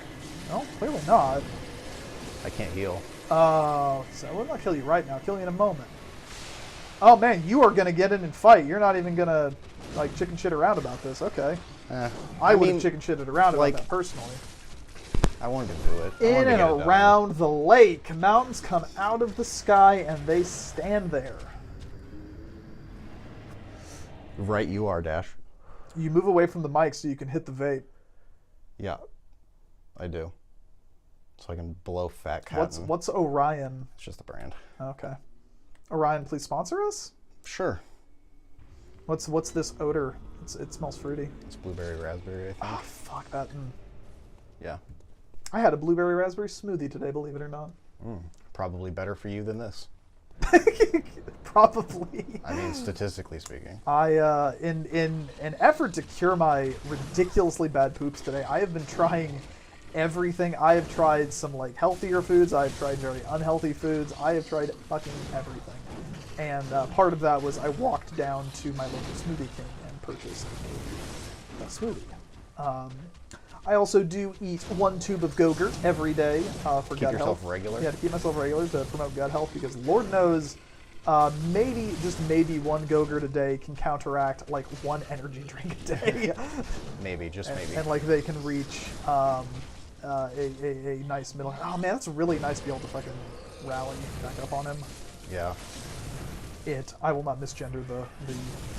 No, clearly not. I can't heal. So I will not kill you right now. I'll kill you in a moment. Oh man, you are gonna get in and fight. You're not even gonna like chicken shit around about this. Okay. I would have chicken shitted around about that personally. I wanted to do it. In and around the lake, mountains come out of the sky and they stand there. Right, you are, Dash. You move away from the mic so you can hit the vape. Yeah, I do. So I can blow Fat Cat. What's Orion? It's just a brand. Okay. Orion, please sponsor us. Sure. What's this odor? It smells fruity. It's blueberry raspberry, I think. Oh fuck that. Yeah. I had a blueberry raspberry smoothie today, believe it or not. Probably better for you than this. Probably. I mean, statistically speaking. I in an effort to cure my ridiculously bad poops today, I have been trying everything. I have tried some like healthier foods. I have tried very unhealthy foods. I have tried fucking everything. And part of that was I walked down to my local Smoothie King and purchased a smoothie. I also do eat 1 tube of Go-Gurt every day for gut health. Keep yourself regular? Yeah, to keep myself regular to promote gut health because Lord knows maybe 1 Go-Gurt a day can counteract like 1 energy drink a day. Maybe, just maybe. And like they can reach a nice middle. Oh man, that's really nice to be able to fucking rally back up on him. Yeah. I will not misgender the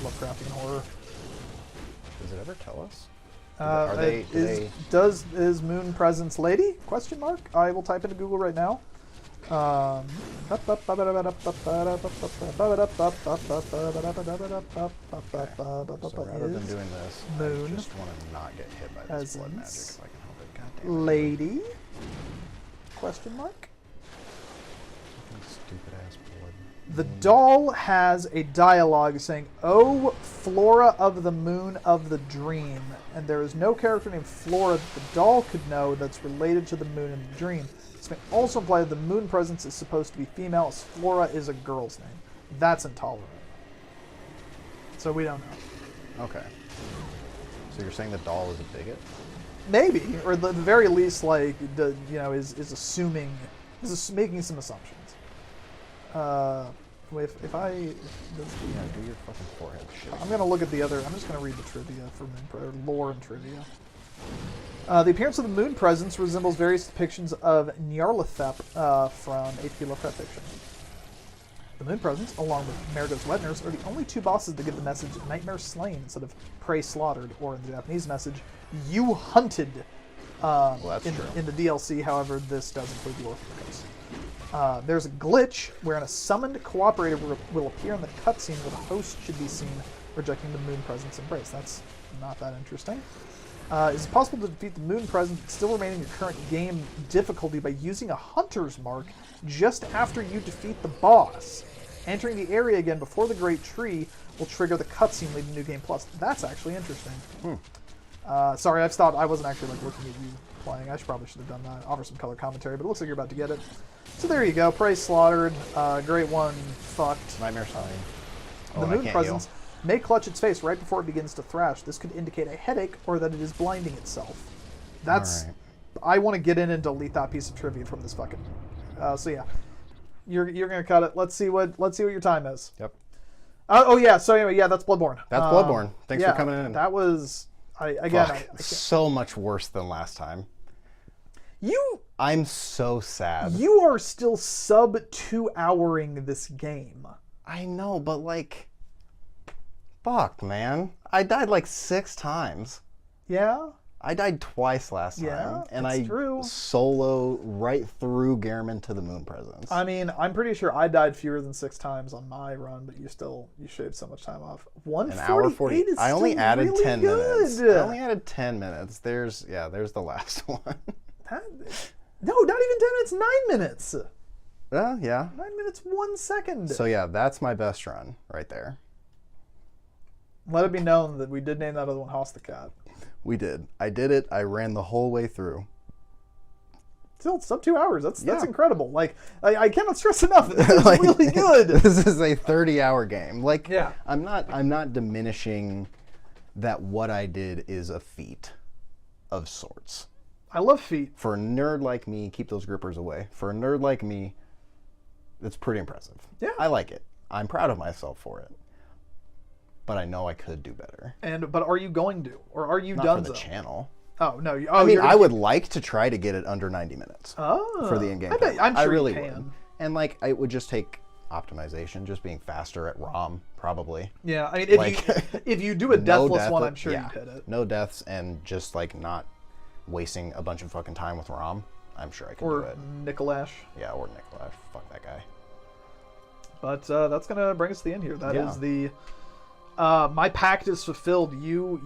Lovecraftian horror. Does it ever tell us? Is Moon Presence lady? Question mark. I will type into Google right now. So rather than doing this, Moon I just want to not get hit by this blood magic if I can help it. God damn it. lady? Question mark. Stupid ass blood. The doll has a dialogue saying, "Oh, Flora of the Moon of the Dream," and there is no character named Flora that the doll could know that's related to the moon and the dream. This may also imply that the Moon Presence is supposed to be female, as Flora is a girl's name. That's intolerant. So we don't know. Okay. So you're saying the doll is a bigot? Maybe, or at the very least, like, is assuming, making some assumptions. If I... do your fucking forehead shit. I'm going to look at the other... I'm just going to read the trivia for lore and trivia. The appearance of the Moon Presence resembles various depictions of Nyarlathotep from H.P. Lovecraft fiction. The Moon Presence, along with Marigo's Wetners, are the only 2 bosses that give the message Nightmare Slain instead of Prey Slaughtered, or in the Japanese message, You Hunted. In the DLC, however, this does include the Orphan. There's a glitch wherein a summoned cooperator will appear in the cutscene where the host should be seen rejecting the Moon Presence Embrace. That's not that interesting. Is it possible to defeat the Moon Presence but still remaining your current game difficulty by using a Hunter's Mark just after you defeat the boss? Entering the area again before the Great Tree will trigger the cutscene leading to New Game Plus. That's actually interesting. Sorry, I've stopped. I wasn't actually like looking at you playing. I probably should have done that. Offer some color commentary, but it looks like you're about to get it. So there you go. Prey slaughtered. Great one fucked. Nightmare Sign. The Moon Presence may clutch its face right before it begins to thrash. This could indicate a headache or that it is blinding itself. That's. Right. I want to get in and delete that piece of trivia from this fucking. So yeah, you're gonna cut it. Let's see what your time is. Yep. Oh yeah. So anyway, yeah, that's Bloodborne. That's Bloodborne. Thanks for coming in. That was. I so much worse than last time. I'm so sad. You are still sub 2-houring this game. I know, but like, fuck, man. I died like 6 times. Yeah? I died twice last time. And I solo right through Gehrman to the Moon Presence. I mean, I'm pretty sure I died fewer than 6 times on my run, but you shaved so much time off. 148 is I only still added really 10 good. minutes. I only added 10 minutes. There's the last one. No, not even 10 minutes, 9 minutes. Yeah. 9 minutes, 1 second. So yeah, that's my best run right there. Let it be known that we did name that other one Hoss the Cat. We did. I did it. I ran the whole way through. Still, sub 2 hours. That's incredible. Like, I cannot stress enough. This is like, really good. This is a 30-hour game. Like, yeah. I'm not diminishing that what I did is a feat of sorts. I love feet. For a nerd like me, keep those grippers away. For a nerd like me, it's pretty impressive. Yeah. I like it. I'm proud of myself for it. But I know I could do better. But are you going to? Or are you done? Not for the channel. Oh, no. I mean, I would like to try to get it under 90 minutes for the in-game time. I'm sure I really you can. would. And like, it would just take optimization, just being faster at ROM, probably. Yeah, I mean, if you do a deathless one, I'm sure you'd hit it. No deaths and just like not wasting a bunch of fucking time with ROM. I'm sure I could do it. Or Nikolash. Yeah, or Nikolash. Fuck that guy. But that's gonna bring us to the end here. That is the. My pact is fulfilled. You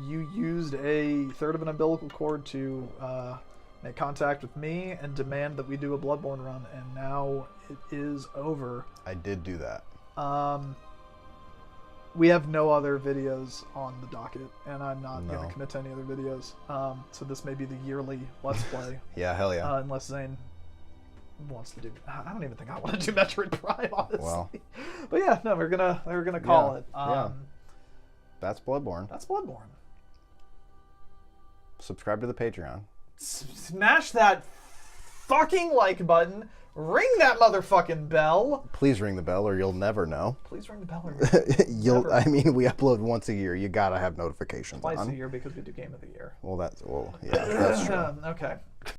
used a third of an umbilical cord to make contact with me and demand that we do a Bloodborne run, and now it is over. I did do that. We have no other videos on the docket, and I'm not going to commit to any other videos. So this may be the yearly Let's Play. Yeah, hell yeah. Unless Zane wants to do. I don't even think I want to do Metroid Prime, honestly. Well, but yeah, no, we're gonna call it. Yeah. That's Bloodborne. That's Bloodborne. Subscribe to the Patreon. Smash that fucking like button. Ring that motherfucking bell. Please ring the bell, or you'll never know. Please ring the bell, or I mean, we upload once a year. You gotta have notifications Twice on. a year because we do Game of the Year. Well, that's yeah, that's true. Okay.